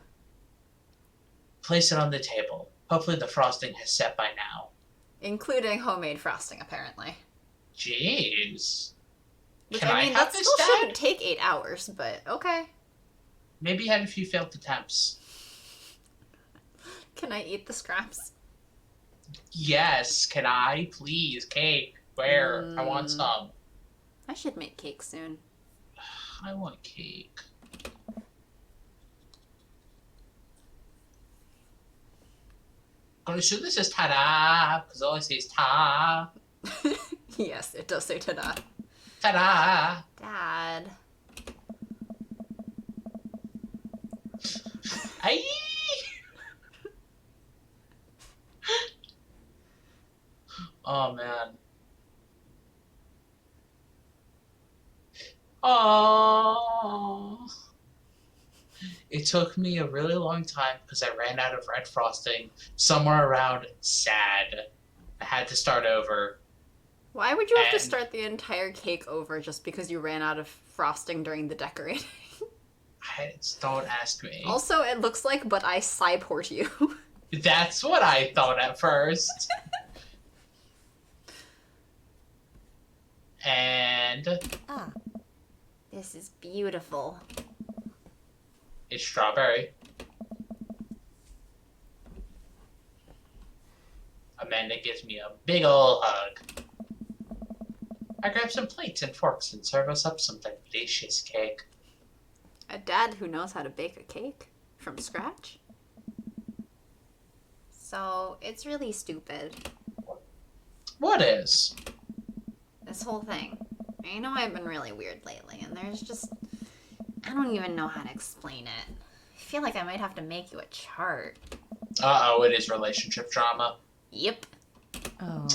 Place it on the table. Hopefully the frosting has set by now. Including homemade frosting, apparently. Jeez. Which, Can I have that this, still Dad? shouldn't take 8 hours, but okay. Maybe had a few failed attempts. Can I eat the scraps? Yes, can I? Please, cake. Where? I want some. I should make cake soon. I want cake. Gonna shoot this as ta-da, because all I say is ta. Yes, it does say ta-da. Ta-da. Dad. Aye. Oh, man. Oh. It took me a really long time because I ran out of red frosting somewhere around sad. I had to start over. Why would you have to And- start the entire cake over just because you ran out of frosting during the decorating? Don't ask me. Also, it looks like, but I cyport you. That's what I thought at first. And Ah. This is beautiful. it's strawberry. Amanda gives me a big ol' hug. I grab some plates and forks and serve us up some delicious cake. A dad who knows how to bake a cake from scratch? So, it's really stupid. What is? This whole thing. I know I've been really weird lately, and there's just... I don't even know how to explain it. I feel like I might have to make you a chart. Uh-oh, it is relationship drama. Yep. Oh.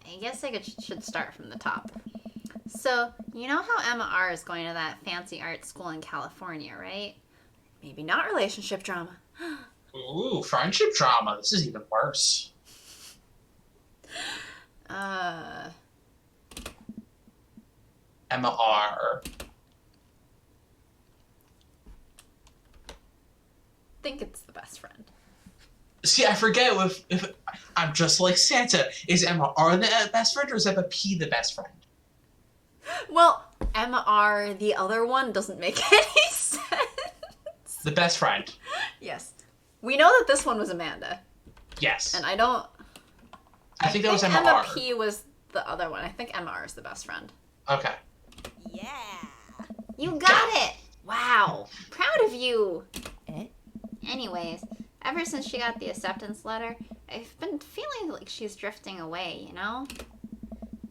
I guess I should start from the top. So, you know how Emma R is going to that fancy art school in California, right? Maybe not relationship drama. Ooh, friendship drama. This is even worse. Emma R. Think it's the best friend. See, I forget if I'm just like Santa. Is Emma R the best friend or is Emma P the best friend? Well, Emma R, the other one, doesn't make any sense. The best friend. Yes. We know that this one was Amanda. Yes. And I think that was Emma Emma R. P was the other one. I think Emma R is the best friend. Okay. Yeah. You got it! Wow. Proud of you. Eh? Anyways, ever since she got the acceptance letter, I've been feeling like she's drifting away, you know?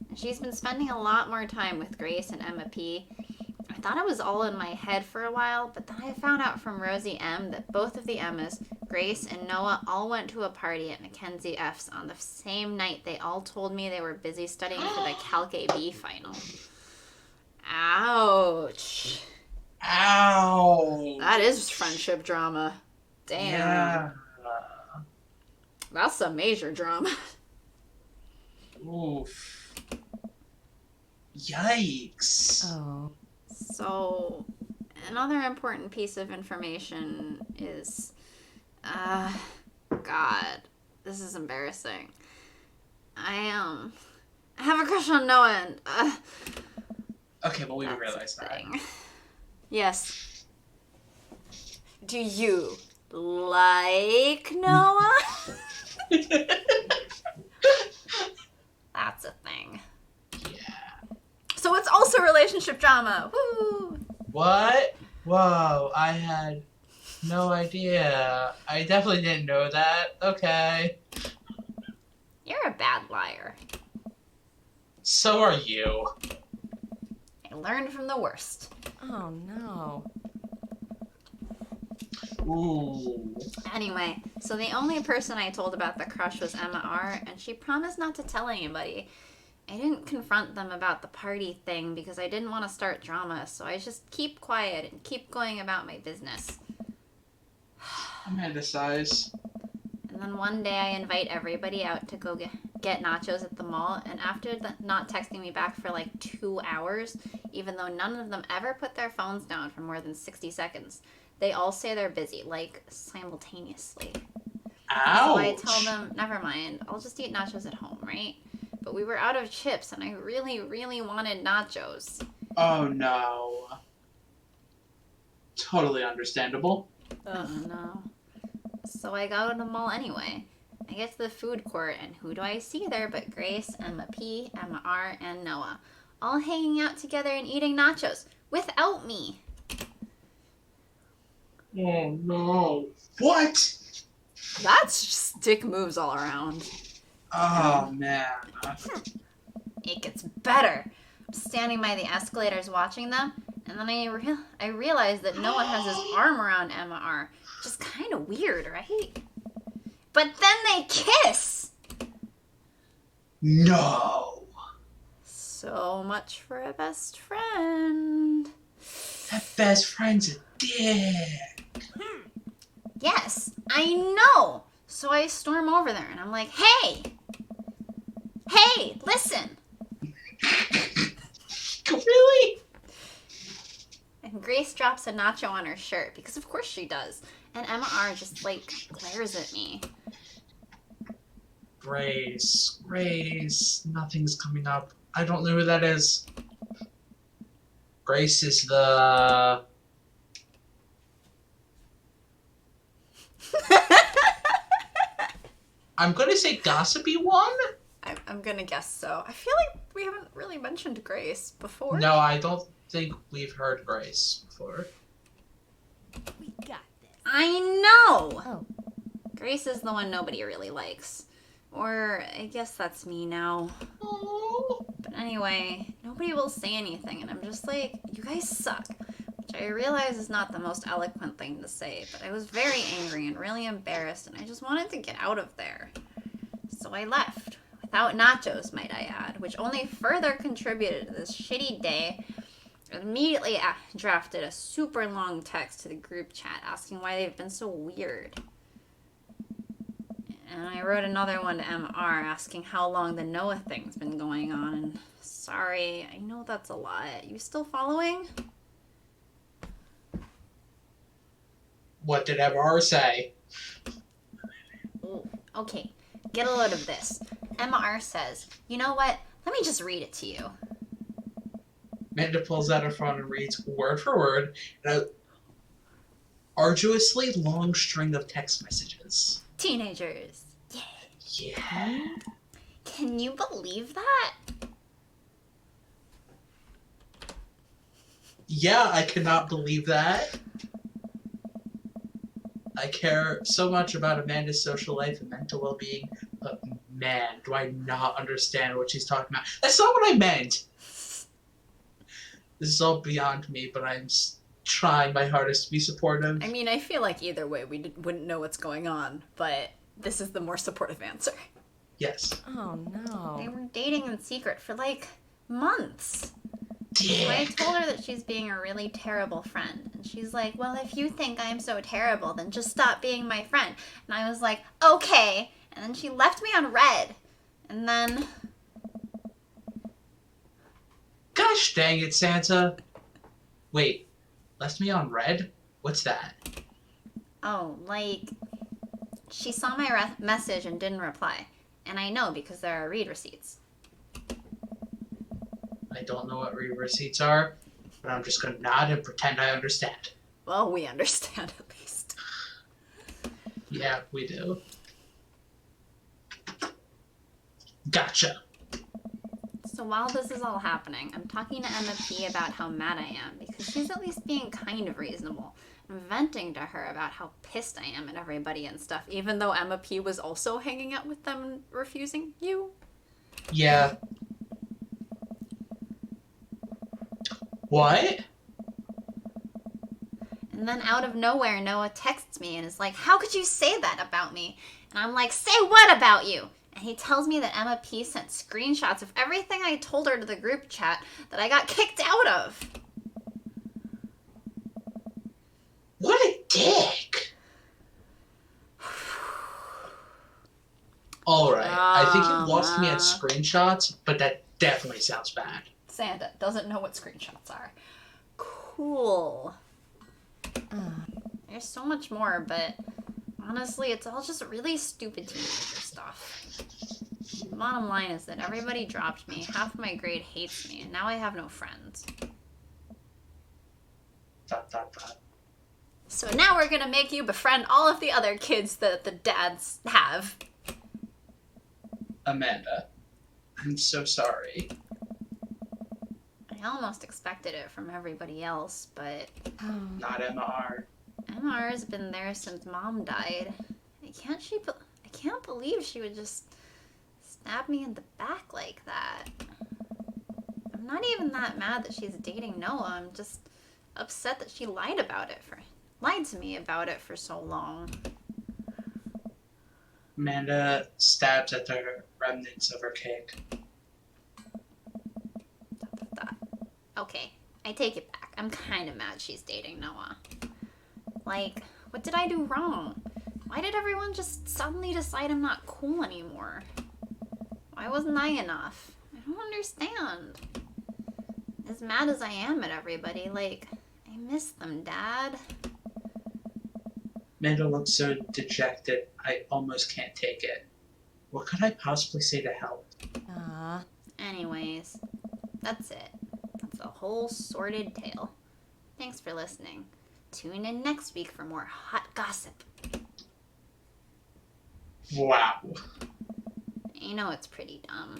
And she's been spending a lot more time with Grace and Emma P. I thought it was all in my head for a while, but then I found out from Rosie M that both of the Emmas, Grace and Noah, all went to a party at Mackenzie F's on the same night. They all told me they were busy studying for the Calc AB final. Ouch. Ow. That is friendship drama. Damn. Yeah. That's some major drama. Oof. Yikes. Oh. So, another important piece of information is, God, this is embarrassing. I have a crush on Noah and, Okay, well, we that's realize the that. thing. Yes. Do you like Noah? That's a thing. Yeah. So it's also relationship drama. Woo! What? Whoa, I had no idea. I definitely didn't know that. Okay. You're a bad liar. So are you. I learned from the worst. Oh no. Ooh. Anyway, so the only person I told about the crush was Emma R, and she promised not to tell anybody. I didn't confront them about the party thing because I didn't want to start drama, so I just keep quiet and keep going about my business. Amanda sighs. And then one day I invite everybody out to go get nachos at the mall, and after not texting me back for like 2 hours, even though none of them ever put their phones down for more than 60 seconds, they all say they're busy, like simultaneously. Ouch. So I tell them, never mind, I'll just eat nachos at home, right? But we were out of chips, and I really, really wanted nachos. Oh no. Totally understandable. Oh no. So I go to the mall anyway. I get to the food court, and who do I see there but Grace, Emma P, Emma R, and Noah, all hanging out together and eating nachos without me. Oh no. What? That's just dick moves all around. Oh man. It gets better. I'm standing by the escalators watching them, and then I realize that Noah has his arm around Emma R. Just kind of weird, right? But then they kiss! No. So much for a best friend. That best friend's a dick. Yes, I know! So I storm over there, and I'm like, hey! Hey, listen! Really? And Grace drops a nacho on her shirt, because of course she does. And Emma R just, like, glares at me. Grace. Nothing's coming up. I don't know who that is. Grace is the... I'm gonna say gossipy one? I'm gonna guess so. I feel like we haven't really mentioned Grace before. No, I don't think we've heard Grace before. We got this. I know! Oh. Grace is the one nobody really likes. Or, I guess that's me now. Oh. But anyway, nobody will say anything, and I'm just like, you guys suck. Which I realize is not the most eloquent thing to say, but I was very angry and really embarrassed, and I just wanted to get out of there. So I left. Without nachos, might I add, which only further contributed to this shitty day. I immediately drafted a super long text to the group chat asking why they've been so weird. And I wrote another one to MR asking how long the Noah thing's been going on. And sorry, I know that's a lot. You still following? What did MR say? Ooh, okay, get a load of this. MR says, you know what? Let me just read it to you. Amanda pulls out her phone and reads word for word an arduously long string of text messages. Teenagers. Yeah. Can you believe that? Yeah, I cannot believe that. I care so much about Amanda's social life and mental well-being, but man, do I not understand what she's talking about. That's not what I meant. This is all beyond me, but I'm trying my hardest to be supportive. I mean, I feel like either way we wouldn't know what's going on, but this is the more supportive answer. Yes. Oh no. They were dating in secret for like months. So I Dick. told her that she's being a really terrible friend. And she's like, well, if you think I'm so terrible, then just stop being my friend. And I was like, okay. And then she left me on red. And then... Gosh dang it, Santa. Wait, left me on red? What's that? oh, like... She saw my message and didn't reply. And I know because there are read receipts. I don't know what receipts are, but I'm just gonna nod and pretend I understand. Well, we understand at least. Yeah, we do. Gotcha. So while this is all happening, I'm talking to Emma P about how mad I am because she's at least being kind of reasonable. I'm venting to her about how pissed I am at everybody and stuff, even though Emma P was also hanging out with them and refusing you. Yeah. What? And then out of nowhere, Noah texts me and is like, how could you say that about me? And I'm like, say what about you? And he tells me that Emma P sent screenshots of everything I told her to the group chat that I got kicked out of. What a dick! Alright, I think you lost me at screenshots, but that definitely sounds bad. Santa doesn't know what screenshots are. Cool. There's so much more, but honestly, it's all just really stupid teenager stuff. The bottom line is that everybody dropped me, half my grade hates me, and now I have no friends. ... So now we're gonna make you befriend all of the other kids that the dads have. Amanda, I'm so sorry. I almost expected it from everybody else, but Not MR. MR's been there since Mom died. I can't believe she would just stab me in the back like that. I'm not even that mad that she's dating Noah. I'm just upset that she lied to me about it for so long. Amanda stabs at the remnants of her kick. Okay, I take it back. I'm kind of mad she's dating Noah. Like, what did I do wrong? Why did everyone just suddenly decide I'm not cool anymore? Why wasn't I enough? I don't understand. As mad as I am at everybody, like, I miss them, Dad. Amanda looks so dejected, I almost can't take it. What could I possibly say to help? Anyways, that's it. That's the whole sordid tale. Thanks for listening. Tune in next week for more hot gossip. Wow. You know it's pretty dumb.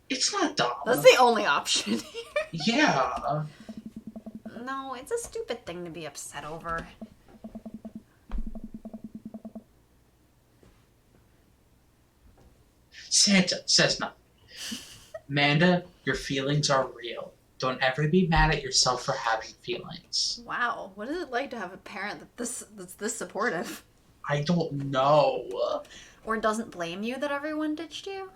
It's not dumb. That's the only option here. Yeah. No, it's a stupid thing to be upset over. Santa says nothing. Amanda, your feelings are real. Don't ever be mad at yourself for having feelings. Wow, what is it like to have a parent that's this supportive? I don't know. Or doesn't blame you that everyone ditched you?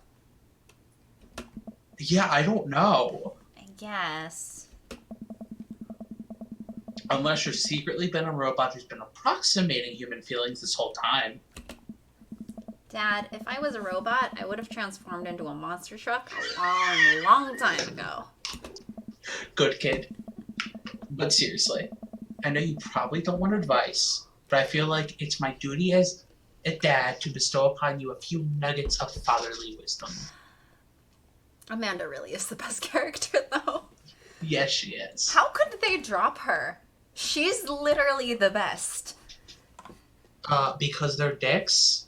Yeah, I don't know. I guess. Unless you've secretly been a robot who's been approximating human feelings this whole time. Dad, if I was a robot, I would have transformed into a monster truck a long time ago. Good kid. But seriously, I know you probably don't want advice, but I feel like it's my duty as a dad to bestow upon you a few nuggets of fatherly wisdom. Amanda really is the best character, though. Yes, she is. How could they drop her? She's literally the best. Because they're dicks,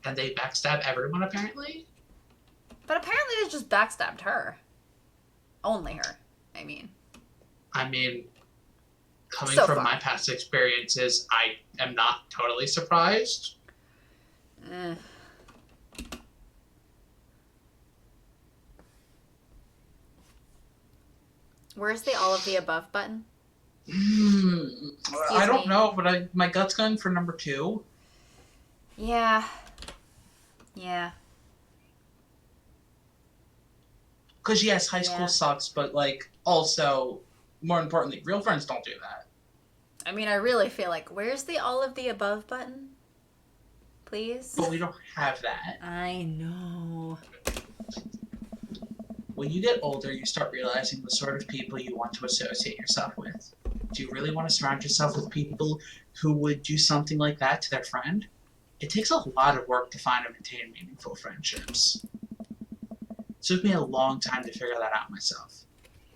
and they backstab everyone, apparently? But apparently they just backstabbed her. Only her, I mean. Coming So from far. my past experiences, I am not totally surprised. Where's the all of the above button? I don't know, but my gut's going for number 2. Yeah. Yeah. Because, yes, high school Yeah. sucks, but, also, more importantly, real friends don't do that. I mean, I really feel like, where's the all of the above button? Please? But we don't have that. I know. When you get older, you start realizing the sort of people you want to associate yourself with. Do you really want to surround yourself with people who would do something like that to their friend? It takes a lot of work to find and maintain meaningful friendships. It took me a long time to figure that out myself,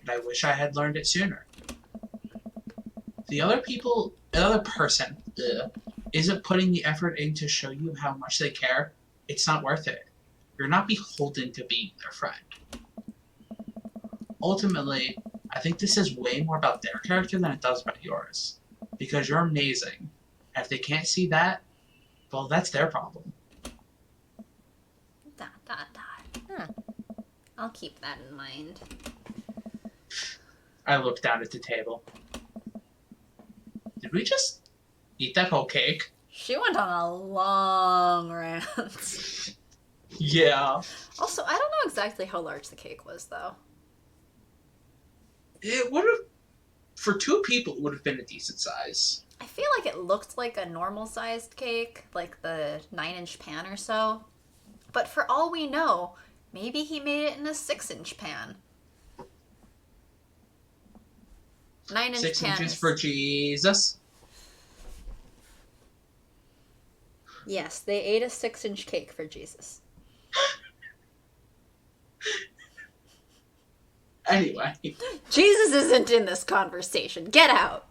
and I wish I had learned it sooner. The other person isn't putting the effort in to show you how much they care. It's not worth it. You're not beholden to being their friend. Ultimately, I think this is way more about their character than it does about yours. Because you're amazing. And if they can't see that, well, that's their problem. ... Huh. I'll keep that in mind. I look down at the table. Did we just eat that whole cake? She went on a long rant. Yeah. Also, I don't know exactly how large the cake was, though. It would have, for 2 people, it would have been a decent size. I feel like it looked like a normal-sized cake, like the 9-inch pan or so. But for all we know, maybe he made it in a 6-inch pan. 9-inch 6 pan inches is... for Jesus. Yes, they ate a 6-inch cake for Jesus. Anyway, Jesus isn't in this conversation. Get out.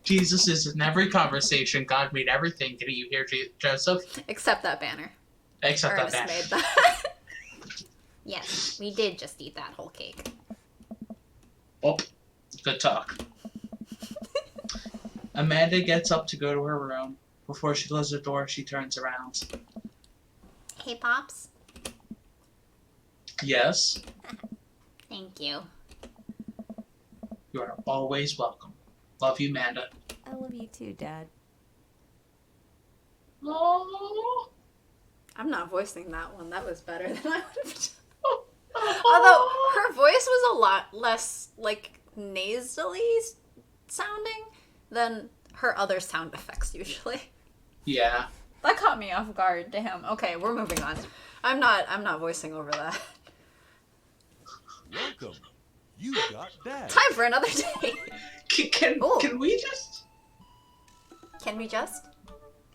Jesus is in every conversation. God made everything. Didn't you hear Joseph? Except that banner. Except that Ernest banner. made that. Yes, we did just eat that whole cake. Oh, good talk. Amanda gets up to go to her room. Before she closes the door, she turns around. Hey, Pops. Yes, Thank you. you are always welcome. Love you, Amanda. I love you too, Dad. Oh. I'm not voicing that one. That was better than I would have done. Although, her voice was a lot less, like, nasally sounding than her other sound effects usually. Yeah. That caught me off guard. Damn. Okay, we're moving on. I'm not voicing over that. Welcome. You got that. Time for another day. Can we just Can we just?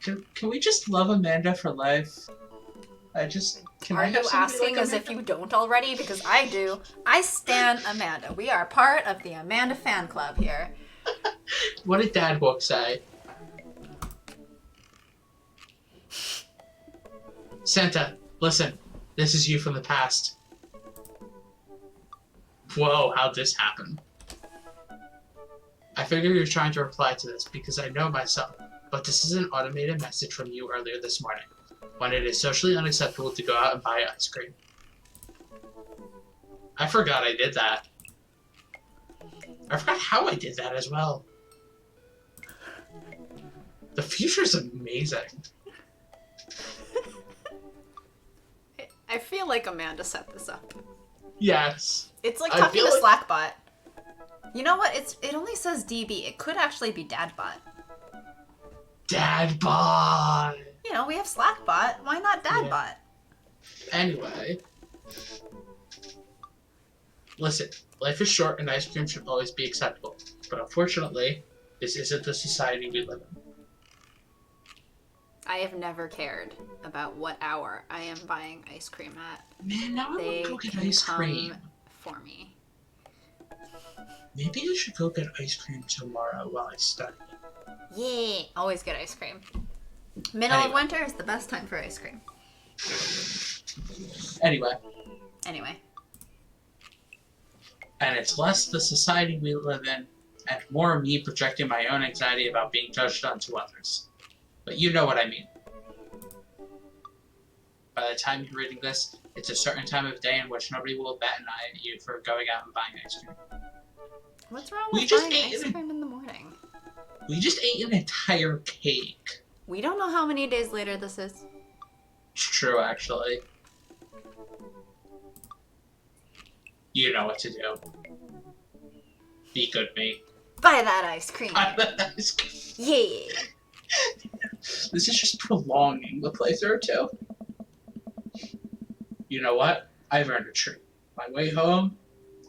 can we just love Amanda for life? Can Are I have you somebody asking like as if Amanda? you don't already? Because I do. I stan Amanda. We are part of the Amanda fan club here. What did Dad book say? Santa, listen. This is you from the past. Whoa, how'd this happen? I figure you're trying to reply to this because I know myself, but this is an automated message from you earlier this morning, when it is socially unacceptable to go out and buy ice cream. I forgot I did that. I forgot how I did that as well. The future's amazing. I feel like Amanda set this up. Yes. It's like I talking feel to like- Slackbot. You know what? It only says DB. It could actually be Dadbot. Dad bod. You know, we have Slackbot. Why not Dadbot? Anyway. Listen, life is short and ice cream should always be acceptable. But unfortunately, this isn't the society we live in. I have never cared about what hour I am buying ice cream at. Man, now I want They to go get can ice come cream. for me. Maybe I should go get ice cream tomorrow while I study. Yeah, always get ice cream. Middle of Anyway. winter is the best time for ice cream. Anyway, Anyway, and it's less the society we live in and more me projecting my own anxiety about being judged onto others. But you know what I mean. By the time you're reading this, it's a certain time of day in which nobody will bat an eye at you for going out and buying ice cream. what's wrong We with just buying ate ice it. cream in the morning? We just ate an entire cake. We don't know how many days later this is. It's true, actually. You know what to do. Be good, mate. Buy that ice cream. This Yeah. is just prolonging the playthrough, too. You know what? I've earned a treat. My way home,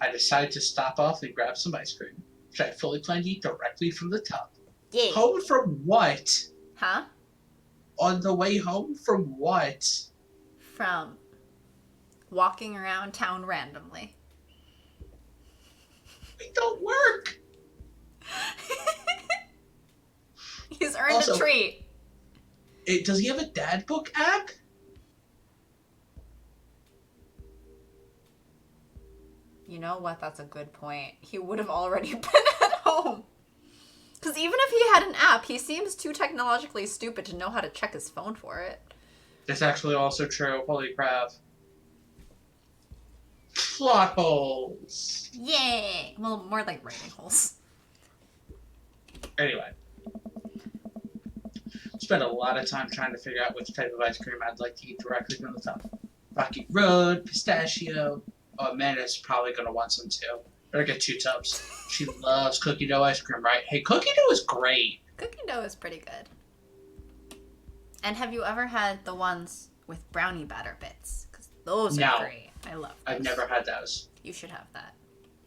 I decided to stop off and grab some ice cream, which I fully plan to eat directly from the tub. Yeah. Home from what? Huh? On the way home from what? From walking around town randomly. We don't work! He's earned Also- a treat. Does he have a dad book app? You know what? That's a good point. He would have already been at home. Because even if he had an app, he seems too technologically stupid to know how to check his phone for it. That's actually also true. Holy crap. plot holes. Yay! Well, more like writing holes. Anyway. Spent a lot of time trying to figure out which type of ice cream I'd like to eat directly from the top. Rocky Road, pistachio. Oh, Amanda's probably going to want some too. Better get 2 tubs. She loves cookie dough ice cream, right? Hey, cookie dough is great. Cookie dough is pretty good. And have you ever had the ones with brownie batter bits? Because those are great. I love those. I've never had those. You should have that.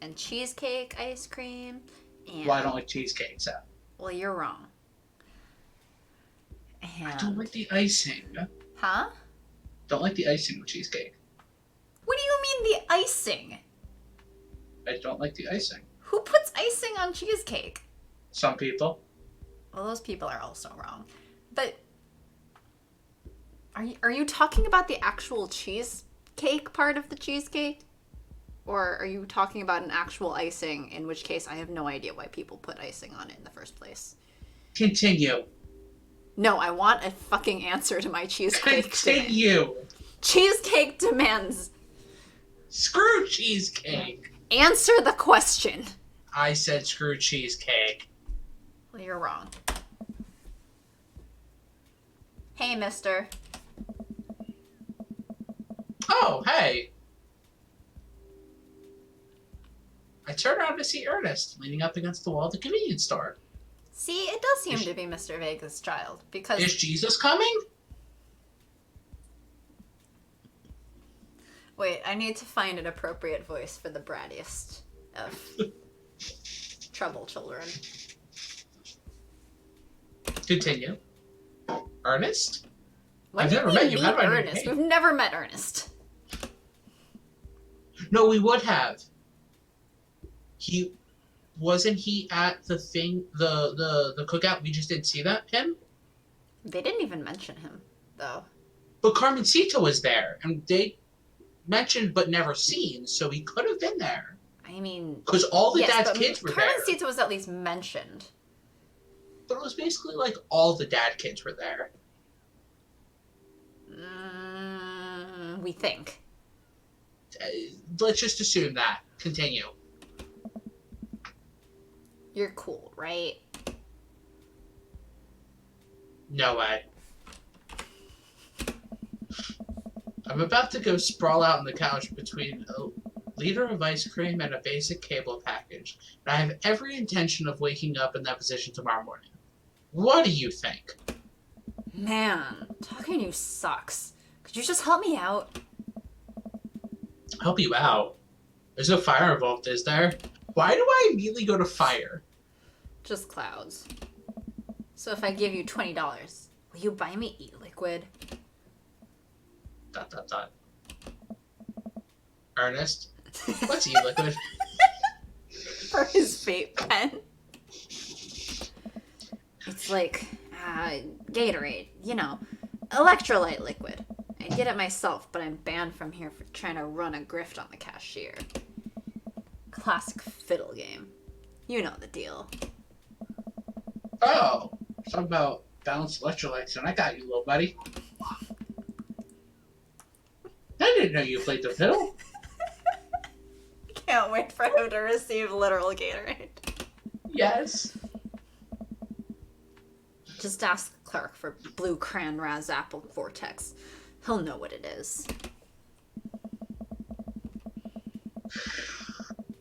And cheesecake ice cream. And... Well, I don't like cheesecake, so. Well, you're wrong. And... I don't like the icing. Huh? Don't like the icing with cheesecake. What do you mean the icing? I don't like the icing. Who puts icing on cheesecake? Some people. Well, those people are also wrong. But are you talking about the actual cheesecake part of the cheesecake? Or are you talking about an actual icing, in which case I have no idea why people put icing on it in the first place? Continue. No, I want a fucking answer to my cheesecake demand. Continue. Cheesecake demands. Screw cheesecake. Answer the question. I said screw cheesecake. Well, you're wrong. Hey, mister. Oh, hey. I turned around to see Ernest leaning up against the wall of the convenience store. See, it does seem to be Mr. Vega's child, because... Is Jesus coming? Wait, I need to find an appropriate voice for the brattiest of trouble children. Continue. Ernest? When I've did never we met you. meet How do I know Ernest? your We've never met Ernest. No, we would have. Wasn't he at the thing, the cookout? We just didn't see him? They didn't even mention him, though. But Carmencita was there, and they mentioned but never seen, so he could have been there. I mean... Because all the yes, dad's but kids were Carmen there. Sita was at least mentioned. But it was basically like all the dad kids were there. We think. Let's just assume that. Continue. You're cool, right? No way. I'm about to go sprawl out on the couch between a liter of ice cream and a basic cable package. And I have every intention of waking up in that position tomorrow morning. What do you think? Man, talking to you sucks. Could you just help me out? Help you out? There's no fire involved, is there? Why do I immediately go to fire? Just clouds. So if I give you $20, will you buy me e-liquid? ... Ernest? What's e-liquid? For his vape pen. It's like, Gatorade, you know, electrolyte liquid. I'd get it myself, but I'm banned from here for trying to run a grift on the cashier. Classic fiddle game. You know the deal. Oh, something about balanced electrolytes, and I got you, little buddy. I didn't know you played the fiddle. Can't wait for him to receive literal Gatorade. Yes. Just ask the clerk for blue cran raz apple vortex. He'll know what it is.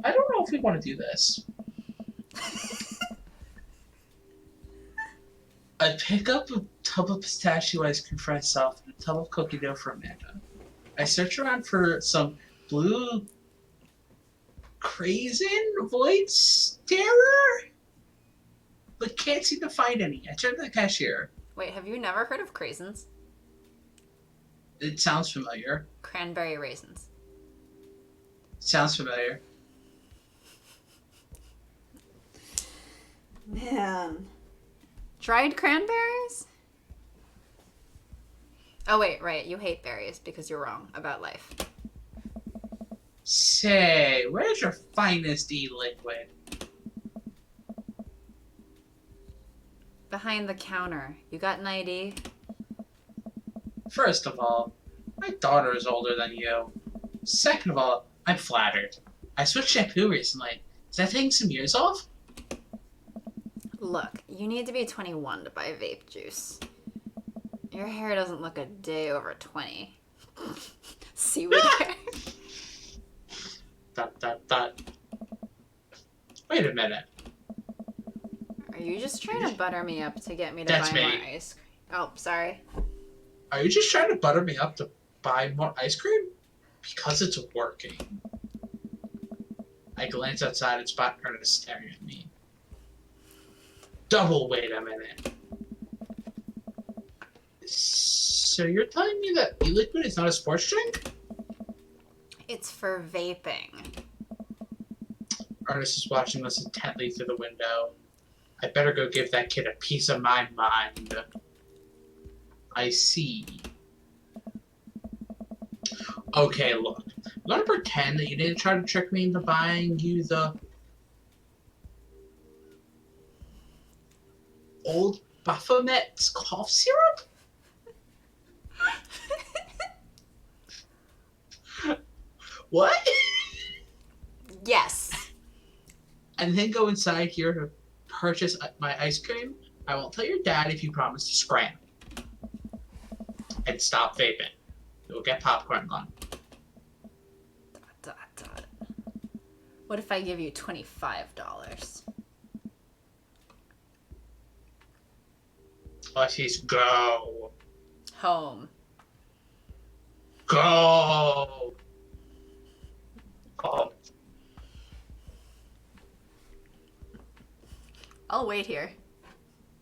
I don't know if we want to do this. I pick up a tub of pistachio ice cream for myself and a tub of cookie dough for Amanda. I search around for some blue craisin void terror, but can't seem to find any. I turn to the cashier. Wait, have you never heard of craisins? It sounds familiar. Cranberry raisins. Sounds familiar. Man. Dried cranberries? Oh wait, right, you hate berries because you're wrong about life. Say, where's your finest e-liquid? Behind the counter. You got an ID? First of all, my daughter is older than you. Second of all, I'm flattered. I switched shampoo recently. Is that taking some years off? Look, you need to be 21 to buy vape juice. Your hair doesn't look a day over 20. Seaweed hair. Dot. Wait a minute. Are you just trying to butter me up to get me to That's buy more me. ice cream? Oh, sorry. Are you just trying to butter me up to buy more ice cream? Because it's working. I glance outside and spot Ernest staring at me. Wait a minute. So you're telling me that e-liquid is not a sports drink? It's for vaping. Ernest is watching us intently through the window. I better go give that kid a piece of my mind. I see. Okay, look. I'm gonna pretend that you didn't try to trick me into buying you the old Baphomet's cough syrup? What? Yes. And then go inside here to purchase my ice cream? I won't tell your dad if you promise to scram. And stop vaping. You'll get popcorn gone. Dot. What if I give you $25? Let's go. Home. Go. Oh, I'll wait here.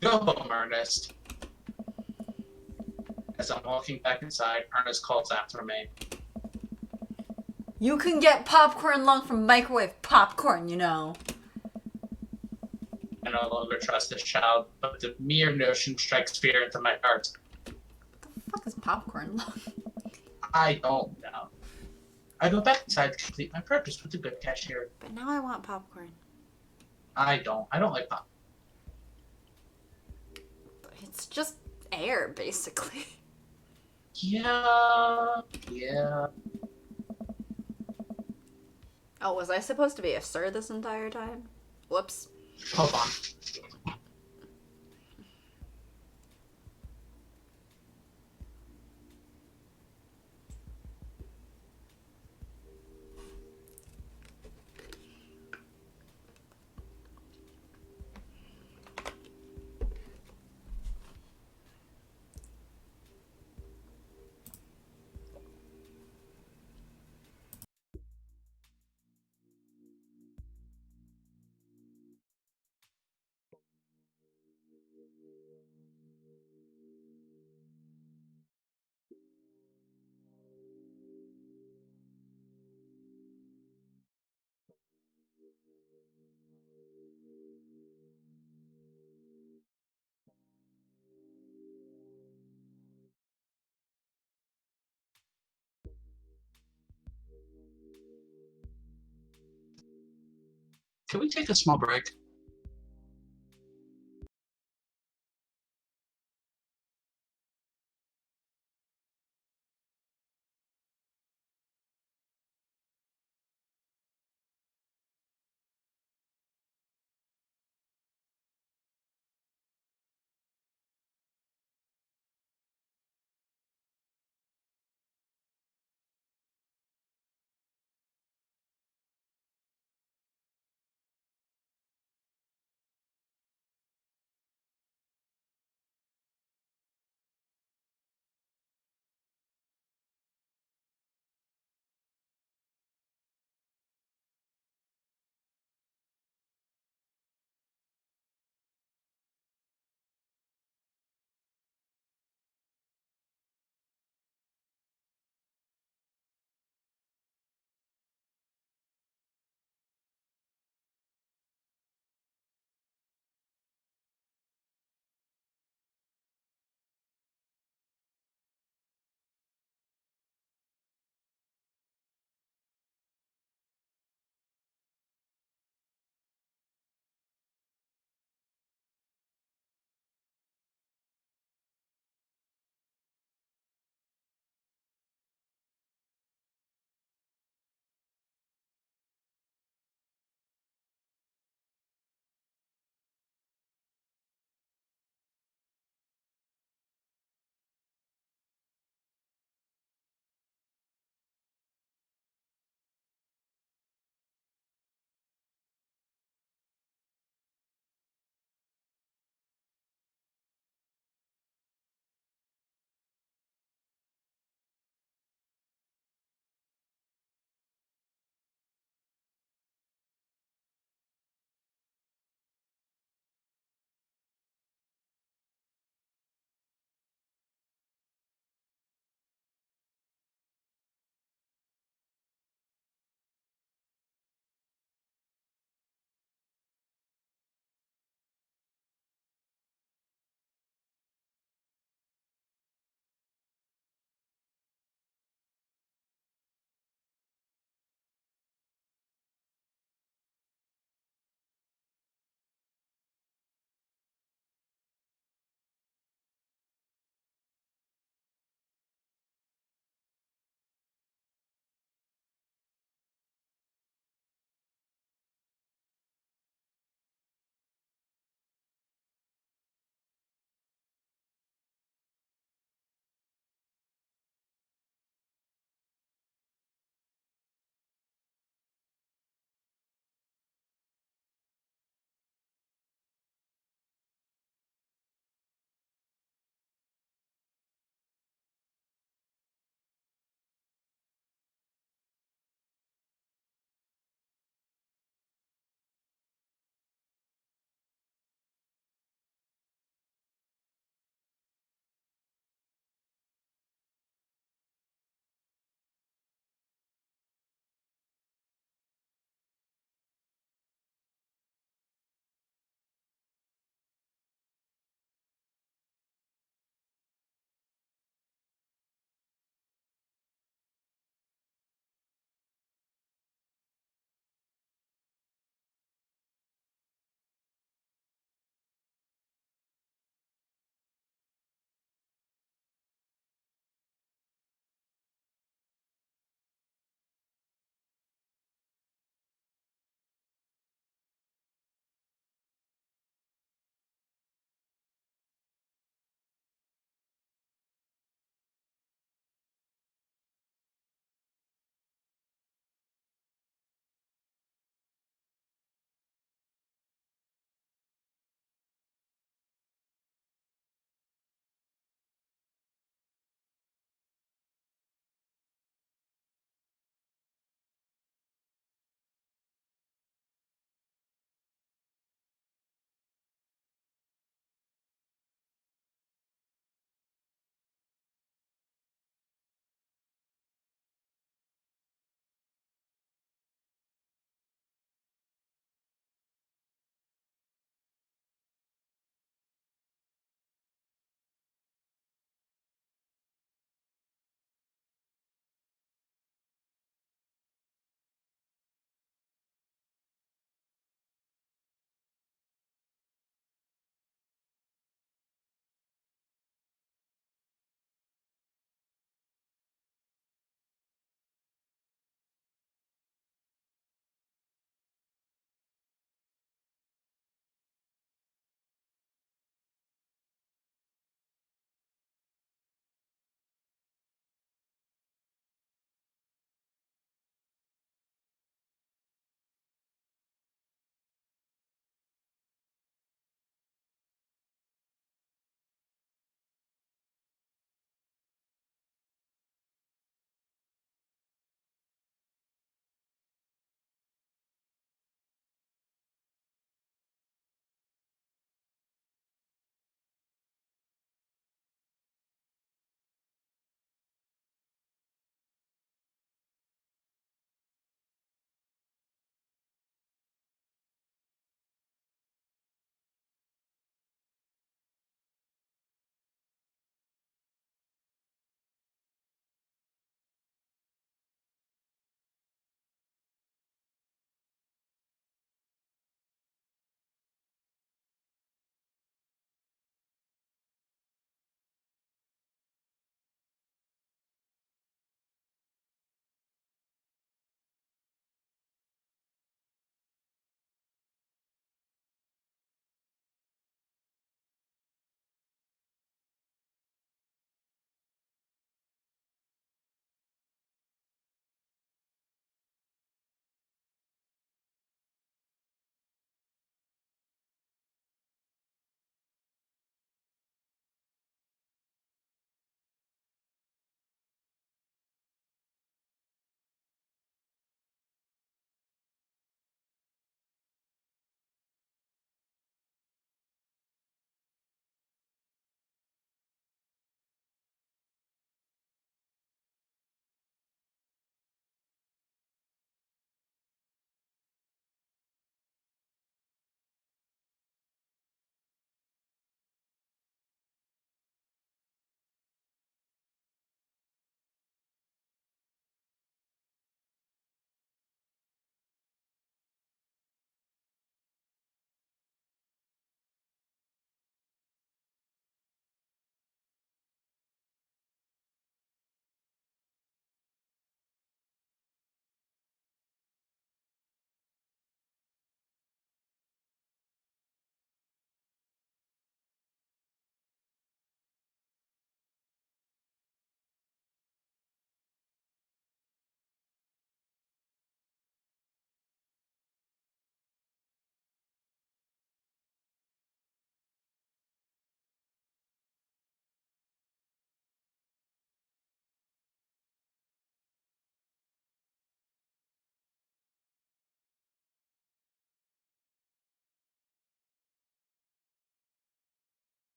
go home, Ernest. As I'm walking back inside, Ernest calls after me. You can get popcorn lung from microwave popcorn, you know. I no longer trust this child, but the mere notion strikes fear into my heart. What the fuck is popcorn lung? I don't know. I go back inside to complete my purchase with the good cashier. But now I want popcorn. I don't like pop. It's just air, basically. Yeah. Oh, was I supposed to be a sir this entire time? Whoops. Hold on. Can we take a small break?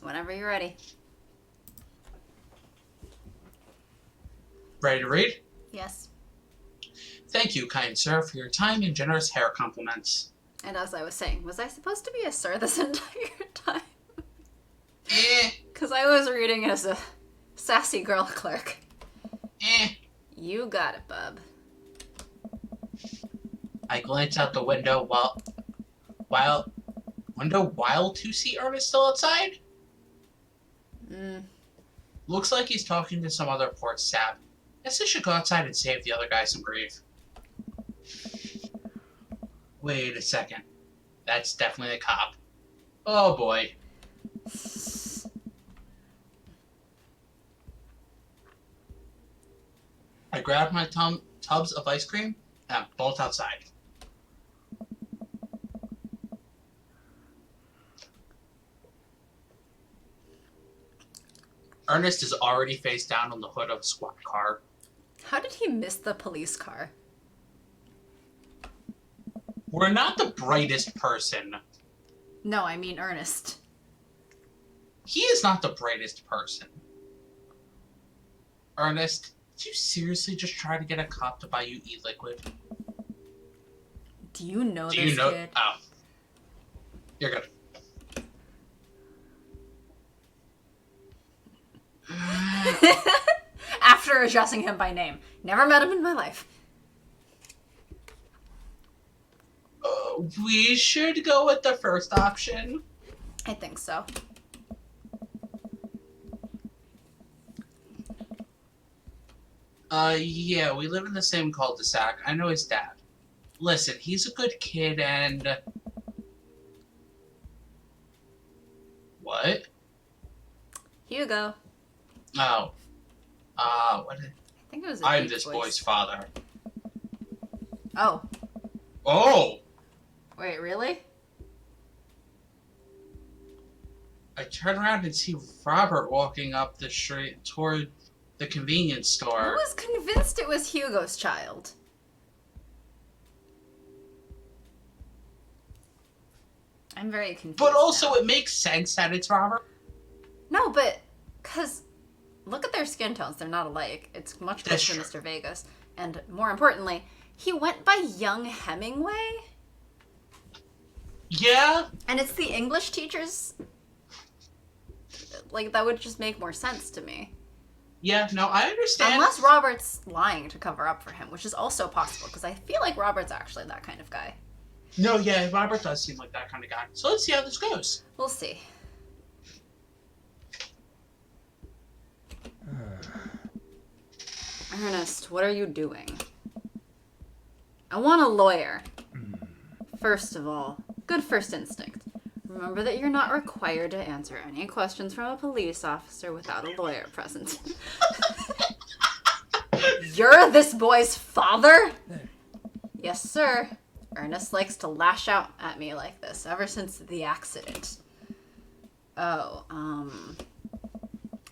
Whenever you're ready. Ready to read? Yes. Thank you, kind sir, for your time and generous hair compliments. And as I was saying, was I supposed to be a sir this entire time? Eh, Because I was reading as a sassy girl clerk. eh. You got it, bub. I glance out the window while to see Ernest still outside. Looks like he's talking to some other port staff. Guess I should go outside and save the other guy some grief. Wait a second. That's definitely a cop. Oh boy. I grab my tubs of ice cream and bolt outside. Ernest is already face down on the hood of a squad car. How did he miss the police car? We're not the brightest person. No, I mean Ernest. He is not the brightest person. Ernest, did you seriously just try to get a cop to buy you e-liquid? Do you know Do this you know? kid? Oh. You're good. After addressing him by name. Never met him in my life. We should go with the first option. I think so. Yeah, we live in the same cul-de-sac. I know his dad. Listen, he's a good kid and... What? Hugo. Oh. What? I think it was a I'm deep this voice. boy's father. Oh. Oh! Wait, really? I turn around and see Robert walking up the street toward the convenience I store. was convinced it was Hugo's child. I'm very confused. But also, now. it makes sense that it's Robert. No, but because look at their skin tones; they're not alike. It's much That's closer to true. Mr. Vegas, and more importantly, he went by young Hemingway, Yeah? and it's the English teachers. Like that would just make more sense to me. Yeah, no, I understand. Unless Robert's lying to cover up for him, which is also possible, because I feel like Robert's actually that kind of guy. No, yeah, Robert does seem like that kind of guy. So let's see how this goes. We'll see. Ernest, what are you doing? I want a lawyer. First of all, good first instinct. Remember that you're not required to answer any questions from a police officer without a lawyer present. You're this boy's father? Yes, sir. Ernest likes to lash out at me like this ever since the accident. Oh,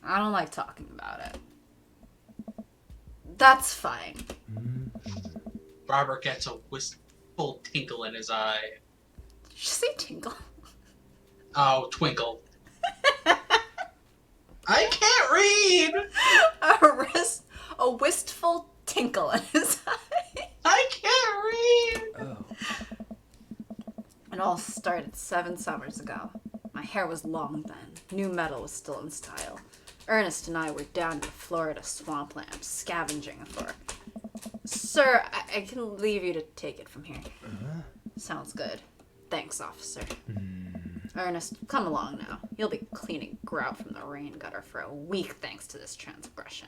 I don't like talking about it. That's fine. Robert gets a wistful tinkle in his eye. Did you say tinkle? Oh, twinkle. I can't read! A wistful tinkle in his eye. I can't read! Oh. It all started 7 summers ago. My hair was long then. New metal was still in style. Ernest and I were down in the Florida swampland, scavenging for... Sir, I can leave you to take it from here. Sounds good. Thanks, officer. Ernest, come along now. You'll be cleaning grout from the rain gutter for a week thanks to this transgression.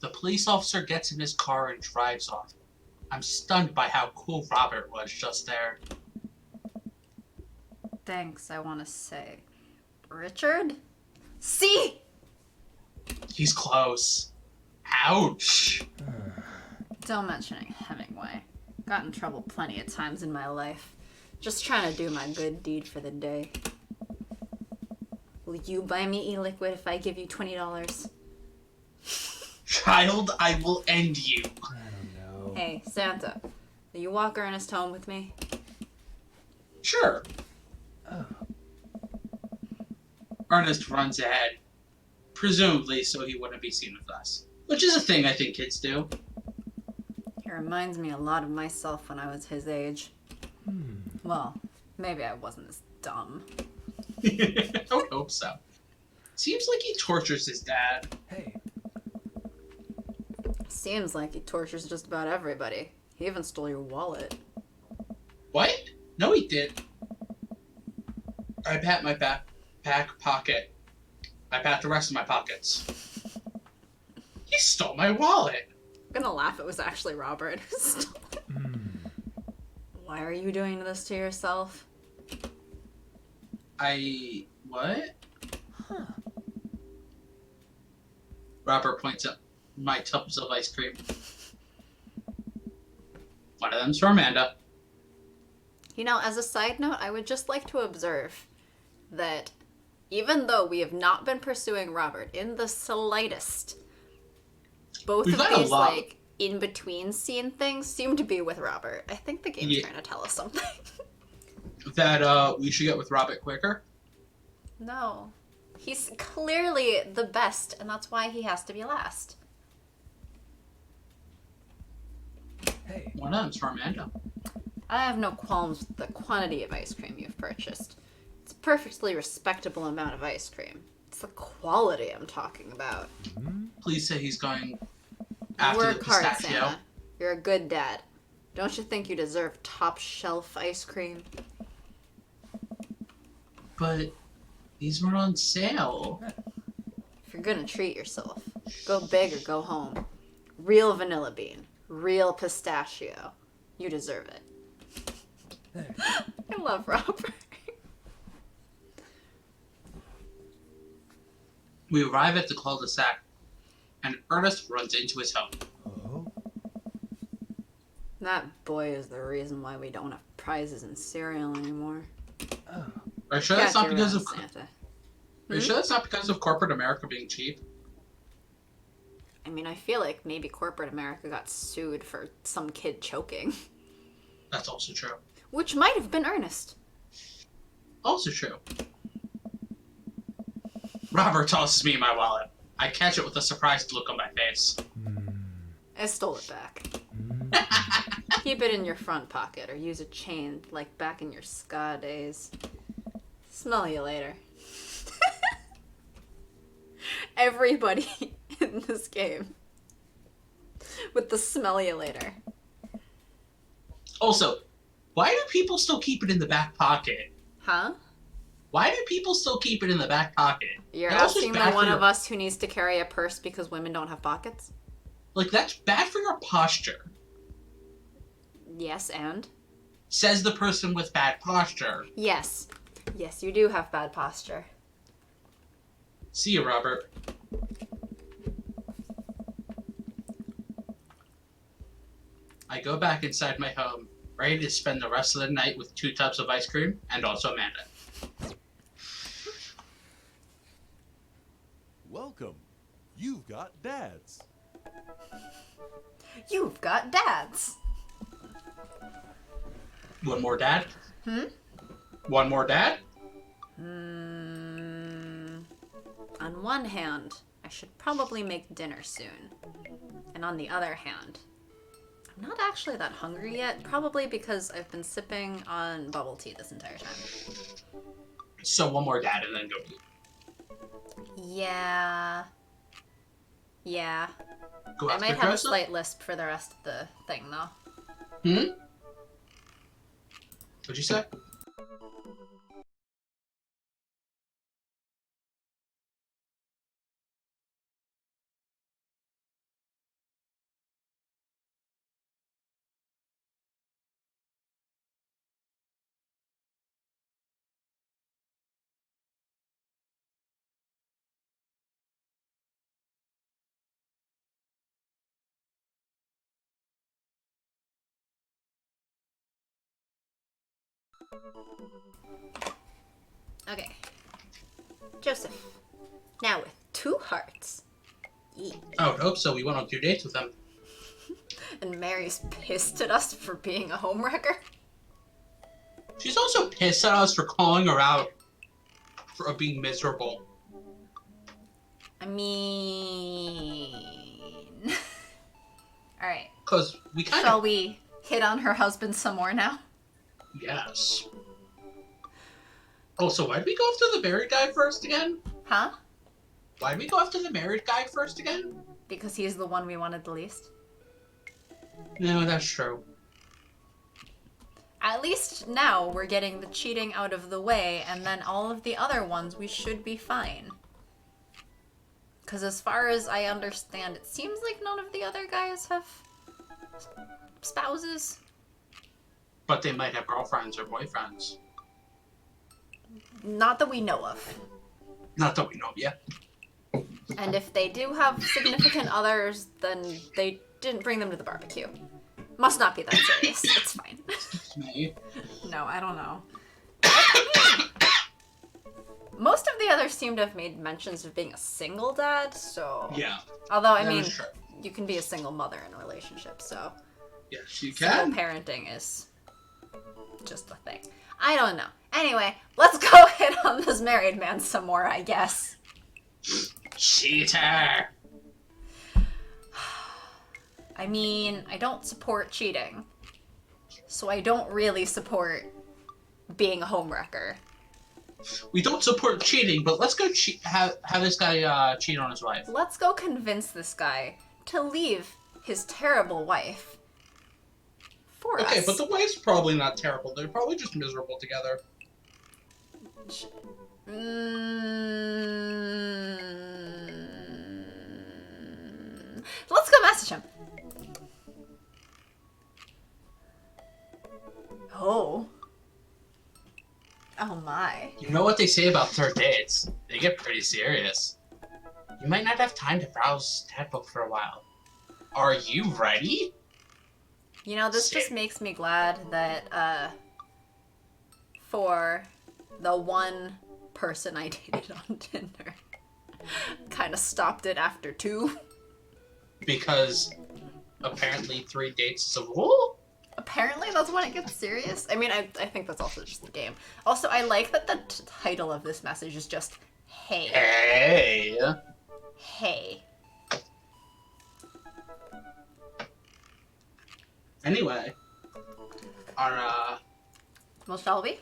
The police officer gets in his car and drives off. I'm stunned by how cool Robert was just there. Thanks, I want to say. Richard? See? He's close. Ouch! Don't mention Hemingway. Got in trouble plenty of times in my life. Just trying to do my good deed for the day. Will you buy me e-liquid if I give you $20? Child, I will end you. I don't know. Hey, Santa, will you walk Ernest home with me? Sure. Oh. Ernest runs ahead, presumably so he wouldn't be seen with us. Which is a thing I think kids do. He reminds me a lot of myself when I was his age. Well, maybe I wasn't as dumb. I would hope so. Seems like he tortures his dad. Hey. Seems like he tortures just about everybody. He even stole your wallet. What? No, he did. I pat my back pocket. I pat the rest of my pockets. He stole my wallet. I'm gonna laugh, it was actually Robert who stole it. Why are you doing this to yourself? What? Robert points at my tubs of ice cream. One of them's for Amanda. You know, as a side note, I would just like to observe that even though we have not been pursuing Robert in the slightest, both We've of got a these, lot. like, in-between scene things seem to be with Robert. I think the game's Yeah. trying to tell us something. That we should get with Robert quicker. No. He's clearly the best, and that's why he has to be last. Hey. One of them's for Amanda. I have no qualms with the quantity of ice cream you've purchased. It's a perfectly respectable amount of ice cream. It's the quality I'm talking about. Please say he's going You after the work hard, pistachio. Santa. You're a good dad. Don't you think you deserve top shelf ice cream? But these were on sale. If you're gonna treat yourself, go big or go home. Real vanilla bean. Real pistachio. You deserve it. Hey. I love Robert. We arrive at the cul-de-sac, and Ernest runs into his home. Oh. That boy is the reason why we don't have prizes in cereal anymore. Oh. Are you sure that's not Catch your because own, of? Santa. Are you sure that's not because of corporate America being cheap? I mean, I feel like maybe corporate America got sued for some kid choking. That's also true. Which might have been Ernest. Also true. Robert tosses me my wallet. I catch it with a surprised look on my face. I stole it back. Keep it in your front pocket or use a chain like back in your ska days. Smell you later. Everybody in this game with the smell you later. Also, why do people still keep it in the back pocket? Huh? Why do people still keep it in the back pocket? You're That also is asking bad the for one your- of us who needs to carry a purse because women don't have pockets? Like, that's bad for your posture. Yes, and? Says the person with bad posture. Yes. Yes, you do have bad posture. See you, Robert. I go back inside my home, ready to spend the rest of the night with 2 tubs of ice cream and also Amanda. Welcome. You've got dads. You've got dads. One more dad? One more dad? On one hand, I should probably make dinner soon. And on the other hand, I'm not actually that hungry yet, probably because I've been sipping on bubble tea this entire time. So one more dad and then go eat. Yeah. Yeah. Go I after might have a Joseph? slight lisp for the rest of the thing, though. What'd you say? Okay. Joseph. Now with 2 hearts, I would hope so. We went on 2 dates with them. And Mary's pissed at us for being a homewrecker. She's also pissed at us for calling her out for being miserable. I mean... Alright. Because we kind Shall of... we hit on her husband some more now? Yes. Oh, so why'd we go after the married guy first again? Huh? Why'd we go after the married guy first again? Because he's the one we wanted the least. No, that's true. At least now we're getting the cheating out of the way, and then all of the other ones we should be fine. Because as far as I understand, it seems like none of the other guys have spouses. But they might have girlfriends or boyfriends. Not that we know of. Not that we know yet. And if they do have significant others, then they didn't bring them to the barbecue. Must not be that serious. It's fine. Me. No, I don't know. Most of the others seem to have made mentions of being a single dad, so... Yeah. Although, I that mean, is true. you can be a single mother in a relationship, so... Yes, you Single can. parenting is just a thing. I don't know. Anyway, let's go hit on this married man some more, I guess. Cheater. I mean, I don't support cheating. So I don't really support being a homewrecker. We don't support cheating, but let's go have this guy cheat on his wife. Let's go convince this guy to leave his terrible wife for us. Okay, but the wife's probably not terrible. They're probably just miserable together. Let's go message him. Oh. Oh my. You know what they say about third dates? They get pretty serious. You might not have time to browse Tadbook for a while. Are you ready? You know, this just makes me glad that, for the one person I dated on Tinder, kind of stopped it after 2. Because apparently 3 dates is a rule? Apparently that's when it gets serious. I mean, I think that's also just the game. Also, I like that the title of this message is just, hey. Hey. Hey. Anyway, our, Well, shall we?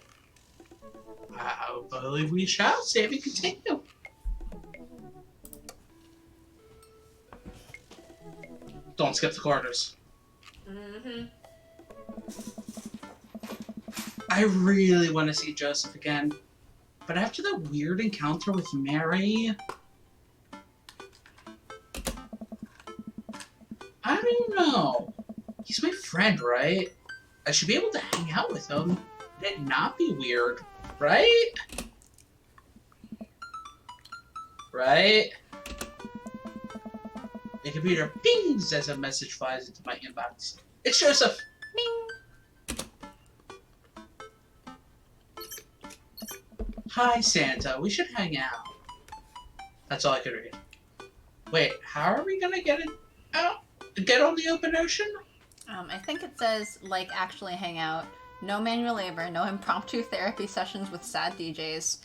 I believe we shall. Save and continue. Don't skip the quarters. Mm-hmm. I really want to see Joseph again. But after the weird encounter with Mary... I don't know. He's my friend, right? I should be able to hang out with him and it not be weird, right? Right? The computer pings as a message flies into my inbox. It's Joseph! Bing. Hi, Santa. We should hang out. That's all I could read. Wait, how are we gonna get it out? Get on the open ocean? I think it says, like, actually hang out. No manual labor, no impromptu therapy sessions with sad DJs.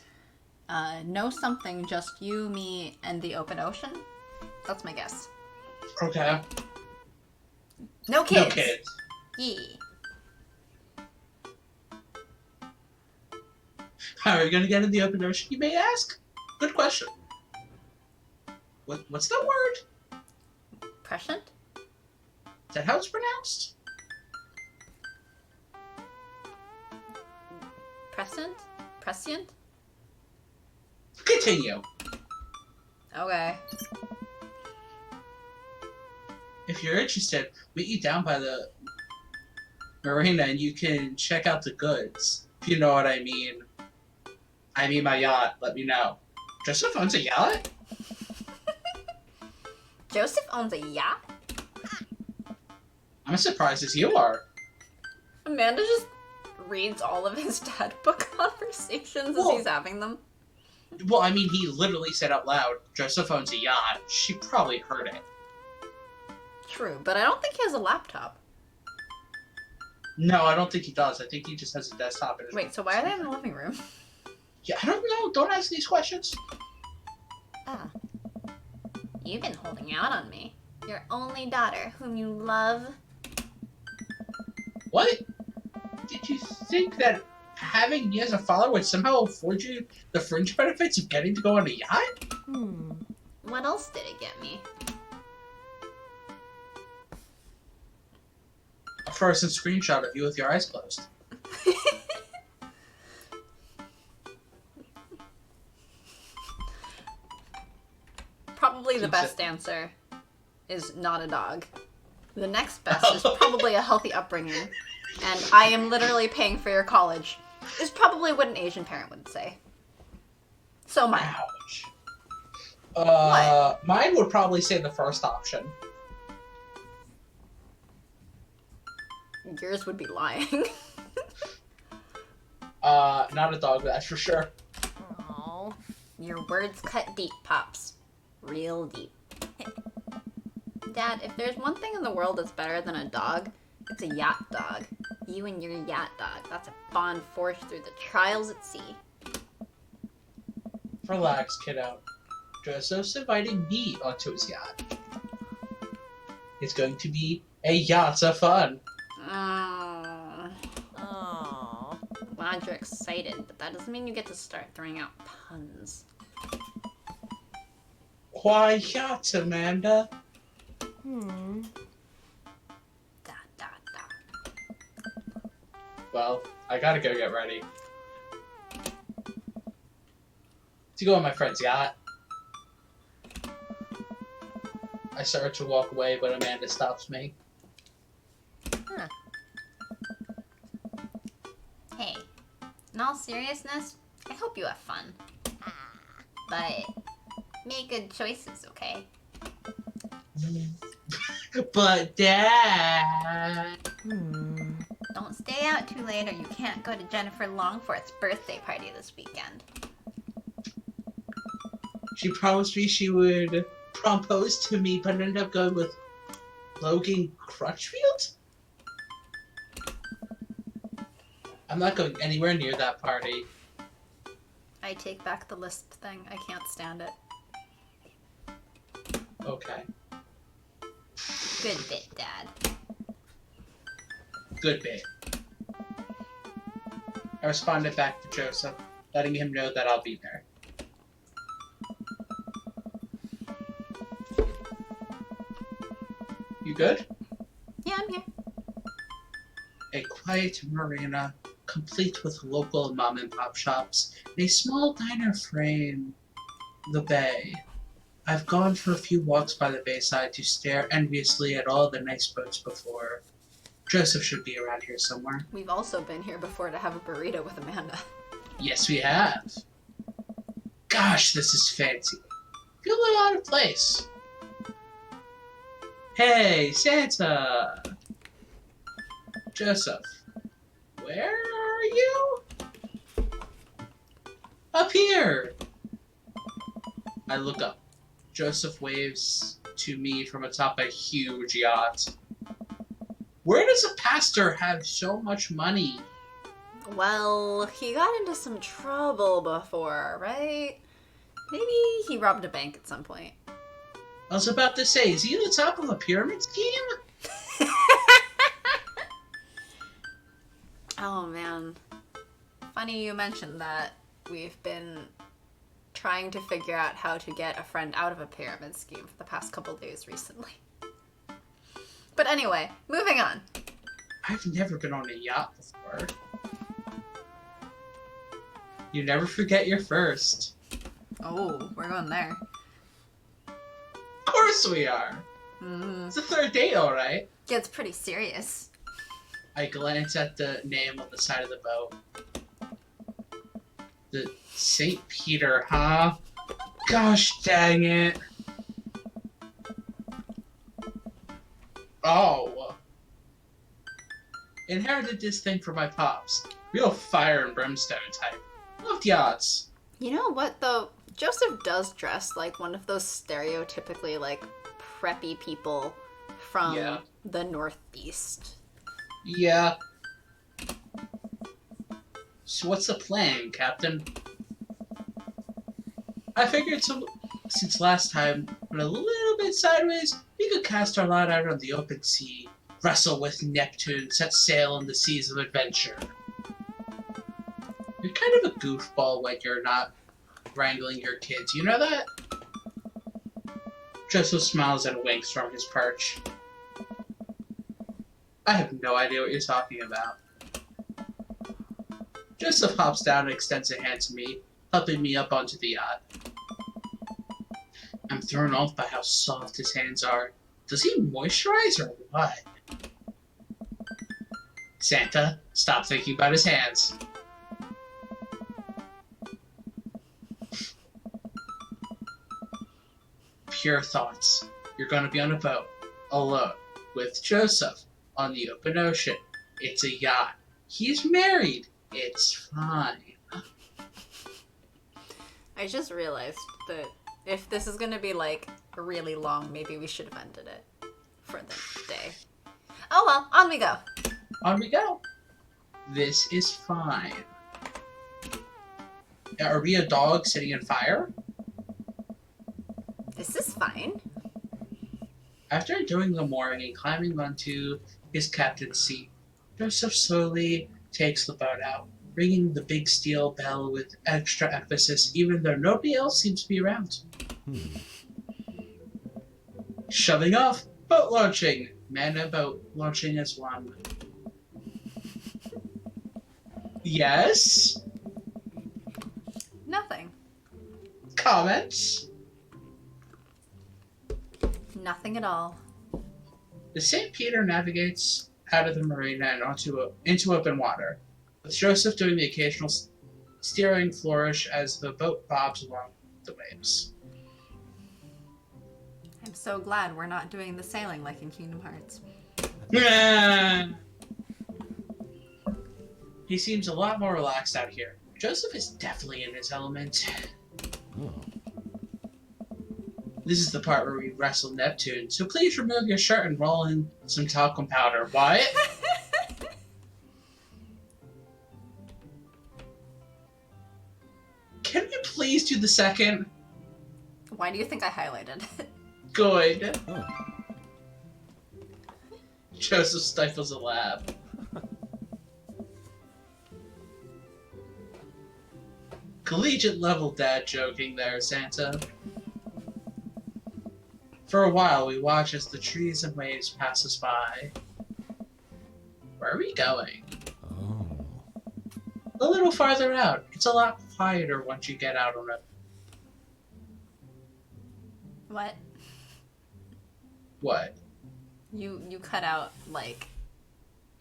No something, just you, me, and the open ocean. That's my guess. Okay. No kids. No kids. Yee. How are you gonna get in the open ocean, you may ask? Good question. What's that word? Prescient? Is that how it's pronounced? Prescient? Prescient? Continue. Okay. If you're interested, meet you down by the marina and you can check out the goods. If you know what I mean. I mean my yacht, let me know. Joseph owns a yacht? Joseph owns a yacht? I'm as surprised as you are. Amanda just reads all of his dad book conversations as Well- he's having them. Well, I mean, he literally said out loud, Joseph owns a yacht. She probably heard it. True, but I don't think he has a laptop. No, I don't think he does. I think he just has a desktop in his Wait, so why are they in the living room? Yeah, I don't know. Don't ask these questions. Ah. You've been holding out on me. Your only daughter, whom you love. What? Did you think that having me as a father would somehow afford you the fringe benefits of getting to go on a yacht? What else did it get me? A frozen screenshot of you with your eyes closed. Probably the best answer is not a dog. The next best is probably a healthy upbringing. And I am literally paying for your college. Is probably what an Asian parent would say. So mine. Ouch. What? Mine would probably say the first option. Yours would be lying. Not a dog, that's for sure. Oh. Your words cut deep, Pops. Real deep. Dad, if there's one thing in the world that's better than a dog, it's a yacht dog. You and your yacht dog. That's a bond forged through the trials at sea. Relax, kiddo. Joseph's inviting me onto his yacht. It's going to be a yacht of fun. Oh. Oh. Glad you're excited, but that doesn't mean you get to start throwing out puns. Why yachts, Amanda? Da, da, da. Well, I gotta go get ready. To go on my friend's yacht. I start to walk away, but Amanda stops me. Hey, in all seriousness, I hope you have fun. But make good choices, okay? But Dad... Don't stay out too late or you can't go to Jennifer Longforth's birthday party this weekend. She promised me she would propose to me, but ended up going with Logan Crutchfield? I'm not going anywhere near that party. I take back the lisp thing. I can't stand it. Okay. Good bit, Dad. Good bit. I responded back to Joseph, letting him know that I'll be there. You good? Yeah, I'm here. A quiet marina, complete with local mom-and-pop shops, and a small diner frame the bay. I've gone for a few walks by the bayside to stare enviously at all the nice boats before. Joseph should be around here somewhere. We've also been here before to have a burrito with Amanda. Yes, we have. Gosh, this is fancy. Feel a little out of place. Hey, Santa! Joseph, where are you? Up here! I look up. Joseph waves to me from atop a huge yacht. Where does a pastor have so much money? Well, he got into some trouble before, right? Maybe he robbed a bank at some point. I was about to say, is he the top of a pyramid scheme? Oh man. Funny you mentioned that. We've been trying to figure out how to get a friend out of a pyramid scheme for the past couple days recently. But anyway, moving on. I've never been on a yacht before. You never forget your first. Oh, we're going there. Of course we are. It's the third date, alright. Gets pretty serious. I glance at the name on the side of the boat. The St. Peter, huh? Gosh dang it. Oh. Inherited this thing from my pops. Real fire and brimstone type. Loved yachts. You know what, though? Joseph does dress like one of those stereotypically, like, preppy people from Yeah. the Northeast. Yeah. So what's the plan, Captain? I figured since last time went a little bit sideways, we could cast our lot out on the open sea, wrestle with Neptune, set sail on the seas of adventure. You're kind of a goofball when you're not wrangling your kids, you know that? Joseph smiles and winks from his perch. I have no idea what you're talking about. Joseph hops down and extends a hand to me, helping me up onto the yacht. I'm thrown off by how soft his hands are. Does he moisturize or what? Santa, stop thinking about his hands. Pure thoughts. You're gonna be on a boat, alone, with Joseph, on the open ocean. It's a yacht. He's married. It's fine. I just realized that if this is gonna be, like, really long, maybe we should have ended it for the day. Oh well, on we go. On we go. This is fine. Are we a dog sitting in fire? This is fine. After doing the mooring and climbing onto his captain's seat, Joseph slowly takes the boat out, ringing the big steel bell with extra emphasis even though nobody else seems to be around. Shoving off, boat launching. Man and boat launching as one. Yes? Nothing. Comments? Nothing at all. The St. Peter navigates out of the marina and into open water, with Joseph doing the occasional steering flourish as the boat bobs along the waves. I'm so glad we're not doing the sailing like in Kingdom Hearts. He seems a lot more relaxed out here. Joseph is definitely in his element. Oh. This is the part where we wrestle Neptune, so please remove your shirt and roll in some talcum powder. What? Can we please do the second? Why do you think I highlighted it? Good. Oh. Joseph stifles a laugh. Collegiate level dad joking there, Santa. For a while, we watch as the trees and waves pass us by. Where are we going? Oh. A little farther out. It's a lot quieter once you get out on it. What? What? You cut out, like,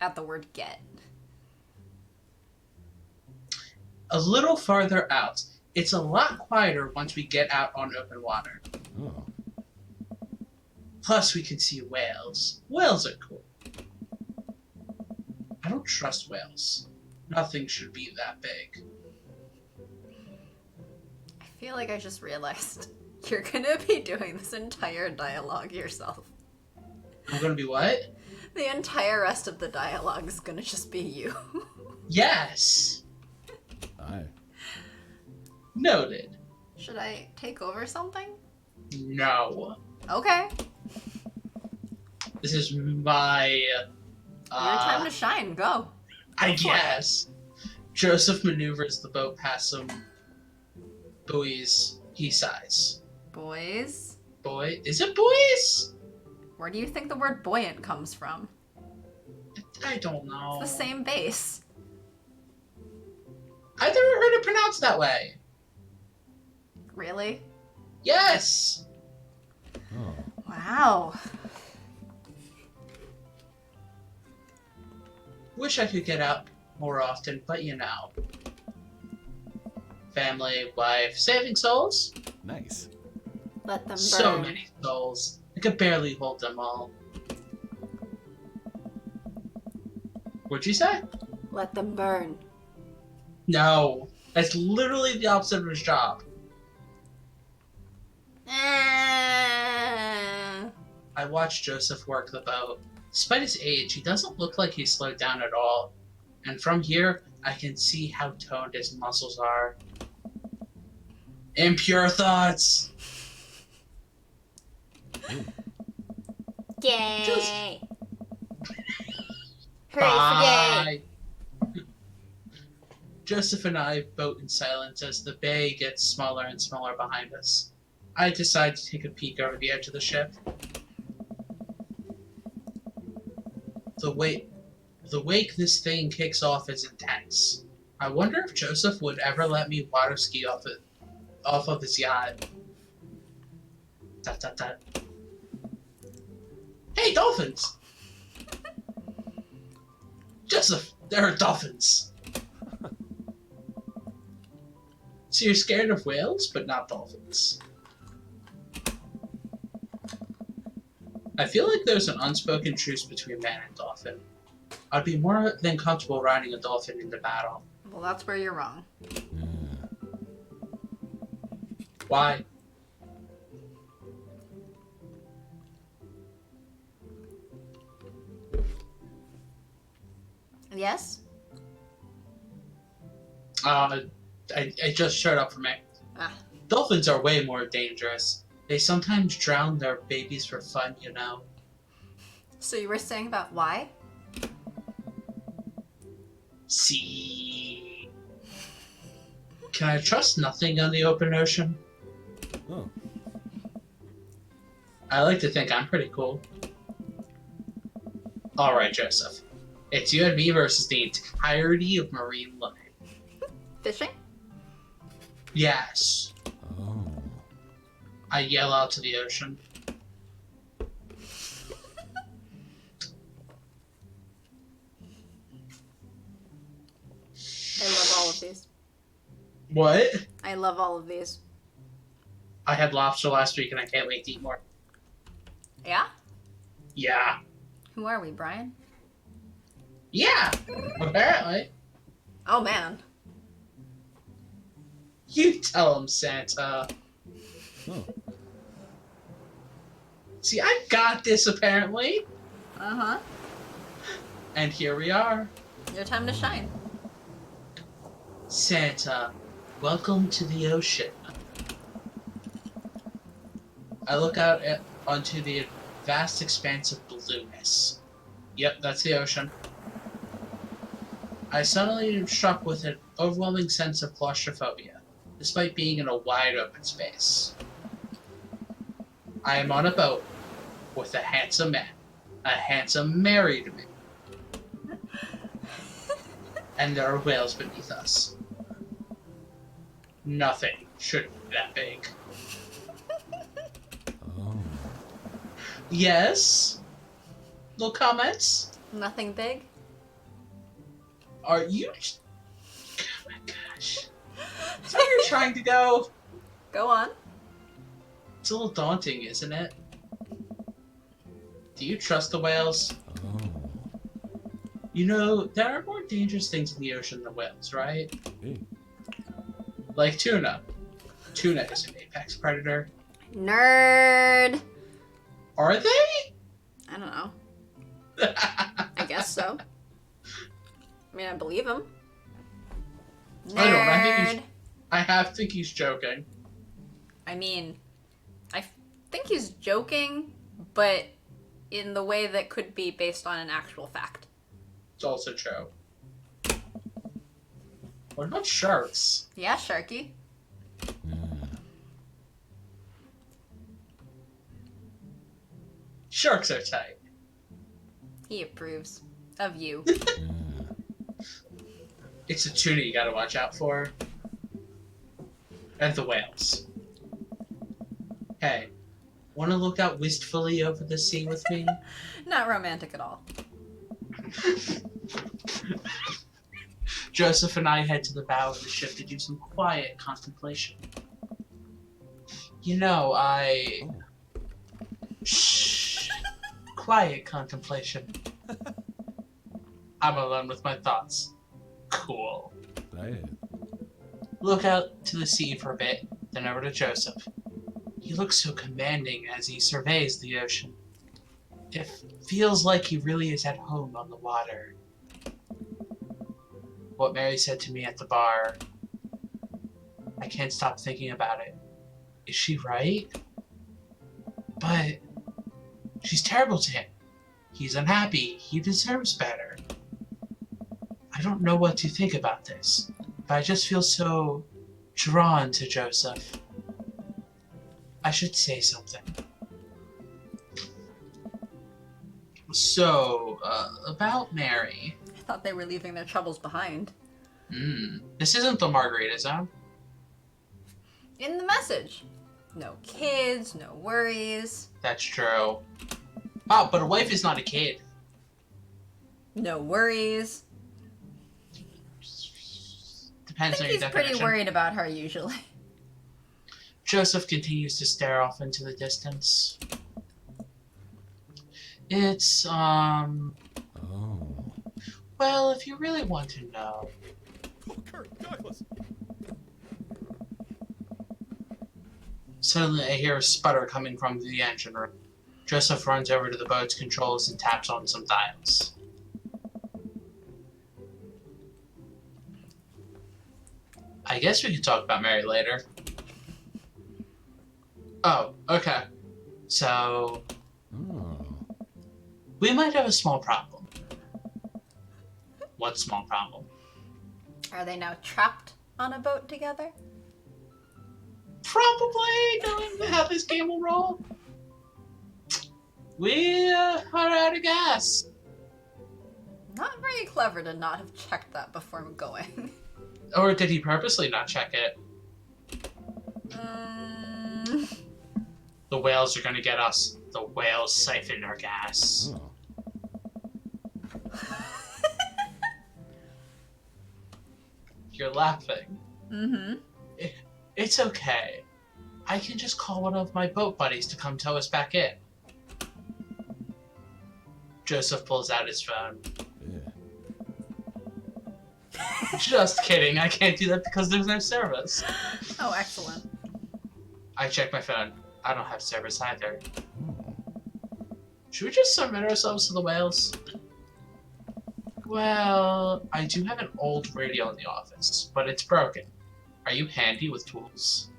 at the word get. A little farther out. It's a lot quieter once we get out on open water. Oh. Plus, we can see whales. Whales are cool. I don't trust whales. Nothing should be that big. I feel like I just realized you're gonna be doing this entire dialogue yourself. I'm gonna be what? The entire rest of the dialogue is gonna just be you. Yes! Aye. Noted. Should I take over something? No. Okay. This is my... Your time to shine. Go. I Go for it. guess. Joseph maneuvers the boat past some buoys. He sighs. Boys. Boy? Is it buoys? Where do you think the word buoyant comes from? I don't know. It's the same base. I've never heard it pronounced that way. Really? Yes! Oh. Wow. Wish I could get out more often, but you know. Family, wife, saving souls? Nice. Let them burn. So many souls. I could barely hold them all. What'd you say? Let them burn. No. That's literally the opposite of his job. I watched Joseph work the boat. Despite his age, he doesn't look like he's slowed down at all. And from here, I can see how toned his muscles are. Impure thoughts! Yay! Hooray for Bye! yay! Joseph and I boat in silence as the bay gets smaller and smaller behind us. I decide to take a peek over the edge of the ship. The wake this thing kicks off is intense. I wonder if Joseph would ever let me water ski off of his yacht. Dot, dot, dot. Hey, dolphins! Joseph, there are dolphins. So you're scared of whales, but not dolphins. I feel like there's an unspoken truce between man and dolphin. I'd be more than comfortable riding a dolphin into battle. Well, that's where you're wrong. Yeah. Why? Yes? It just showed up for me. Ah. Dolphins are way more dangerous. They sometimes drown their babies for fun, you know. So you were saying about why? See. Can I trust nothing on the open ocean? Oh. I like to think I'm pretty cool. Alright, Joseph. It's you and me versus the entirety of marine life. Fishing? Yes. Oh. I yell out to the ocean. I love all of these. What? I love all of these. I had lobster last week and I can't wait to eat more. Yeah? Yeah. Who are we, Brian? Yeah! Apparently. Oh, man. You tell him, Santa. Oh. See, I got this, apparently. Uh-huh. And here we are. Your time to shine. Santa, welcome to the ocean. I look out onto the vast expanse of blueness. Yep, that's the ocean. I suddenly am struck with an overwhelming sense of claustrophobia, despite being in a wide open space. I am on a boat with a handsome man, a handsome married man, and there are whales beneath us. Nothing should be that big. Oh. Yes? No comments? Nothing big? Are you... Oh my gosh. Is that where you're trying to go? Go on. It's a little daunting, isn't it? Do you trust the whales? Oh. You know, there are more dangerous things in the ocean than whales, right? Hey. Like tuna. Tuna is an apex predator. Nerd! Are they? I don't know. I guess so. I mean, I believe him. Nerd! I don't. I think he's joking. I mean, I think he's joking, but in the way that could be based on an actual fact. It's also true. What about sharks? Yeah, Sharky. Yeah. Sharks are tight. He approves of you. Yeah. It's the tuna you gotta watch out for. And the whales. Hey, wanna look out wistfully over the sea with me? Not romantic at all. Joseph and I head to the bow of the ship to do some quiet contemplation. You know, Oh. Shh. Quiet contemplation. I'm alone with my thoughts. Cool. Right. Look out to the sea for a bit, then over to Joseph. He looks so commanding as he surveys the ocean. It feels like he really is at home on the water. What Mary said to me at the bar, I can't stop thinking about it. Is she right? But she's terrible to him. He's unhappy. He deserves better. I don't know what to think about this, but I just feel so drawn to Joseph. I should say something. So, about Mary. I thought they were leaving their troubles behind. This isn't the Margarita Zone. In the message. No kids, no worries. That's true. Oh, but a wife is not a kid. No worries. I Depends on think your he's pretty definition. worried about her usually. Joseph continues to stare off into the distance. It's, Oh. well, if you really want to know. Oh, Kurt, Douglas. Suddenly, I hear a sputter coming from the engine room. Joseph runs over to the boat's controls and taps on some dials. I guess we could talk about Mary later. Oh, okay. So, Oh. we might have a small problem. What small problem? Are they now trapped on a boat together? Probably knowing how this game will roll. We are out of gas. Not very clever to not have checked that before going. Or did he purposely not check it? The whales are gonna get us. The whales siphon our gas. Oh. You're laughing. Mm-hmm. It's okay. I can just call one of my boat buddies to come tow us back in. Joseph pulls out his phone. Yeah. Just kidding, I can't do that because there's no service. Oh, excellent. I check my phone. I don't have service either. Oh. Should we just submit ourselves to the whales? Well, I do have an old radio in the office, but it's broken. Are you handy with tools?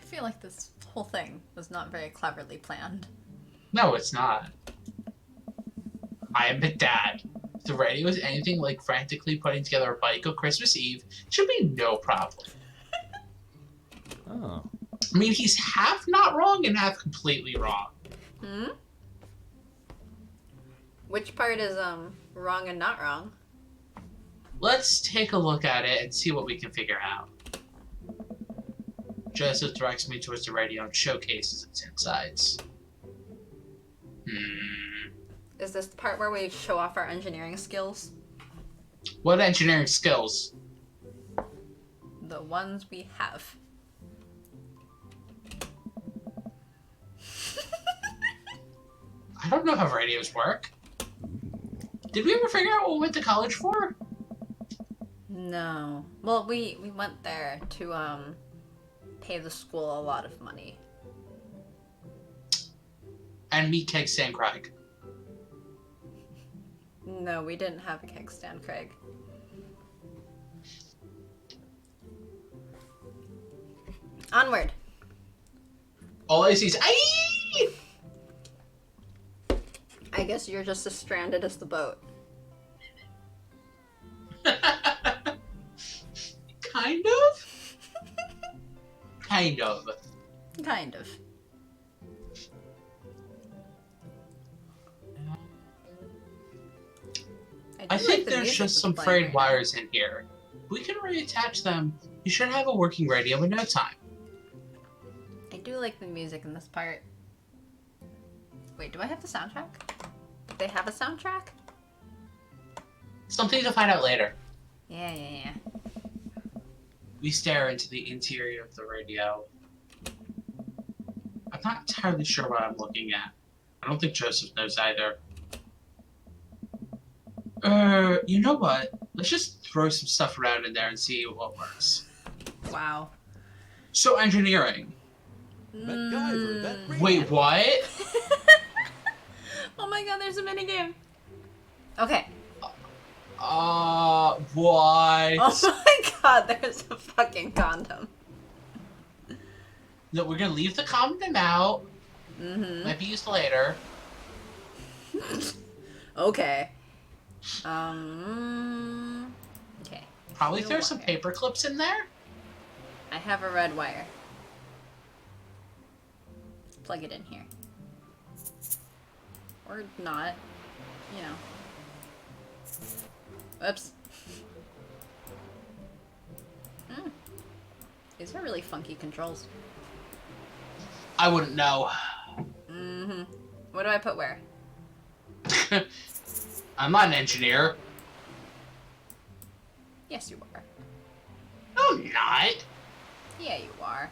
I feel like this whole thing was not very cleverly planned. No, it's not. I am a dad. If the radio is anything like frantically putting together a bike on Christmas Eve, it should be no problem. Oh. I mean, he's half not wrong and half completely wrong. Hmm? Which part is, wrong and not wrong? Let's take a look at it and see what we can figure out. Joseph directs me towards the radio and showcases its insides. Is this the part where we show off our engineering skills? What engineering skills? The ones we have. I don't know how radios work. Did we ever figure out what we went to college for? No. Well, we went there to, pay the school a lot of money. And meet Keg St. Craig. No, we didn't have a keg stand, Craig. Onward. All I see is aye! I guess you're just as stranded as the boat. Kind of? Kind of. Kind of. I do think like the there's music just that's some playing frayed right wires in here. If we can reattach them, you should have a working radio in no time. now. I do like the music in this part. Wait, do I have the soundtrack? Do they have a soundtrack? Something to find out later. Yeah. We stare into the interior of the radio. I'm not entirely sure what I'm looking at. I don't think Joseph knows either. You know what? Let's just throw some stuff around in there and see what works. Wow. So engineering. MacGyver, that ring. Wait, what? Oh my god, there's a minigame. Okay. What? Oh my god, there's a fucking condom. No, we're gonna leave the condom out. Mm-hmm. Might be used later. Okay. Okay. Probably Steel throw some wire. paper clips in there. I have a red wire. Plug it in here. Or not. You know. Whoops. These are really funky controls. I wouldn't know. Mm-hmm. What do I put where? I'm not an engineer. Yes, you are. No, I'm not. Yeah, you are.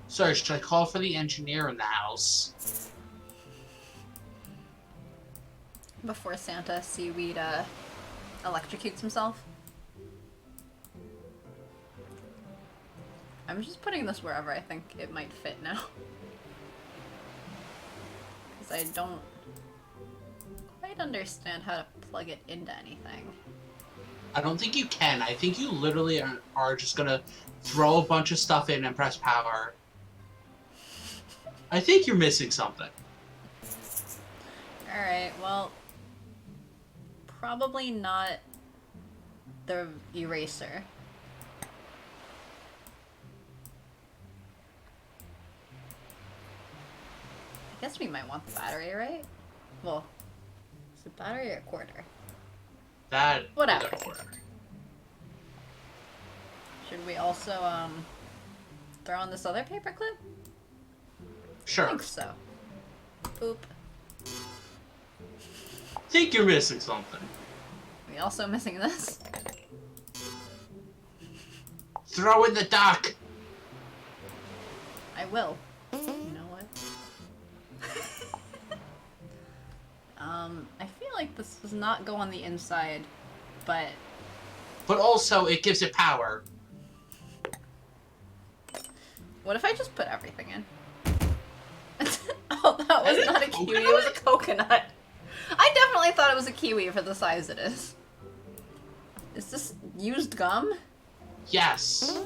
Sorry, should I call for the engineer in the house? Before Santa Seaweed electrocutes himself. I'm just putting this wherever I think it might fit now. Because I don't quite understand how to plug it into anything. I don't think you can. I think you literally are just gonna throw a bunch of stuff in and press power. I think you're missing something. Alright, well... Probably not the eraser. I guess we might want the battery, right? Well, is it battery or quarter? That Whatever. is a quarter. Should we also, throw on this other paperclip? I Sure. think so. Boop. I think you're missing something. We also missing this? Throw in the duck. I will. You know what? I feel like this does not go on the inside, but... But also, it gives it power. What if I just put everything in? Oh, that was not a kiwi, it was a coconut. I definitely thought it was a kiwi for the size it is. Is this used gum? Yes.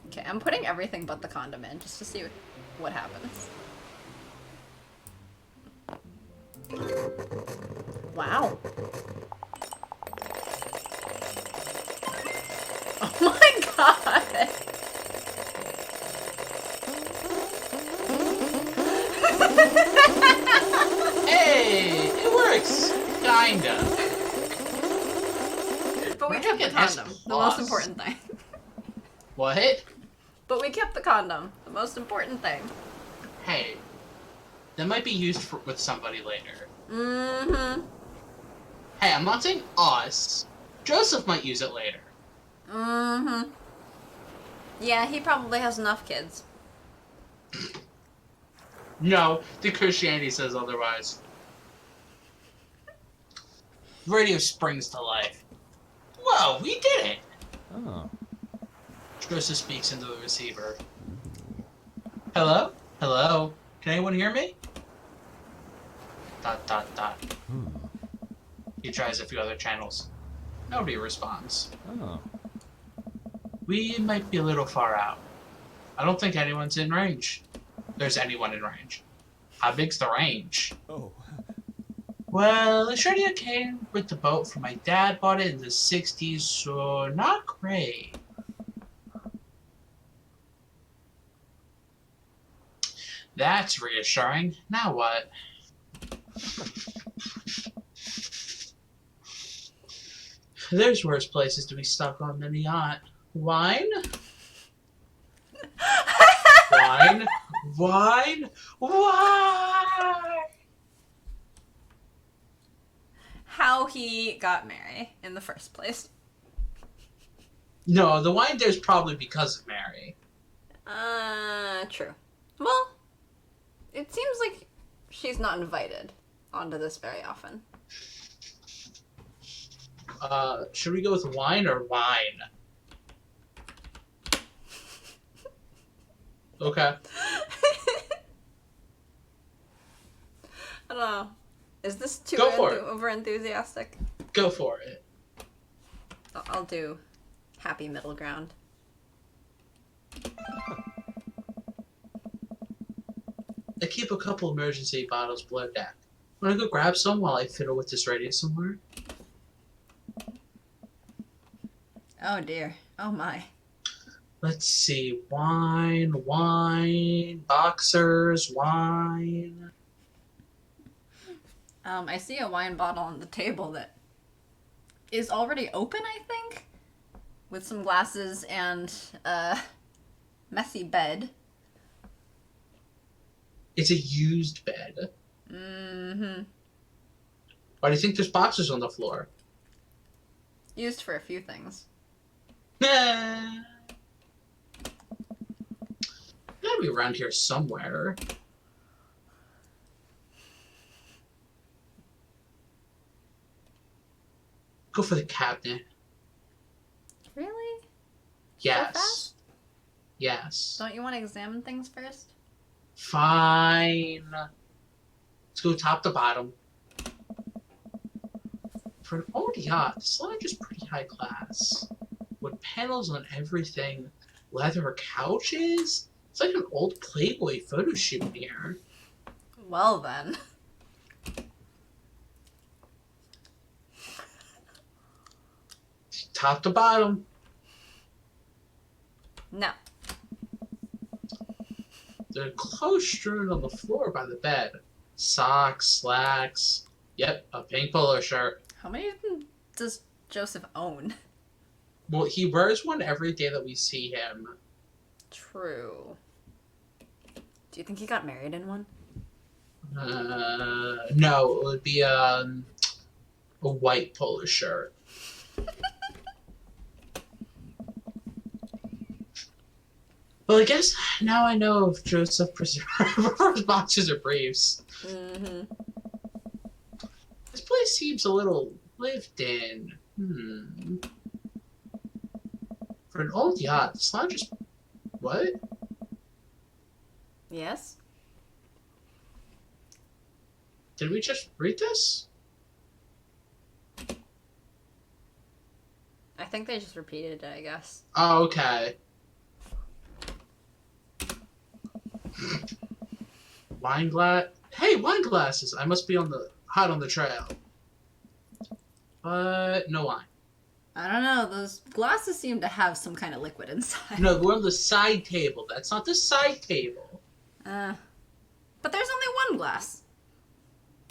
Okay, I'm putting everything but the condom in, just to see what happens. Wow. Oh my god! Hey, it works. Kinda. But we Where'd kept you the get S+? condom, the most important thing. What? But we kept the condom, the most important thing. Hey, that might be used with somebody later. Mm-hmm. Hey, I'm not saying us. Joseph might use it later. Mm-hmm. Yeah, he probably has enough kids. No, the Christianity says otherwise. Radio springs to life. Whoa, we did it! Oh. Joseph speaks into the receiver. Hello? Hello? Can anyone hear me? Dot dot dot. He tries a few other channels. Nobody responds. Oh. We might be a little far out. I don't think anyone's in range. There's anyone in range. How big's the range? Oh. Well, the shredder came with the boat from my dad. Bought it in the 60s, so not great. That's reassuring. Now what? There's worse places to be stuck on than a yacht. Wine? Wine? Wine? Wine? How he got Mary in the first place. No, the wine there's probably because of Mary. True. Well, it seems like she's not invited onto this very often. Should we go with wine or wine? Okay. I don't know. Is this too Go for it. over enthusiastic? Go for it. I'll do happy middle ground. I keep a couple emergency bottles below deck. Wanna go grab some while I fiddle with this radio somewhere? Oh dear. Oh my. Let's see. Wine, boxers, wine. I see a wine bottle on the table that is already open, I think, with some glasses and a messy bed. It's a used bed. Mm-hmm. Why do you think there's boxers on the floor? Used for a few things. Nah. Gotta be around here somewhere. Go for the cabinet. Really? So Yes. fast? Yes. Don't you want to examine things first? Fine. Let's go top to bottom. For an old yacht, this lodge is pretty high class. Wood panels on everything, leather couches. It's like an old Playboy photo shoot here. Well then. Top to bottom. No. There are clothes strewn on the floor by the bed. Socks, slacks. Yep, a pink polo shirt. How many of them does Joseph own? Well, he wears one every day that we see him. True. Do you think he got married in one? No, it would be a white polo shirt. Well, I guess now I know if Joseph prefers boxers or briefs. Mm-hmm. This place seems a little lived in. For an old yacht, this lodge is... What? Yes? Did we just read this? I think they just repeated it, I guess. Oh, okay. Wine glass. Hey, wine glasses! I must be hot on the trail. But no wine. I don't know, those glasses seem to have some kind of liquid inside. No, we're on the side table. That's not the side table. But there's only one glass.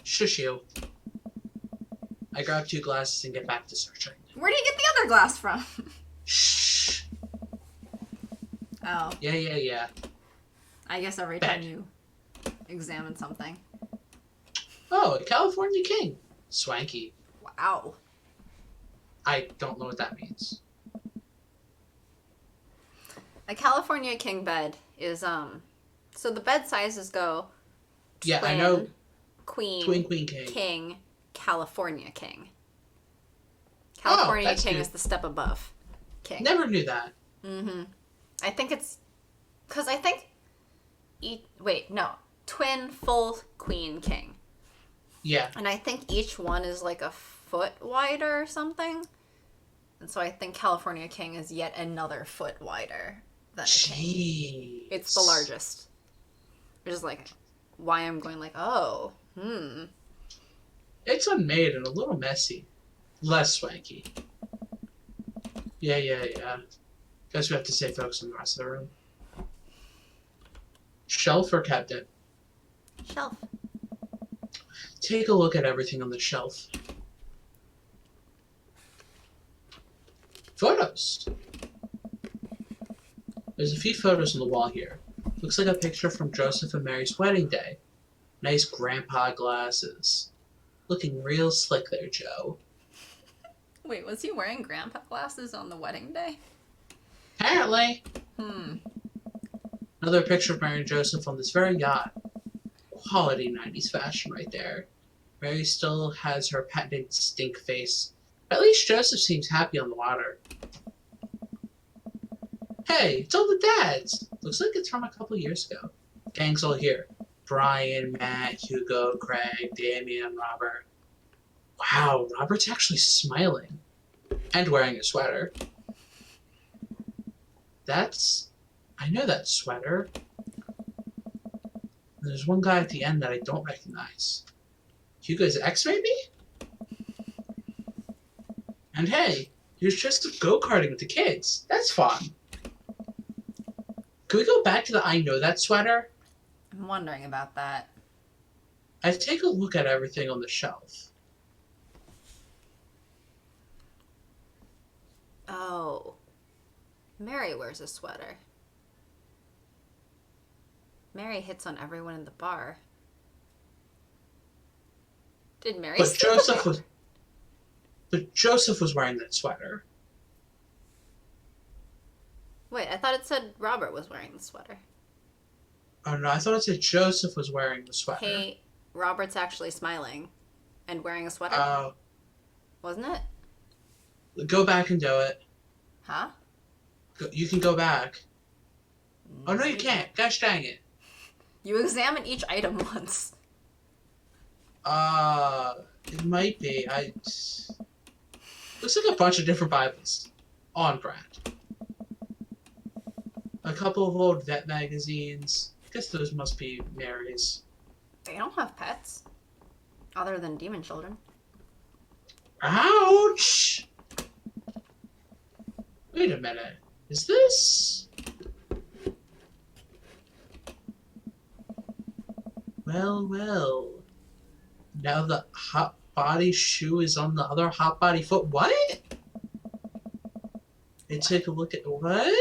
Shush you. I grab 2 glasses and get back to searching. Where do you get the other glass from? Shh. Oh, Yeah. I guess every Bed. time you examine something. Oh, a California King. Swanky. Wow. I don't know what that means. A California king bed is, so the bed sizes go Yeah, I twin, know. queen, Twin Queen King. king, California king. California that's king new. is the step above king. Never knew that. Mm-hmm. I think it's, because I think, twin, full, queen, king. Yeah. And I think each one is like a foot wider or something. And so I think California king is yet another foot wider than a king. Jeez. It's the largest. Which is like why I'm going like, oh, It's unmade and a little messy. Less swanky. Yeah. Guess we have to stay focused on the rest of the room. Shelf or cabinet? Shelf. Take a look at everything on the shelf. Photos. There's a few photos on the wall here. Looks like a picture from Joseph and Mary's wedding day. Nice grandpa glasses. Looking real slick there, Joe. Wait, was he wearing grandpa glasses on the wedding day? Apparently. Another picture of Mary and Joseph on this very yacht. Quality 90s fashion right there. Mary still has her patented stink face. At least Joseph seems happy on the water. Hey, it's all the dads. Looks like it's from a couple years ago. Gang's all here. Brian, Matt, Hugo, Craig, Damien, Robert. Wow, Robert's actually smiling. And wearing a sweater. I know that sweater. There's one guy at the end that I don't recognize. Hugo's ex, maybe? And hey, here's just go-karting with the kids. That's fun. Can we go back to the I know that sweater? I'm wondering about that. I take a look at everything on the shelf. Oh. Mary wears a sweater. Mary hits on everyone in the bar. Did Mary But steal Joseph was wearing that sweater. Wait, I thought it said Robert was wearing the sweater. Oh no, I thought it said Joseph was wearing the sweater. Hey, Robert's actually smiling and wearing a sweater. Oh. Wasn't it? Go back and do it. Huh? You can go back. Oh no, you can't. Gosh dang it. You examine each item once. It might be. Looks like a bunch of different Bibles. On brand. A couple of old vet magazines. I guess those must be Mary's. They don't have pets. Other than demon children. Ouch! Wait a minute. Is this... Well, well. Now the hot body shoe is on the other hot body foot. What? And take a look at... What?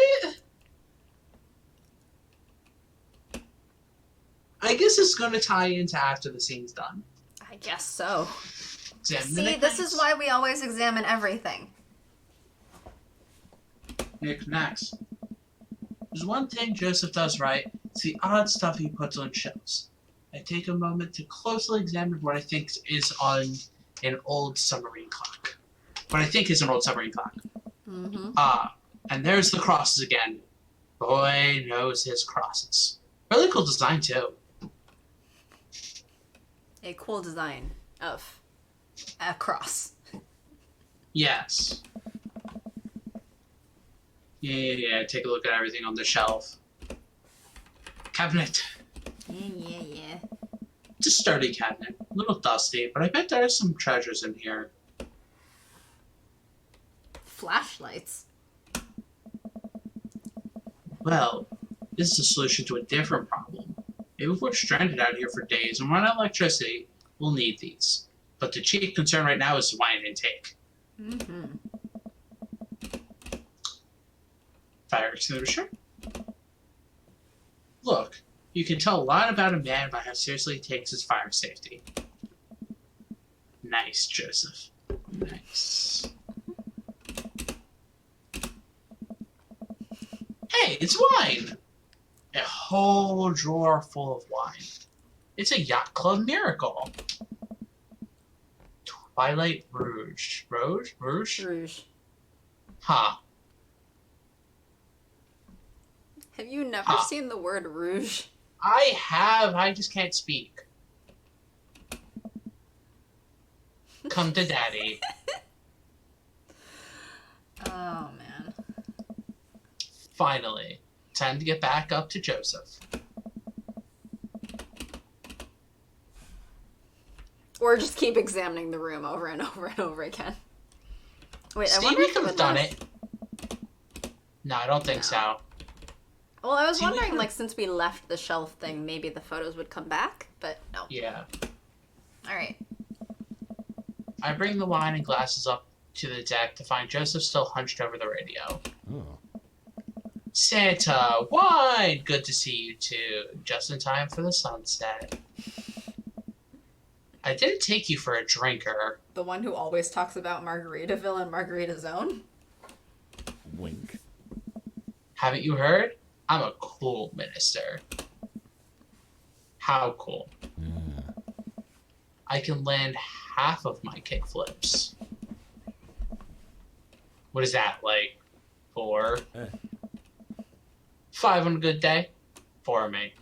I guess it's going to tie into after the scene's done. I guess so. Examine See, the this is knickknacks. why we always examine everything. Knickknacks. There's one thing Joseph does right. It's the odd stuff he puts on shelves. I take a moment to closely examine what I think is on an old submarine clock. What I think is an old submarine clock. Mm-hmm. And there's the crosses again. Boy knows his crosses. Really cool design, too. A cool design of a cross. Yes. Yeah. Take a look at everything on the shelf. Cabinet. Yeah. It's a sturdy cabinet. A little dusty, but I bet there are some treasures in here. Flashlights. Well, this is a solution to a different problem. Maybe if we're stranded out here for days and run out of electricity, we'll need these. But the chief concern right now is wine intake. Mm-hmm. Fire extinguisher. Look, you can tell a lot about a man by how seriously he takes his fire safety. Nice, Joseph. Nice. Hey, it's wine! A whole drawer full of wine. It's a yacht club miracle. Twilight Rouge. Rouge? Rouge. Huh. Have you never Huh. seen the word rouge? I have, I just can't speak. Come to daddy. Oh, man. Finally. Time to get back up to Joseph. Or just keep examining the room over and over and over again. Wait, I Steve, wonder you if it could have would done last- it. No, I don't think so. Well, I was See, we wondering, could've- like, since we left the shelf thing, maybe the photos would come back, but no. Yeah. Alright. I bring the wine and glasses up to the deck to find Joseph still hunched over the radio. Oh. Santa, wine! Good to see you too. Just in time for the sunset. I didn't take you for a drinker. The one who always talks about Margaritaville and Margarita Zone? Wink. Haven't you heard? I'm a cool minister. How cool? Yeah. I can land half of my kickflips. What is that, like 4? Eh. 5 on a good day. For me.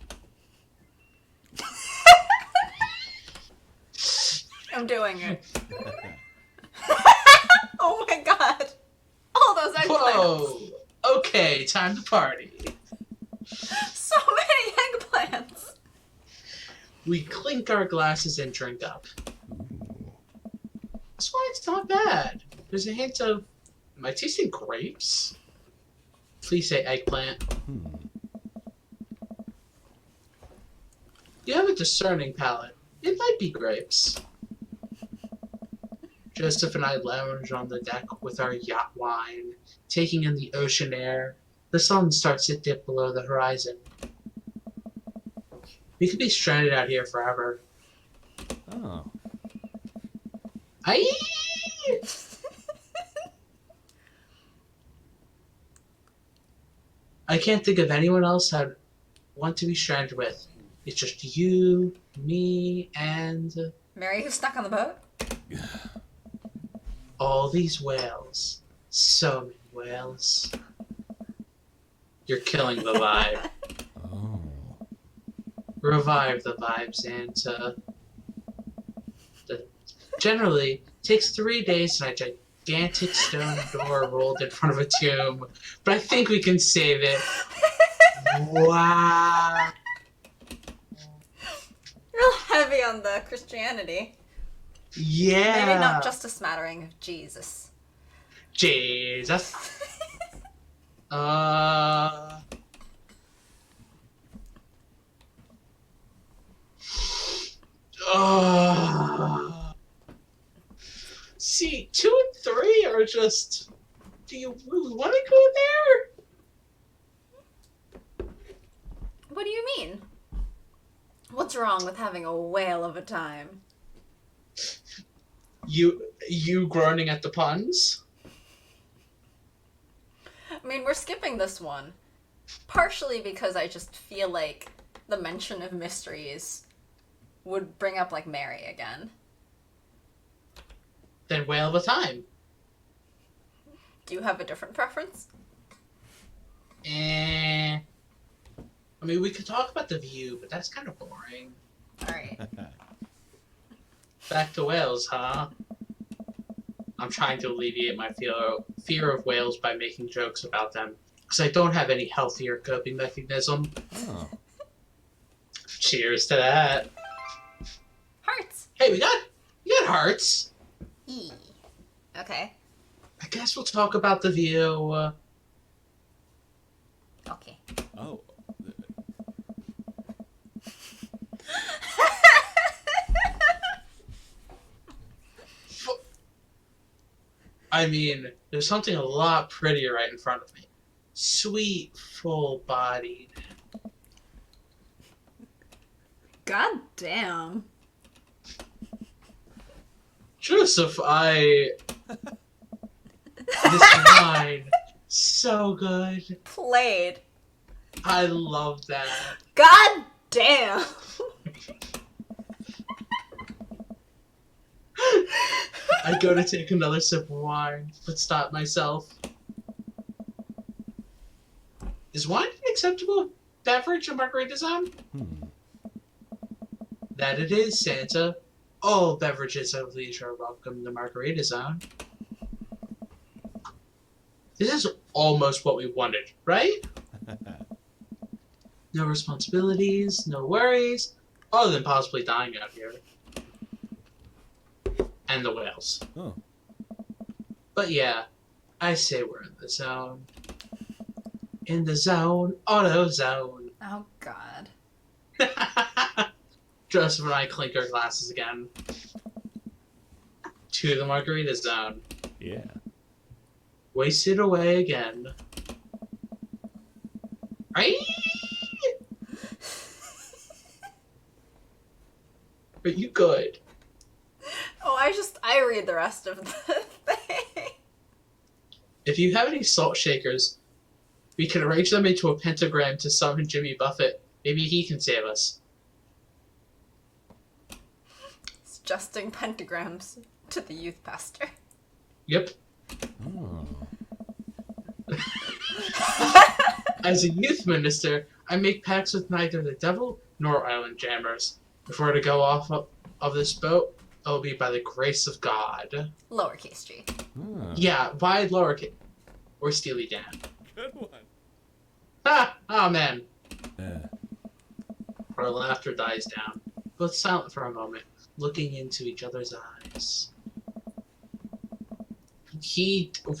I'm doing it. Oh my god. All those eggplants. Whoa! Okay, time to party. So many eggplants. We clink our glasses and drink up. That's why it's not bad. There's a hint of... Am I tasting grapes? Please say eggplant. You have a discerning palate. It might be grapes. Joseph and I lounge on the deck with our yacht wine, taking in the ocean air. The sun starts to dip below the horizon. We could be stranded out here forever. Oh. Aye! I can't think of anyone else I'd want to be stranded with. It's just you, me, and Mary, who's stuck on the boat? all these whales. So many whales. You're killing the vibe. Oh. Revive the vibe, Santa. Generally, takes 3 days and a gigantic stone door rolled in front of a tomb, but I think we can save it. Wow. Real heavy on the Christianity. Yeah. Maybe not just a smattering of Jesus. Jesus. See, 2 and 3 are just... Do you really want to go there? What do you mean? What's wrong with having a whale of a time? You groaning at the puns? I mean, we're skipping this one. Partially because I just feel like the mention of mysteries would bring up, like, Mary again. Then whale of a time. Do you have a different preference? I mean, we could talk about the view, but that's kind of boring. Alright. Back to whales, huh? I'm trying to alleviate my fear of whales by making jokes about them, because I don't have any healthier coping mechanism. Oh. Cheers to that. Hearts! Hey, we got hearts. E. Okay. I guess we'll talk about the view. Okay. Oh. I mean, there's something a lot prettier right in front of me. Sweet, full-bodied. God damn. Joseph, this wine, so good. Played. I love that. God damn. I go to take another sip of wine, but stop myself. Is wine an acceptable beverage in Margarita Zone? That it is, Santa. All beverages of leisure are welcome in the Margarita Zone. This is almost what we wanted, right? No responsibilities, no worries, other than possibly dying out here. And the whales. Oh. But yeah, I say we're in the zone. In the zone, auto zone. Oh, God. Joseph and I clink our glasses again. To the Margarita Zone. Yeah. Wasted away again. Right? Are you good? Oh, I read the rest of the thing. If you have any salt shakers, we can arrange them into a pentagram to summon Jimmy Buffett. Maybe he can save us. Suggesting pentagrams to the youth pastor. Yep. Oh. As a youth minister, I make pacts with neither the devil nor island jammers. If we're to go off of this boat, it will be by the grace of God. Lowercase g. Ah. Yeah, by lowercase. Or Steely Dan. Good one. Ah! Oh man. Yeah. Our laughter dies down. Both silent for a moment, looking into each other's eyes.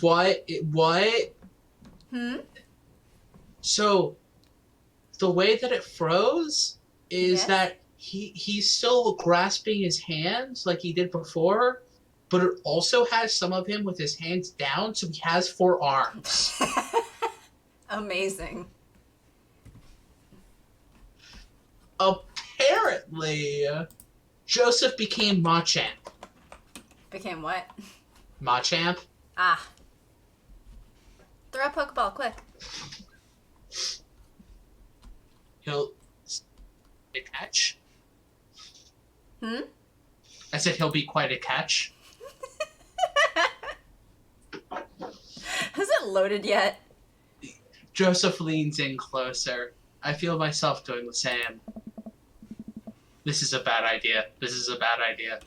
What? Hmm? So, the way that it froze is Yes? that he's still grasping his hands like he did before, but it also has some of him with his hands down, so he has 4 arms. Amazing. Apparently, Joseph became Machamp. Became what? Machamp? Ah. Throw a Pokeball, quick. He'll a catch. Hmm? I said he'll be quite a catch. Hasn't loaded yet. Joseph leans in closer. I feel myself doing the same. This is a bad idea. This is a bad idea.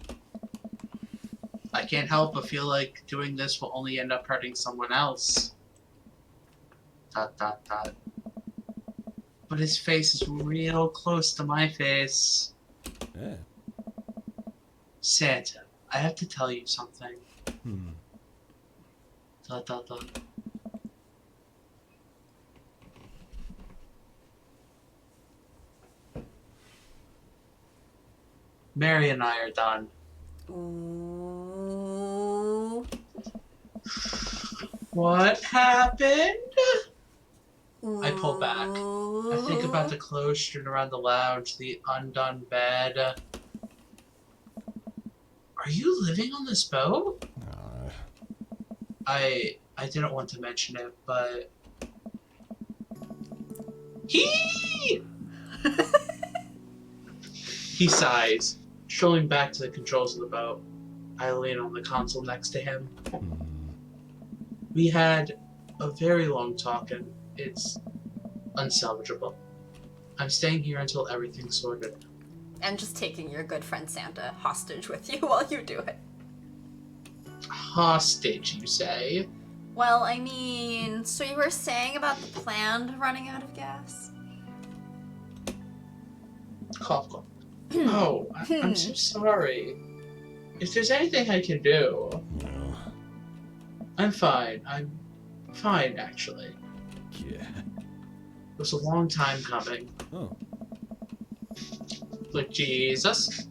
I can't help but feel like doing this will only end up hurting someone else. ... But his face is real close to my face. Yeah. Santa, I have to tell you something. Hmm. ... Mary and I are done. Ooh. What happened? I pull back. I think about the clothes strewn around the lounge, the undone bed. Are you living on this boat? I didn't want to mention it, but he sighs, strolling back to the controls of the boat. I lean on the console next to him. Hmm. We had a very long talk, and it's unsalvageable. I'm staying here until everything's sorted. And just taking your good friend Santa hostage with you while you do it. Hostage, you say? Well, I mean, so you were saying about the planned running out of gas? Cough, cough. Oh, I'm so sorry. If there's anything I can do, No. I'm fine. I'm fine, actually. Yeah. It was a long time coming. Oh. But Jesus.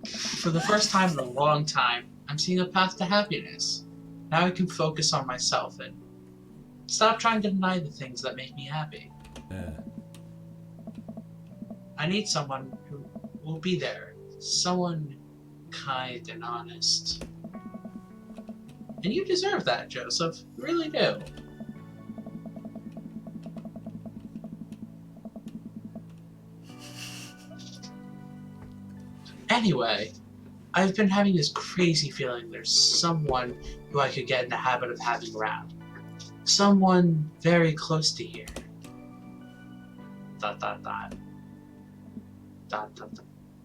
For the first time in a long time, I'm seeing a path to happiness. Now I can focus on myself and stop trying to deny the things that make me happy. Yeah. I need someone who will be there. Someone kind and honest. And you deserve that, Joseph. You really do. Anyway, I've been having this crazy feeling there's someone who I could get in the habit of having around. Someone very close to here. ...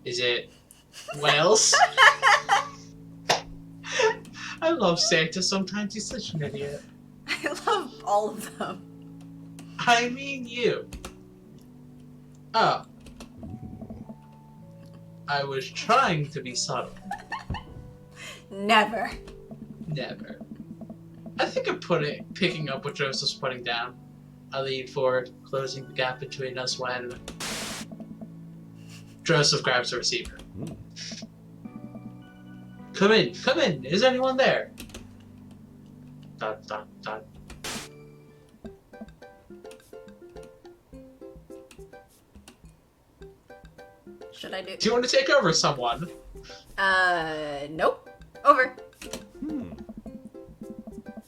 Is it Wales? I love Santa. Sometimes he's such an idiot. I love all of them. I mean you. Oh. I was trying to be subtle. Never. Never. I think I'm picking up what Joseph's putting down. I lean forward, closing the gap between us when Joseph grabs the receiver. Hmm. Come in, come in. Is anyone there? ... Should I do? Do you want to take over someone? Nope. Over. Hmm.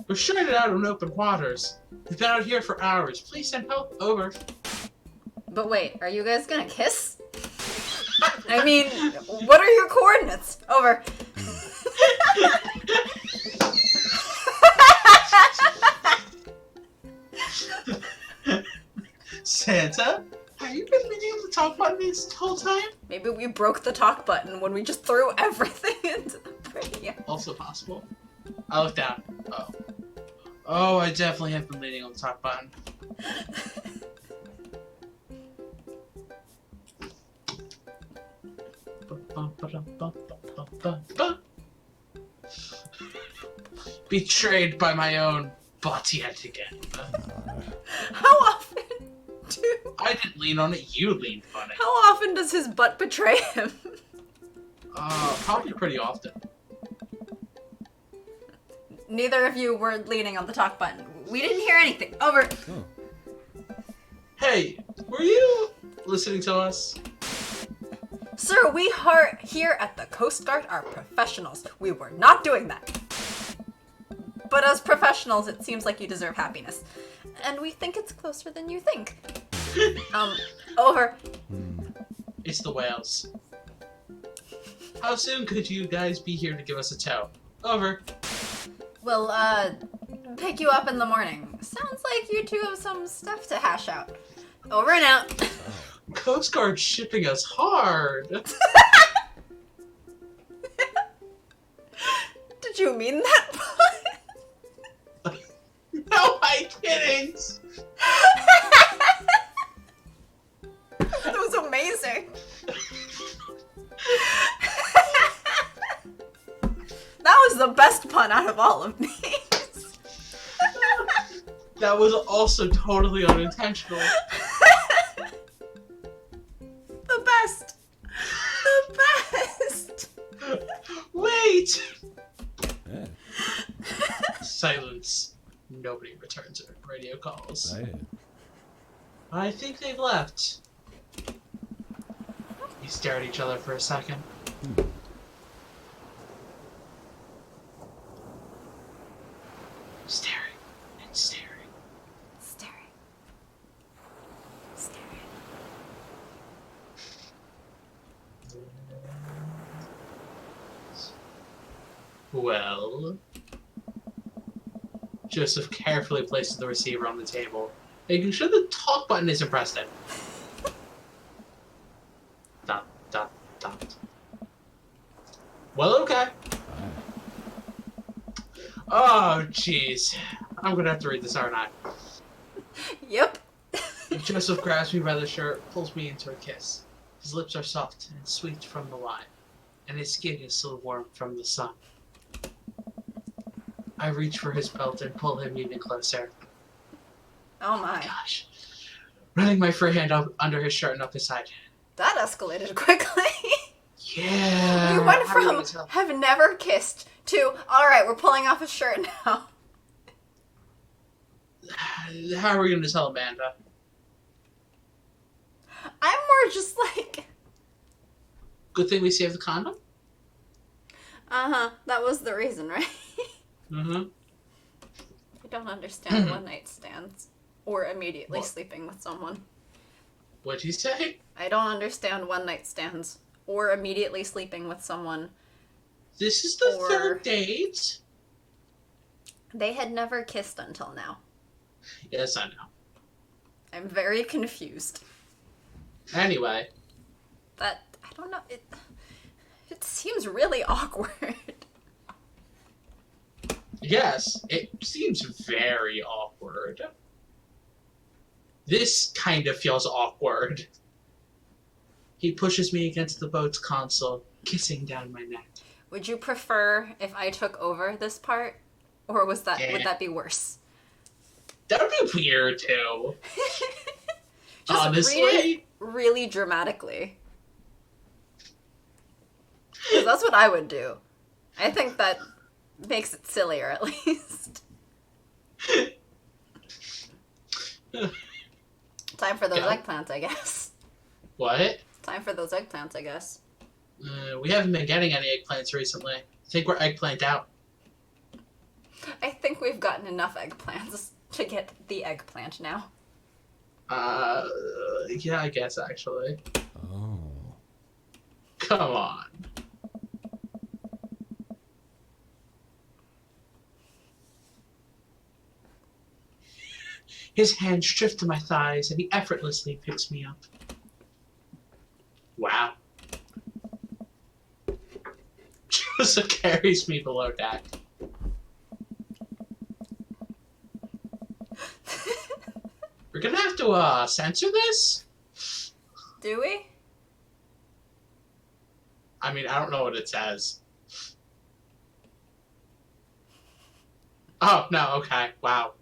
We're stranded out in open waters. We've been out here for hours. Please send help. Over. But wait, are you guys gonna kiss? I mean, what are your coordinates? Over. Santa, have you been leaning on the talk button this whole time? Maybe we broke the talk button when we just threw everything into the radio. Also possible. I look down. Oh. Oh, I definitely have been leaning on the talk button. Betrayed by my own butt yet again. How often do... I didn't lean on it, you leaned on it. How often does his butt betray him? Probably pretty often. Neither of you were leaning on the talk button. We didn't hear anything. Over. Oh. Hey, were you listening to us? Sir, we here at the Coast Guard are professionals. We were not doing that. But as professionals, it seems like you deserve happiness. And we think it's closer than you think. Over. It's the whales. How soon could you guys be here to give us a tow? Over. We'll, pick you up in the morning. Sounds like you two have some stuff to hash out. Over and out. Coast Guard shipping us hard. Did you mean that pun? No, I didn't. That was amazing. That was the best pun out of all of these. That was also totally unintentional. The best. The best. Wait! Yeah. Silence. Nobody returns our radio calls. Excited. I think they've left. We stare at each other for a second. Staring and staring. Staring. Staring. Well, Joseph carefully places the receiver on the table, making sure the talk button isn't pressed in. Dot, dot, dot. Well, okay. Oh, jeez. I'm gonna have to read this, aren't I? Yep. Joseph grabs me by the shirt, pulls me into a kiss. His lips are soft and sweet from the wine, and his skin is still warm from the sun. I reach for his belt and pull him even closer. Oh my. Gosh. Running my free hand up under his shirt and up his side. That escalated quickly. Yeah. You went how are you from gonna tell? have never kissed to, alright, we're pulling off his shirt now. How are we going to tell Amanda? I'm more just like, Good thing we saved the condom? uh-huh, that was the reason, right? Mm-hmm. I don't understand one night stands or immediately What? sleeping with someone. What'd you say? I don't understand one night stands or immediately sleeping with someone. This is the Or- third date? They had never kissed until now. Yes, I know. I'm very confused. Anyway. That, I don't know, it seems really awkward. Yes, it seems very awkward. This kind of feels awkward. He pushes me against the boat's console, kissing down my neck. Would you prefer if I took over this part? Or would Yeah. that be worse? That would be weird, too. Just Honestly. read it really dramatically. 'Cause that's what I would do. I think that makes it sillier, at least. Time for those Yeah. eggplants, I guess. What? Time for those eggplants, I guess. We haven't been getting any eggplants recently. I think we're eggplant out. I think we've gotten enough eggplants to get the eggplant now. Yeah, I guess, actually. Oh. Come on. His hands drift to my thighs, and he effortlessly picks me up. Wow. Joseph carries me below deck. We're gonna have to censor this? Do we? I mean, I don't know what it says. Oh, no, okay. Wow.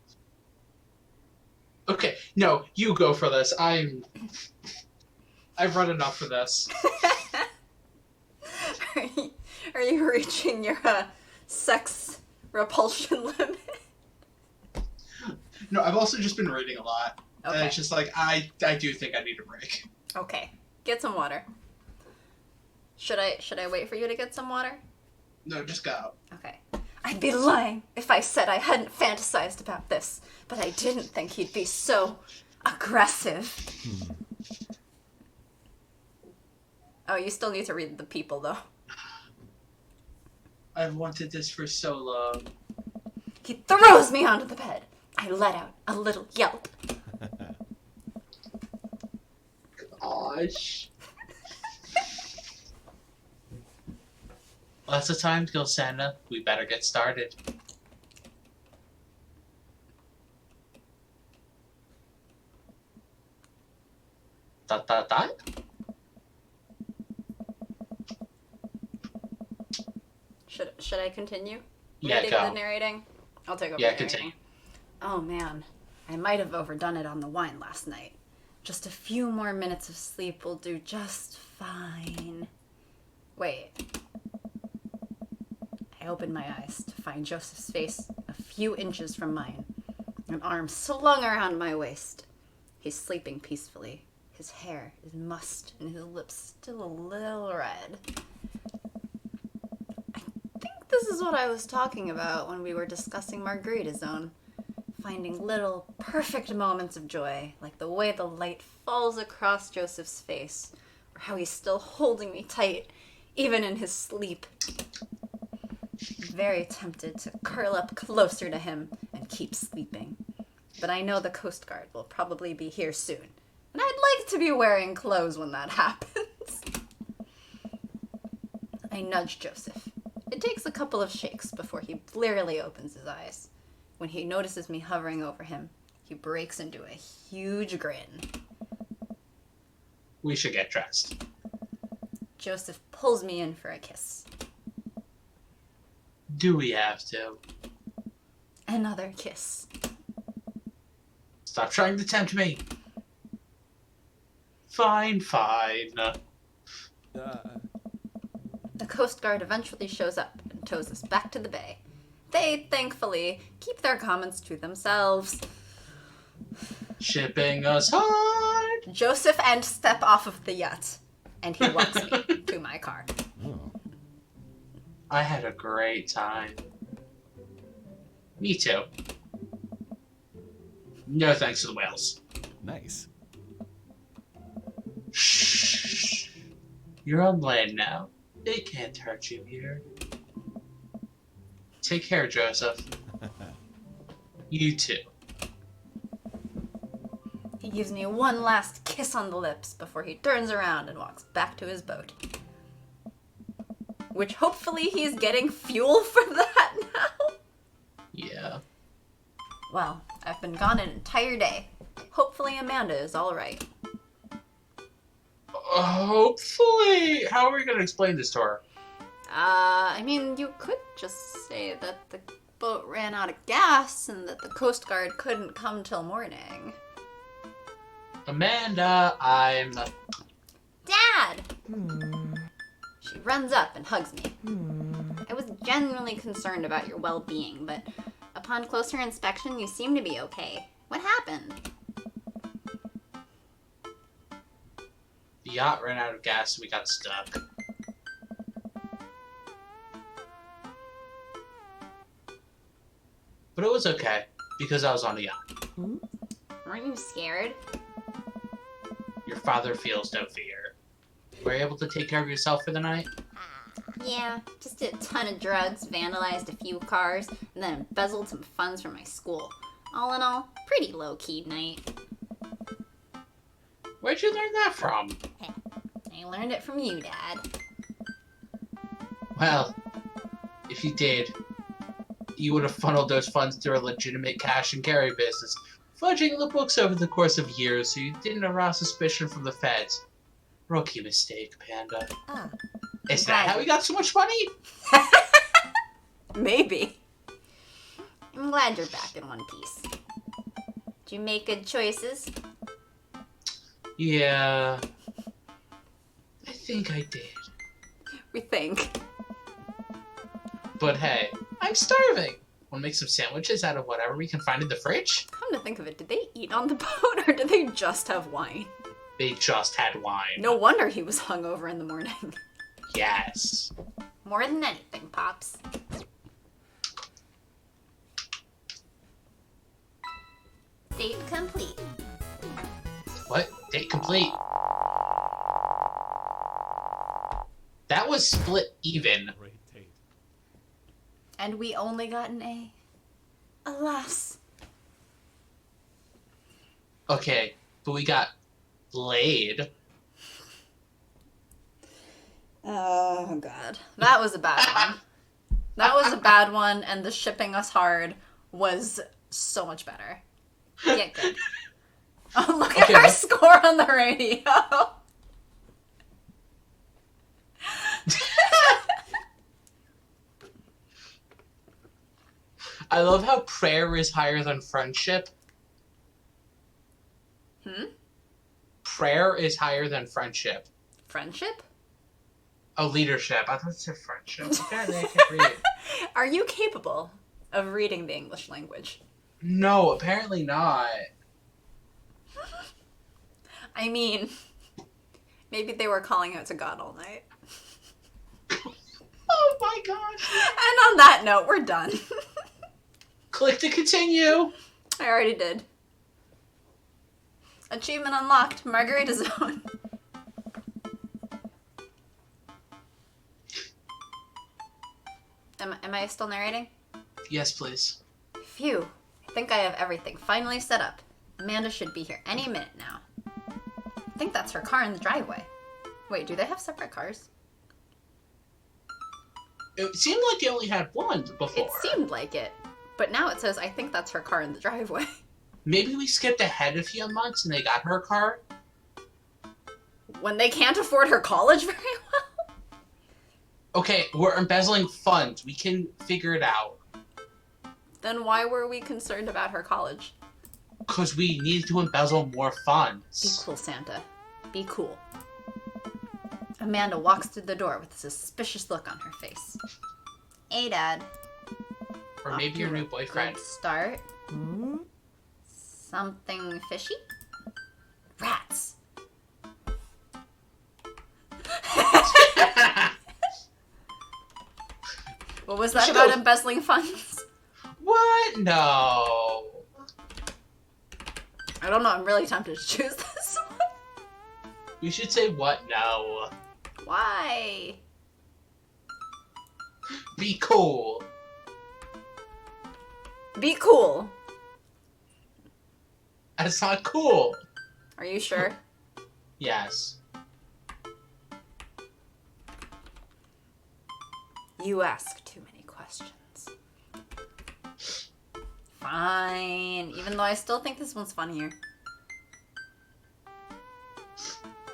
Okay, no, you go for this. I've run enough for this. Are you reaching your sex repulsion limit? No, I've also just been reading a lot. Okay. And it's just like, I do think I need a break. Okay. Get some water. Should I wait for you to get some water? No, just go. Okay. I'd be lying if I said I hadn't fantasized about this, but I didn't think he'd be so aggressive. Oh, you still need to read the people, though. I've wanted this for so long. He throws me onto the bed. I let out a little yelp. Gosh. Lots of time to kill Santa. We better get started. Dot dot dot. Should I continue? Yeah, Reading go. the narrating? I'll take over Yeah, the narrating. continue. Oh man, I might have overdone it on the wine last night. Just a few more minutes of sleep will do just fine. Wait. I opened my eyes to find Joseph's face a few inches from mine, an arm slung around my waist. He's sleeping peacefully. His hair is mussed and his lips still a little red. I think this is what I was talking about when we were discussing Margarita Zone. Finding little perfect moments of joy, like the way the light falls across Joseph's face, or how he's still holding me tight, even in his sleep. I'm very tempted to curl up closer to him and keep sleeping. But I know the Coast Guard will probably be here soon, and I'd like to be wearing clothes when that happens. I nudge Joseph. It takes a couple of shakes before he blearily opens his eyes. When he notices me hovering over him, he breaks into a huge grin. We should get dressed. Joseph pulls me in for a kiss. Do we have to? Another kiss. Stop trying to tempt me. Fine, fine. The Coast Guard eventually shows up and tows us back to the bay. They, thankfully, keep their comments to themselves. Shipping us hard. Joseph and step off of the yacht, and he walks me to my car. Oh. I had a great time. Me too. No thanks to the whales. Nice. Shh. You're on land now. They can't hurt you here. Take care, Joseph. You too. He gives me one last kiss on the lips before he turns around and walks back to his boat. Which hopefully he's getting fuel for that now. Yeah. Well, I've been gone an entire day. Hopefully Amanda is alright. Hopefully. How are we going to explain this to her? I mean, you could just say that the boat ran out of gas and that the Coast Guard couldn't come till morning. Amanda, I'm... Dad! She runs up and hugs me. I was genuinely concerned about your well-being, but upon closer inspection, you seem to be okay. What happened? The yacht ran out of gas and we got stuck. But it was okay, because I was on a yacht. Weren't you scared? Your father feels no fear. Were you able to take care of yourself for the night? Yeah, just did a ton of drugs, vandalized a few cars, and then embezzled some funds from my school. All in all, pretty low-key night. Where'd you learn that from? I learned it from you, Dad. Well, if you did, you would have funneled those funds through a legitimate cash and carry business, fudging the books over the course of years so you didn't arouse suspicion from the feds. Rookie mistake, Panda. Ah. Is that how we got so much money? Maybe. I'm glad you're back in one piece. Did you make good choices? Yeah. I think I did. We think. But hey, I'm starving. Wanna make some sandwiches out of whatever we can find in the fridge? Come to think of it, did they eat on the boat or did they just have wine? They just had wine. No wonder he was hungover in the morning. Yes. More than anything, Pops. Date complete. What? Date complete. That was split even. Great Tate. And we only got an A. Alas. Okay, but we got laid. Oh, God. That was a bad one. That was a bad one, and the shipping us hard was so much better. Yeah, good. Oh, look at Okay, our let's- score on the radio. I love how prayer is higher than friendship. Prayer is higher than friendship. Friendship? Oh, leadership. I thought it said friendship. Apparently I can't read it. Are you capable of reading the English language? No, apparently not. I mean, maybe they were calling out to God all night. Oh my gosh. And on that note, we're done. Click to continue. I already did. Achievement unlocked. Margarita Zone. Am I still narrating? Yes, please. Phew. I think I have everything finally set up. Amanda should be here any minute now. I think that's her car in the driveway. Wait, do they have separate cars? It seemed like they only had one before. It seemed like it. But now it says, I think that's her car in the driveway. Maybe we skipped ahead a few months and they got her car. When they can't afford her college very well? Okay, we're embezzling funds. We can figure it out. Then why were we concerned about her college? Because we need to embezzle more Be funds. cool, Santa. Be cool. Amanda walks through the door with a suspicious look on her face. Hey, Dad. Or Off maybe to your a new boyfriend. Good start. Something fishy? Rats. What was that Should about have- embezzling funds? What? No. I don't know. I'm really tempted to choose this one. You should say what? No. Why? Be cool. Be cool. That's not cool. Are you sure? Yes. You ask too many questions. Fine. Even though I still think this one's funnier.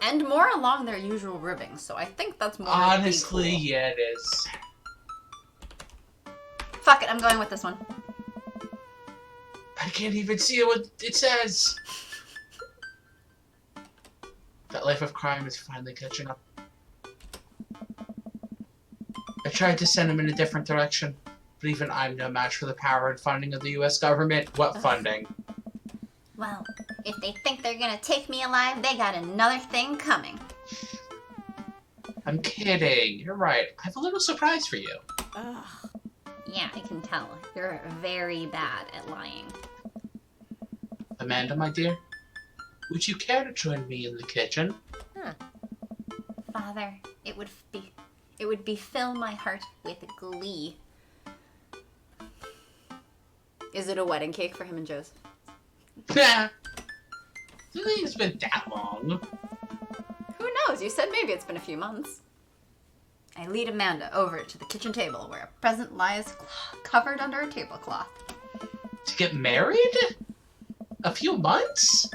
And more along their usual ribbing, so I think that's more like be Honestly, cool. yeah, it is. Fuck it, I'm going with this one. I can't even see what it says. That life of crime is finally catching up. I tried to send him in a different direction, but even I'm no match for the power and funding of the US government. What funding? Well, if they think they're gonna take me alive, they got another thing coming. I'm kidding. You're right. I have a little surprise for you. Ugh. Yeah, I can tell. You're very bad at lying. Amanda, my dear, would you care to join me in the kitchen? Father, it would fill my heart with glee. Is it a wedding cake for him and Joseph? Nah. I don't think it's been that long. Who knows? You said maybe it's been a few months. I lead Amanda over to the kitchen table where a present lies covered under a tablecloth. To get married? A few months?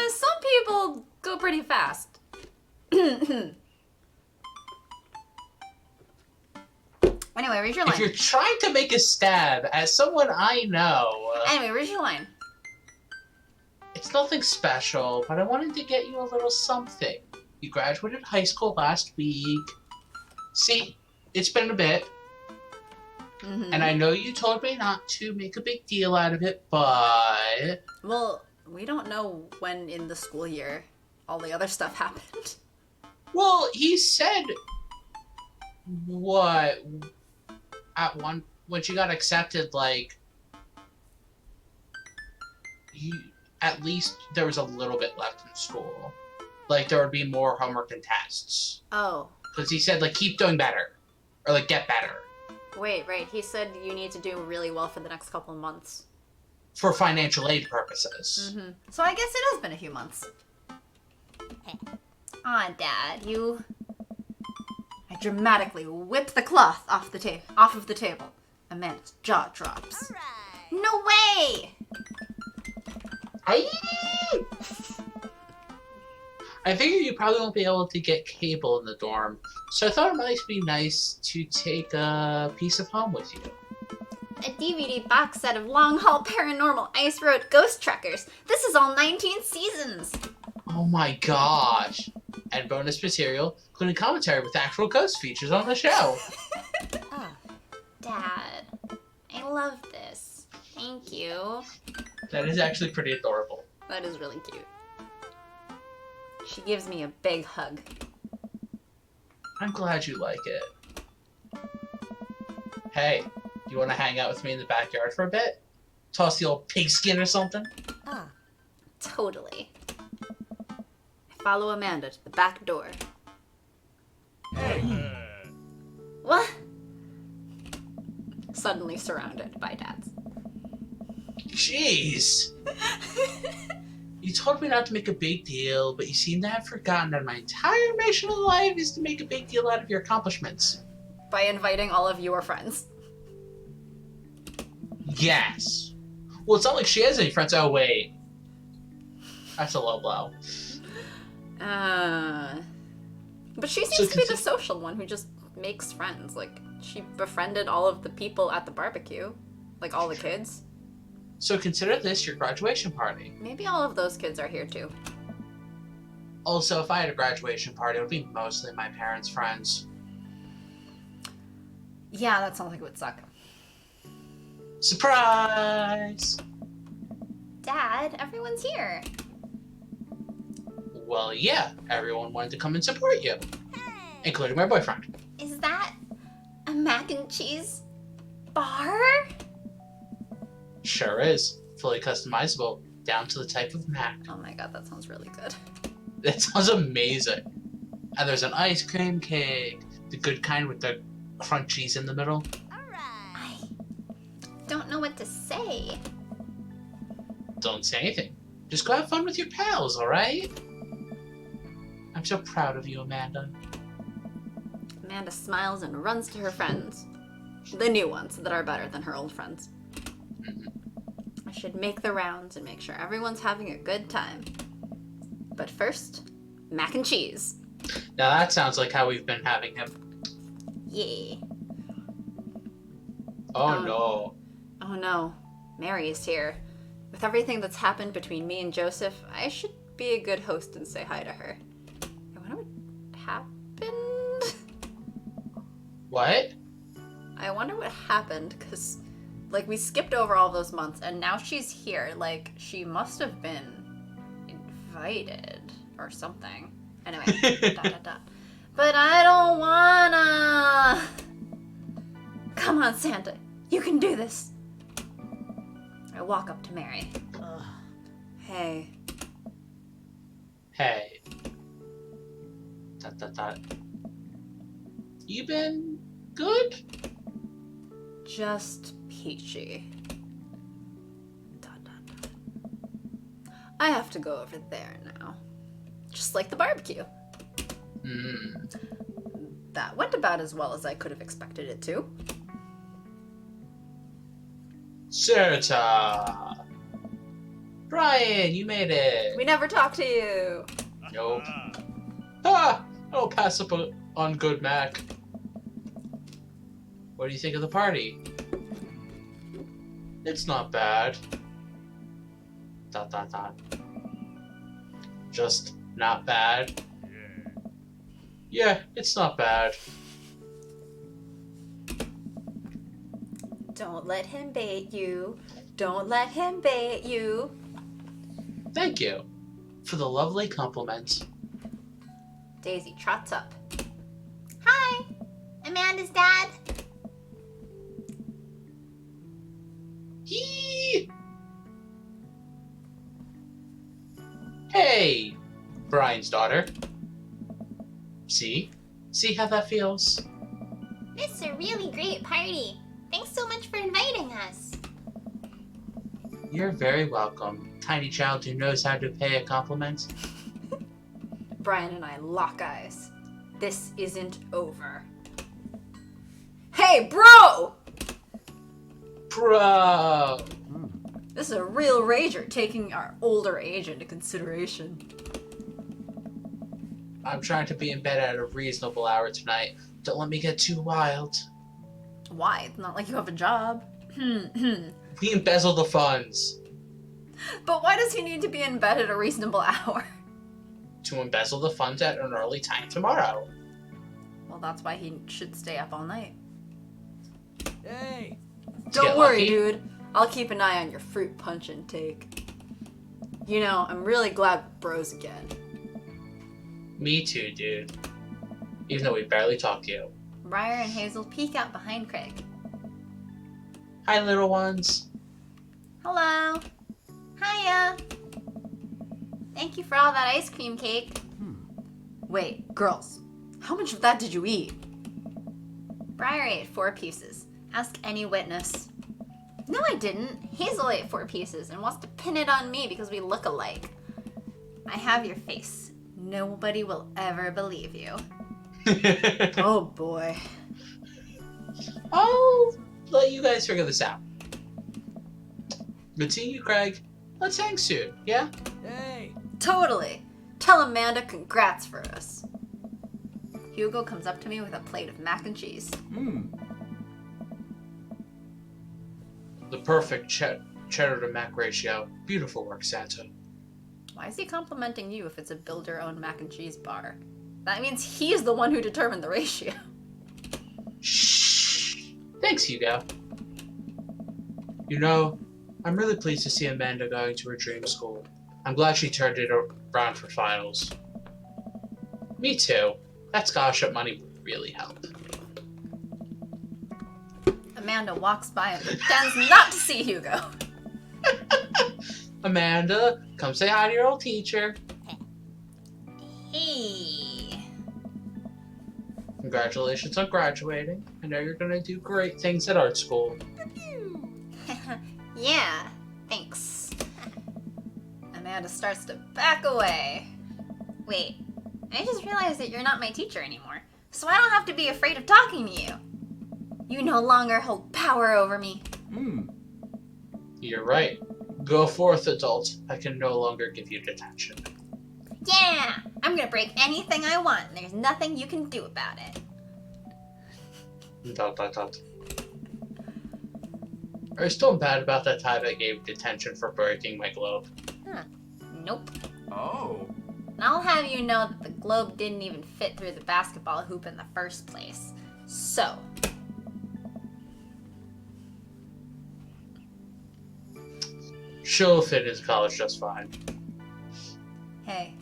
Some people go pretty fast. Anyway, read your line. If you're trying to make a stab at someone I know... Anyway, read your line. It's nothing special, but I wanted to get you a little something. You graduated high school last week. See, it's been a bit. Mm-hmm. And I know you told me not to make a big deal out of it, but... Well, we don't know when in the school year all the other stuff happened. Well, he said... What? When she got accepted, like... At least there was a little bit left in school. Like, there would be more homework and tests. Oh. Because he said, like, keep doing better. Or, like, get better. Wait, right. He said you need to do really well for the next couple of months. For financial aid purposes. Mm-hmm. So I guess it has been a few months. Aw, Dad, you... I dramatically whip the cloth off of the table. Amanda's jaw drops. All right. No way! I figure you probably won't be able to get cable in the dorm, so I thought it might be nice to take a piece of home with you. A DVD box set of Long Haul Paranormal Ice Road Ghost Trekkers. This is all 19 seasons. Oh my gosh! And bonus material, including commentary with actual ghost features on the show. Dad, I love this. Thank you. That is actually pretty adorable. That is really cute. She gives me a big hug. I'm glad you like it. Hey, you want to hang out with me in the backyard for a bit? Toss the old pigskin or something? Totally. I follow Amanda to the back door. What? Suddenly surrounded by dads. Jeez! You told me not to make a big deal, but you seem to have forgotten that my entire mission in life is to make a big deal out of your accomplishments. By inviting all of your friends. Yes. Well, it's not like she has any friends. Oh, wait. That's a low blow. But she seems to be the social one who just makes friends. Like, she befriended all of the people at the barbecue. Like, all the kids. So consider this your graduation party. Maybe all of those kids are here too. Also, if I had a graduation party, it would be mostly my parents' friends. Yeah, that sounds like it would suck. Surprise! Dad, everyone's here. Well, yeah, everyone wanted to come and support you, including my boyfriend. Is that a mac and cheese bar? Sure is. Fully customizable, down to the type of mac. Oh my god, that sounds really good. That sounds amazing. And there's an ice cream cake, the good kind with the crunchies in the middle. I don't know what to say. Don't say anything. Just go have fun with your pals, alright? I'm so proud of you, Amanda. Amanda smiles and runs to her friends. The new ones that are better than her old friends. I should make the rounds and make sure everyone's having a good time. But first, mac and cheese. Now that sounds like how we've been having him. Yeah. Oh no. Oh no. Mary is here. With everything that's happened between me and Joseph, I should be a good host and say hi to her. I wonder what happened? What? I wonder what happened, because, like, we skipped over all those months, and now she's here. Like, she must have been invited or something. Anyway, dot, dot, dot. But I don't wanna! Come on, Santa. You can do this. I walk up to Mary. Hey. Hey. Dot. You been good? just peachy. Dot, dot, dot. I have to go over there now. Just like the barbecue. That went about as well as I could have expected it to. Serta! Brian, you made it! We never talked to you. Nope. Ah! I'll pass up on good Mac. What do you think of the party? It's not bad. Dot dot dot. Just not bad. Yeah, it's not bad. Don't let him bait you. Don't let him bait you. Thank you for the lovely compliment. Daisy trots up. Hi, Amanda's dad. Yee! Hey, Brian's daughter. See? See how that feels? This is a really great party. Thanks so much for inviting us. You're very welcome, tiny child who knows how to pay a compliment. Brian and I lock eyes. This isn't over. Hey, bro! Bro! This is a real rager, taking our older age into consideration. I'm trying to be in bed at a reasonable hour tonight. Don't let me get too wild. Why? It's not like you have a job. We embezzle the funds. But why does he need to be in bed at a reasonable hour? To embezzle the funds at an early time tomorrow. Well, that's why he should stay up all night. Hey! Don't Get worry, lucky? dude. I'll keep an eye on your fruit punch intake. You know, I'm really glad we're bros again. Me too, dude. Even though we barely talk to you. Briar and Hazel peek out behind Craig. Hi, little ones. Hello. Hiya. Thank you for all that ice cream cake. Wait, girls. How much of that did you eat? Briar ate 4 pieces. Ask any witness. No, I didn't. Hazel ate 4 pieces and wants to pin it on me because we look alike. I have your face. Nobody will ever believe you. Oh boy. I'll let you guys figure this out. Good seeing you, Craig. Let's hang soon, yeah? Hey! Totally. Tell Amanda congrats for us. Hugo comes up to me with a plate of mac and cheese. The perfect cheddar to mac ratio. Beautiful work, Santa. Why is he complimenting you if it's a build-your-own mac and cheese bar? That means he's the one who determined the ratio. Shh. Thanks, Hugo. You know, I'm really pleased to see Amanda going to her dream school. I'm glad she turned it around for finals. Me too. That scholarship money would really help. Amanda walks by and pretends not to see Hugo. Amanda, come say hi to your old teacher. Hey. Congratulations on graduating. I know you're gonna do great things at art school. Yeah, thanks. Amanda starts to back away. Wait, I just realized that you're not my teacher anymore, so I don't have to be afraid of talking to you. You no longer hold power over me. You're right. Go forth, adult. I can no longer give you detention. Yeah, I'm gonna break anything I want, and there's nothing you can do about it. Dot dot dot. Are you still mad about that time I gave detention for breaking my globe? Nope. Oh. And I'll have you know that the globe didn't even fit through the basketball hoop in the first place. So, She'll fit into college just fine. Hey,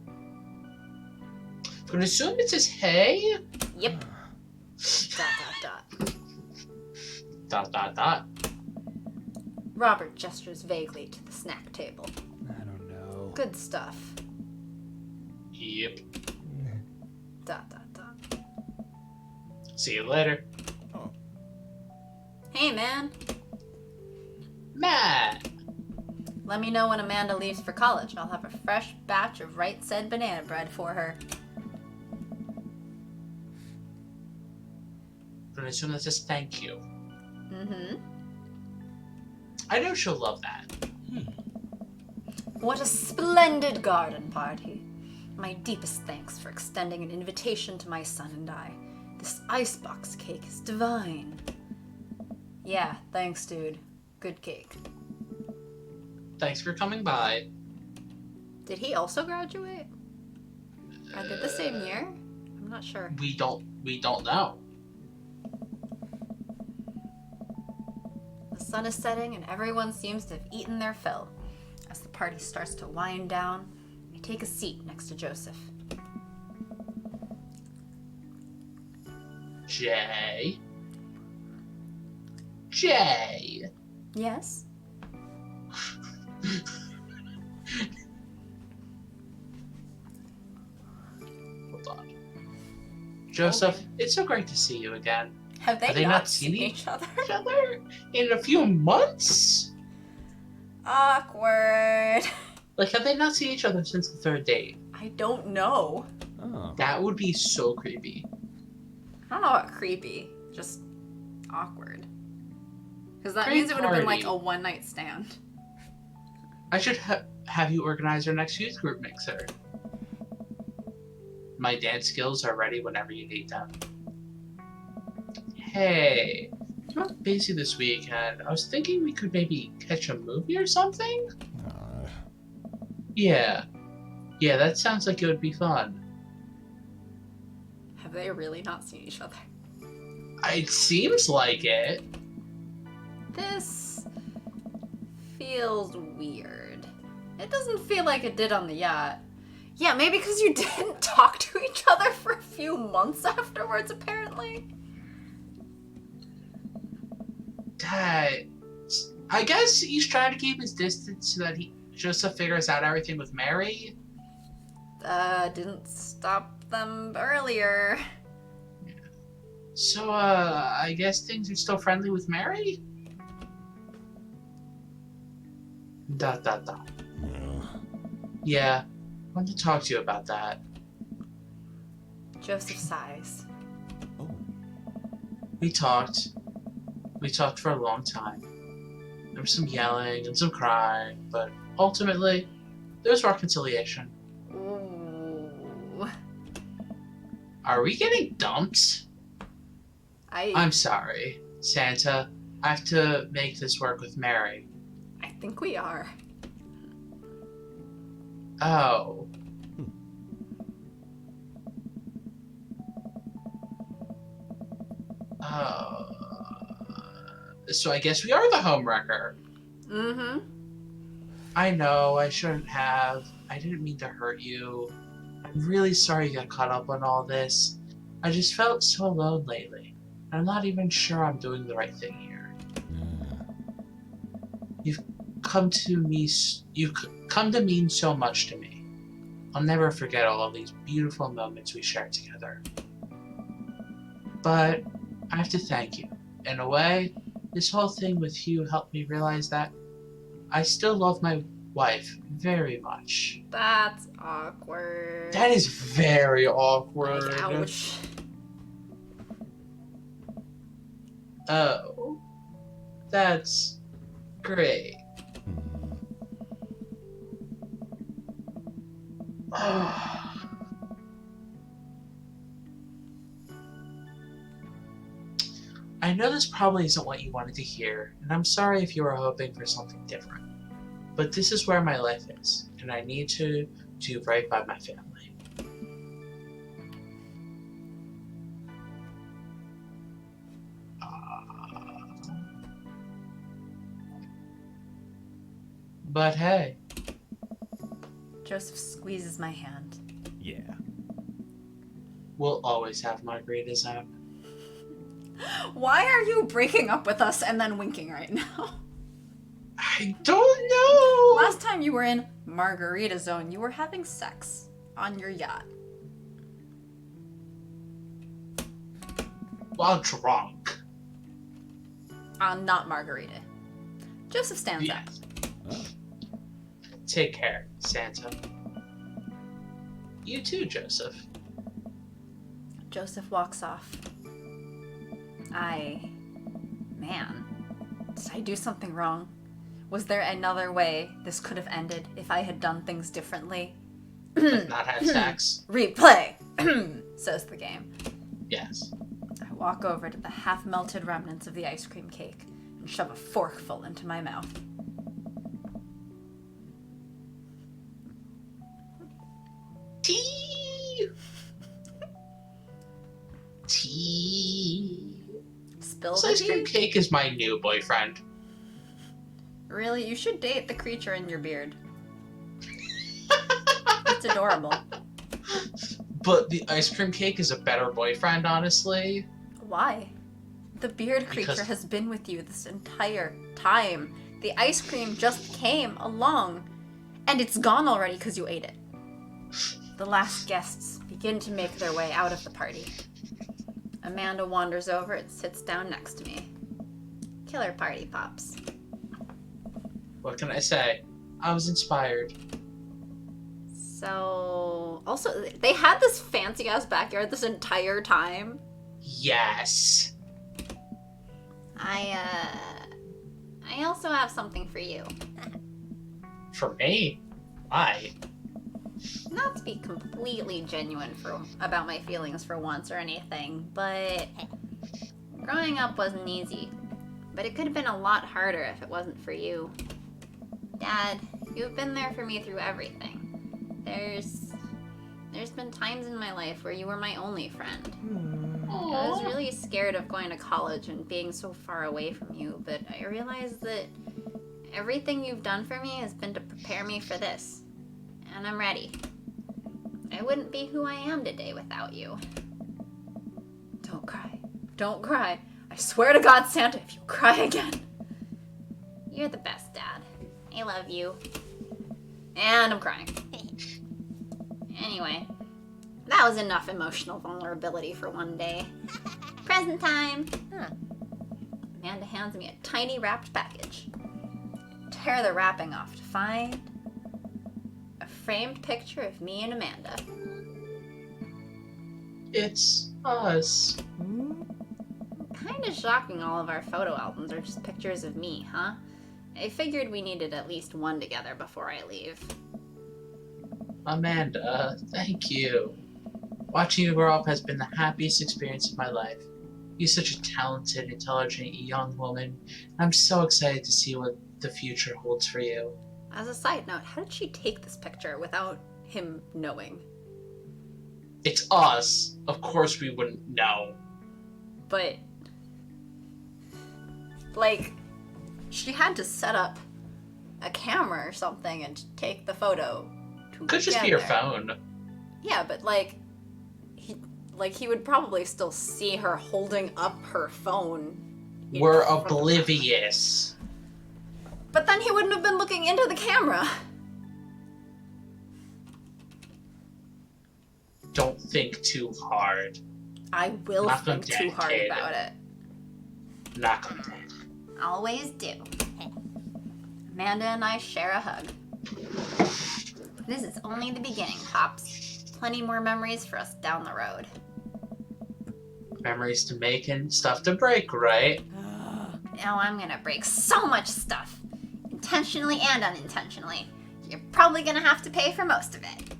I'm gonna assume it says hey? yep. dot dot dot. Dot dot dot. Robert gestures vaguely to the snack table. I don't know. Good stuff. Yep. Dot dot dot. See you later. Hey, man. Matt. Let me know when Amanda leaves for college. I'll have a fresh batch of right said banana bread for her. I'm gonna assume that says thank you. Mm-hmm. I know she'll love that. What a splendid garden party. My deepest thanks for extending an invitation to my son and I. This icebox cake is divine. Yeah, thanks, dude. Good cake. Thanks for coming by. Did he also graduate? Are they the same year? I'm not sure. We don't know. The sun is setting and everyone seems to have eaten their fill. As the party starts to wind down, I take a seat next to Joseph. Jay. Yes? Hold on. Joseph, Okay. it's so great to see you again. Have they, not seen each other? Each other in a few months? Awkward. Like, have they not seen each other since the third date? I don't know. Oh. That would be so creepy. I don't know about creepy, just awkward. Because that Great means it would have been like party. a one-night stand. I should have you organize our next youth group mixer. My dance skills are ready whenever you need them. Hey, I'm not busy this weekend. I was thinking we could maybe catch a movie or something? Yeah, that sounds like it would be fun. Have they really not seen each other? It seems like it. This feels weird. It doesn't feel like it did on the yacht. Yeah, maybe because you didn't talk to each other for a few months afterwards, apparently. I guess he's trying to keep his distance so that Joseph figures out everything with Mary. Didn't stop them earlier. So, I guess things are still friendly with Mary? ... Yeah, I want to talk to you about that. Joseph sighs. Oh. We talked for a long time. There was some yelling and some crying, but ultimately, there was reconciliation. Ooh. Are we getting dumped? I'm I sorry, Santa. I have to make this work with Mary. think we are. Oh. Oh. So I guess we are the homewrecker. Mm-hmm. I know, I shouldn't have. I didn't mean to hurt you. I'm really sorry you got caught up on all this. I just felt so alone lately. I'm not even sure I'm doing the right thing here. You've come to mean so much to me. I'll never forget all of these beautiful moments we shared together. But I have to thank you. In a way, this whole thing with you helped me realize that I still love my wife very much. That's awkward. That is very awkward. Like, ouch. Oh. That's great. I know this probably isn't what you wanted to hear, and I'm sorry if you were hoping for something different. But this is where my life is, and I need to do right by my family. But hey, Joseph squeezes my hand. Yeah. we'll always have margaritas out. Why are you breaking up with us and then winking right now? I don't know! Last time you were in Margarita Zone, you were having sex on your yacht. While drunk. not Margarita. Joseph stands up. Yes. Oh. Take care, Santa. You too, Joseph. Joseph walks off. Man, did I do something wrong? Was there another way this could have ended if I had done things differently? Like not had sex. Replay, says the game. Yes. I walk over to the half-melted remnants of the ice cream cake and shove a forkful into my mouth. Tea. Tea. Spill This the ice cream tea? cake is my new boyfriend. Really? You should date the creature in your beard. It's adorable. But the ice cream cake is a better boyfriend, honestly. Why? The beard creature Because- has been with you this entire time. The ice cream just came along, and it's gone already because you ate it. The last guests begin to make their way out of the party. Amanda wanders over and sits down next to me. Killer party pops. What can I say? I was inspired. So, also, they had this fancy ass backyard this entire time. Yes. I also have something for you. For me? Why? Not to be completely genuine about my feelings for once or anything, but growing up wasn't easy. But it could have been a lot harder if it wasn't for you. Dad, you've been there for me through everything. There's been times in my life where you were my only friend. I was really scared of going to college and being so far away from you, but I realized that everything you've done for me has been to prepare me for this. And I'm ready. I wouldn't be who I am today without you. Don't cry. Don't cry. I swear to God, Santa, if you cry again. You're the best, Dad. I love you. And I'm crying. Anyway, that was enough emotional vulnerability for one day. Present time. Amanda hands me a tiny wrapped package. Tear the wrapping off to find a framed picture of me and Amanda. It's us. Kinda shocking all of our photo albums are just pictures of me, huh? I figured we needed at least one together before I leave. Amanda, thank you. Watching you grow up has been the happiest experience of my life. You're such a talented, intelligent young woman. I'm so excited to see what the future holds for you. As a side note, how did she take this picture without him knowing? It's us. Of course we wouldn't know. But, like, she had to set up a camera or something and take the photo to Could just get be your there. phone. Yeah, but he would probably still see her holding up her phone. in We're front of him. oblivious. But then he wouldn't have been looking into the camera. Don't think too hard. I will Knock on think too hard dead, kid. about it. Knock on that. Always do. Amanda and I share a hug. This is only the beginning, Pops. Plenty more memories for us down the road. Memories to make and stuff to break, right? Now I'm gonna break so much stuff. Intentionally and unintentionally. You're probably gonna have to pay for most of it.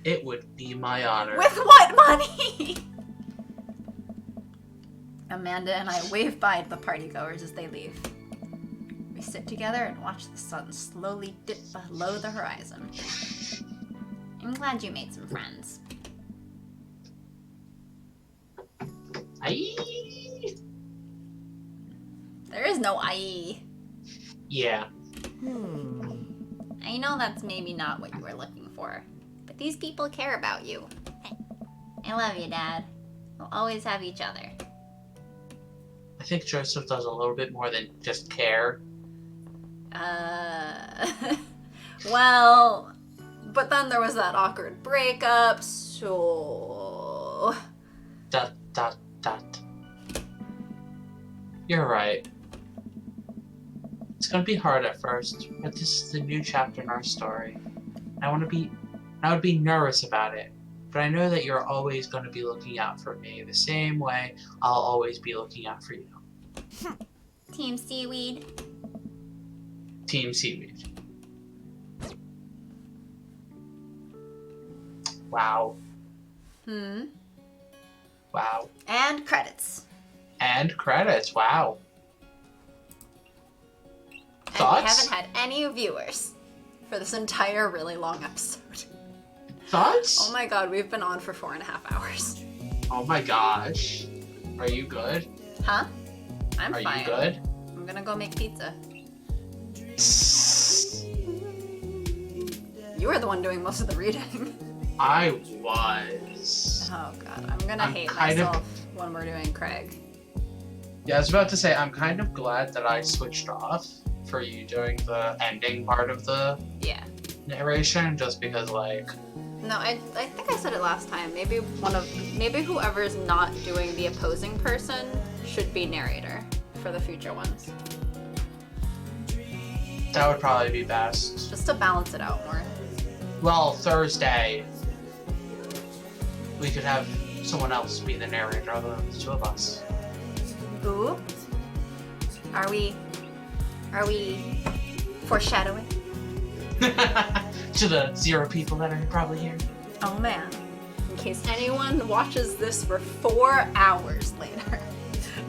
It would be my honor. With what money? Amanda and I wave bye to the partygoers as they leave. We sit together and watch the sun slowly dip below the horizon. I'm glad you made some friends. Aye. There is no IE. Yeah. I know that's maybe not what you were looking for, but these people care about you. I love you, Dad. We'll always have each other. I think Joseph does a little bit more than just care. Well, but then there was that awkward breakup, so... Dot, dot, dot. You're right. It's gonna be hard at first, but this is the new chapter in our story. I would be nervous about it, but I know that you're always gonna be looking out for me the same way I'll always be looking out for you. Team Seaweed. Team Seaweed. Wow. Wow. And credits. And credits, wow. And we Thoughts? haven't had any viewers for this entire really long episode. Thoughts? Oh my god, we've been on for 4.5 hours. Oh my gosh. Are you good? Huh? I'm Are fine. you good? I'm gonna go make pizza. You were the one doing most of the reading. I was. Oh god, I'm gonna I'm hate kind of- myself when we're doing Craig. Yeah, I was about to say, I'm kind of glad that I switched off for you doing the ending part of the Yeah. narration, just because, like, No, I think I said it last time. Maybe whoever's not doing the opposing person should be narrator for the future ones. that would probably be best. Just to balance it out more. Well, Thursday, we could have someone else be the narrator other than the two of us. Ooh. Are we foreshadowing? To the 0 people that are probably here. Oh man. In case anyone watches this for 4 hours later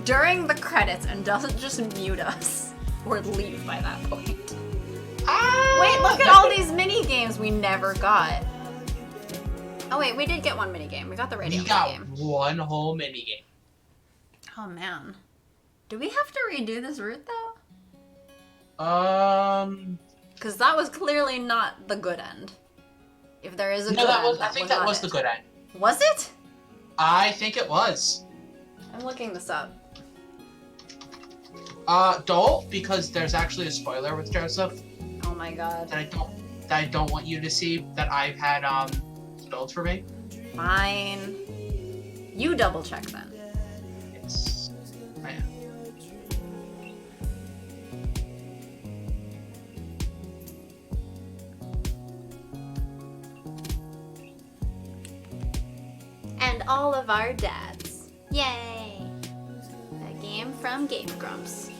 during the credits and doesn't just mute us or leave by that point. Wait, look at all these mini games we never got. Oh wait, we did get one mini game. We got the radio We got game. one whole minigame. Oh man. Do we have to redo this route though? Because that was clearly not the good end. If there is a No, good that end, was. I think that not was it. the good end. Was it? I think it was. I'm looking this up. Don't, because there's actually a spoiler with Joseph Oh my god. that I don't want you to see that I've had spelled for me. Fine. You double check then. It's I am. And all of our dads. Yay! A game from Game Grumps.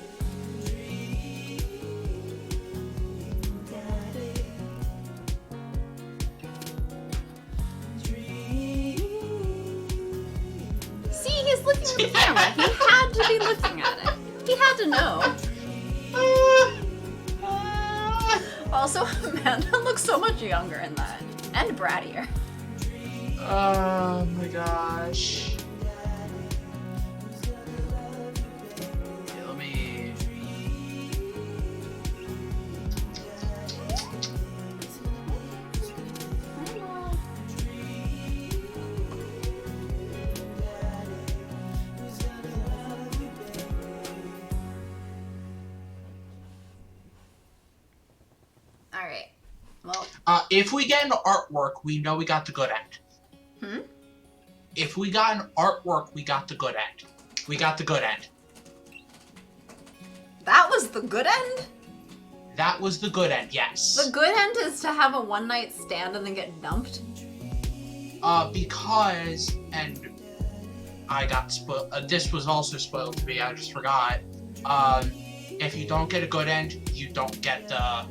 See, he's looking at the camera. He had to be looking at it. He had to know. Also, Amanda looks so much younger in that. And brattier. Oh my gosh. Kill me. Alright. Well, If we get an artwork, we know we got the good end. If we got an artwork, we got the good end. We got the good end. that was the good end? That was the good end, yes. The good end is to have a one-night stand and then get dumped? Because, and I got spoiled, this was also spoiled to me, I just forgot. If you don't get a good end, you don't get the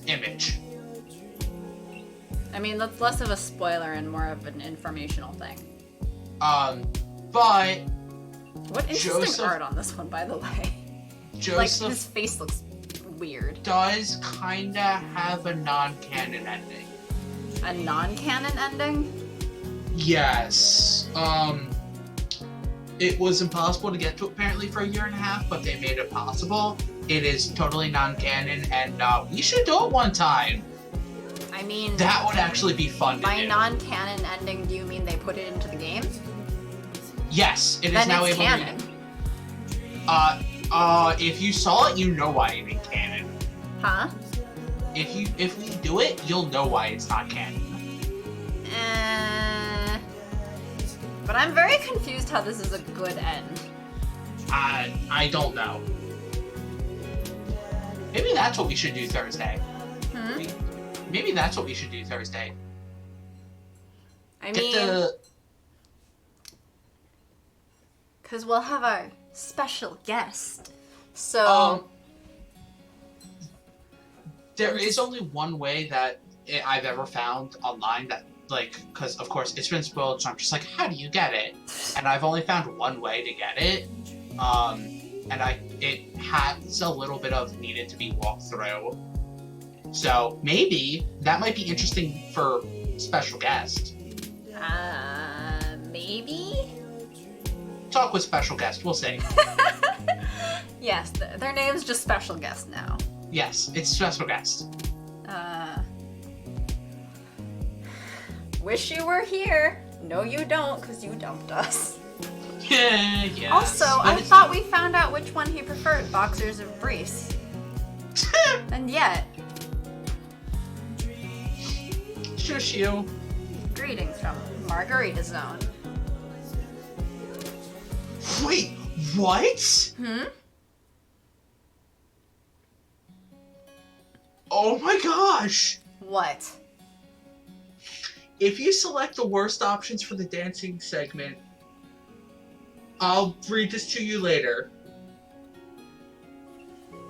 image. I mean, that's less of a spoiler and more of an informational thing. But What interesting Joseph- art on this one, by the way. Like, Joseph his face looks weird. does kinda have a non-canon ending. A non-canon ending? Yes. It was impossible to get to apparently for a year and a half, but they made it possible. It is totally non-canon, and we should do it one time. I mean, That would actually be fun to by do. non-canon ending, do you mean they put it into the game? Yes, it is Then now it's able canon. to. If you saw it, you know why it ain't canon. Huh? If we do it, you'll know why it's not canon. But I'm very confused how this is a good end. I don't know. Maybe that's what we should do Thursday. Maybe that's what we should do Thursday. I Get mean, the... because we'll have our special guest. So, There is only one way that I've ever found online that, like, because of course it's been spoiled, so I'm just like, how do you get it? And I've only found one way to get it. And it has a little bit of needed to be walked through. So maybe that might be interesting for special guest. maybe? Talk with special guest, we'll see. Yes, their name's just special guest now. Yes, it's special guest. Wish you were here. No, you don't, because you dumped us. Yeah, yes. Also, I thought we found out which one he preferred, boxers or briefs. And yet, Shush you. greetings from Margarita Zone. Wait, what? Oh my gosh! What? If you select the worst options for the dancing segment, I'll read this to you later.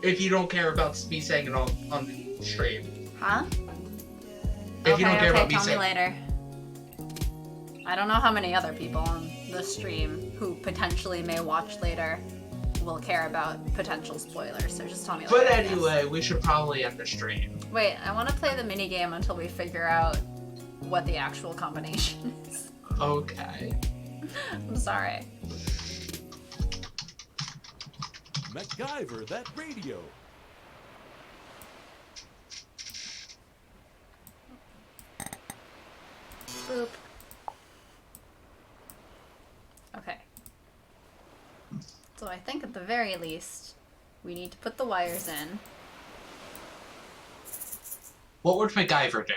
If you don't care about me saying it on the stream. Huh? If you don't care about me tell me saying later. I don't know how many other people on the stream who potentially may watch later will care about potential spoilers, so just tell me later. But I guess. anyway, we should probably end the stream. Wait, I want to play the minigame until we figure out what the actual combination is. Okay. I'm sorry. MacGyver, that radio. Boop. Okay. So I think at the very least, we need to put the wires in. What would MacGyver do?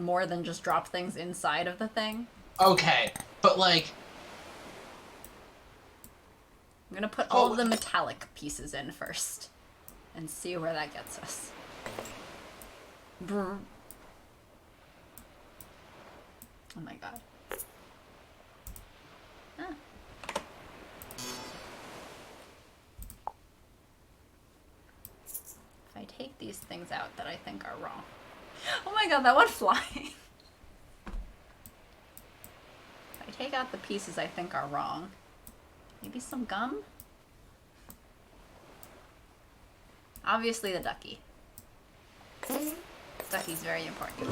More than just drop things inside of the thing. Okay, but like... I'm gonna put all of the metallic pieces in first. And see where that gets us. Brr. Oh my god. Ah. If I take these things out that I think are wrong. Oh my god, that went flying. If I take out the pieces I think are wrong. Maybe some gum? Obviously the ducky. Ducky's very important.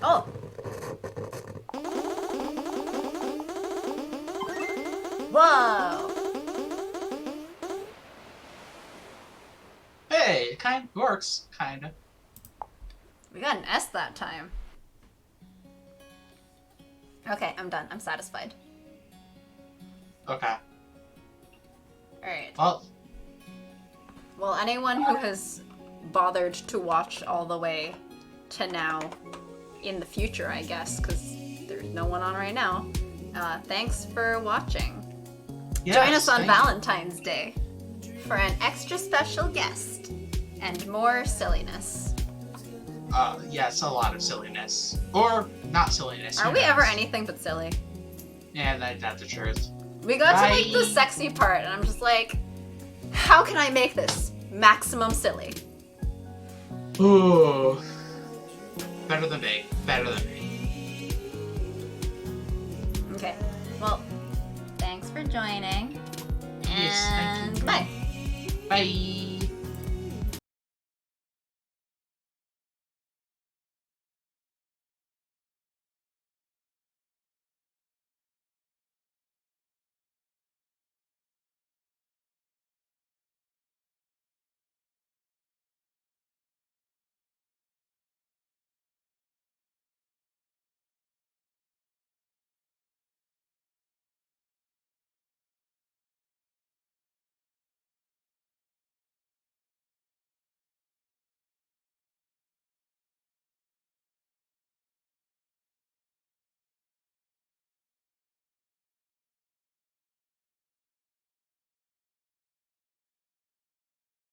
Oh! Whoa! Hey, it kind of works, kinda. We got an S that time. Okay, I'm done. I'm satisfied. Okay. Alright. Well, anyone who has bothered to watch all the way to now, in the future, I guess, because there's no one on right now, thanks for watching. yes, Join us on thank you. Valentine's Day for an extra special guest and more silliness. Yes, a lot of silliness. Or not silliness. Are who we ever knows? anything but silly? Yeah, that's the truth. We got to like the Bye. sexy part, and I'm just like, how can I make this maximum silly? Ooh. Better than me. Better than me. Okay, well, thanks for joining, Yes, thank and you. goodbye. Bye.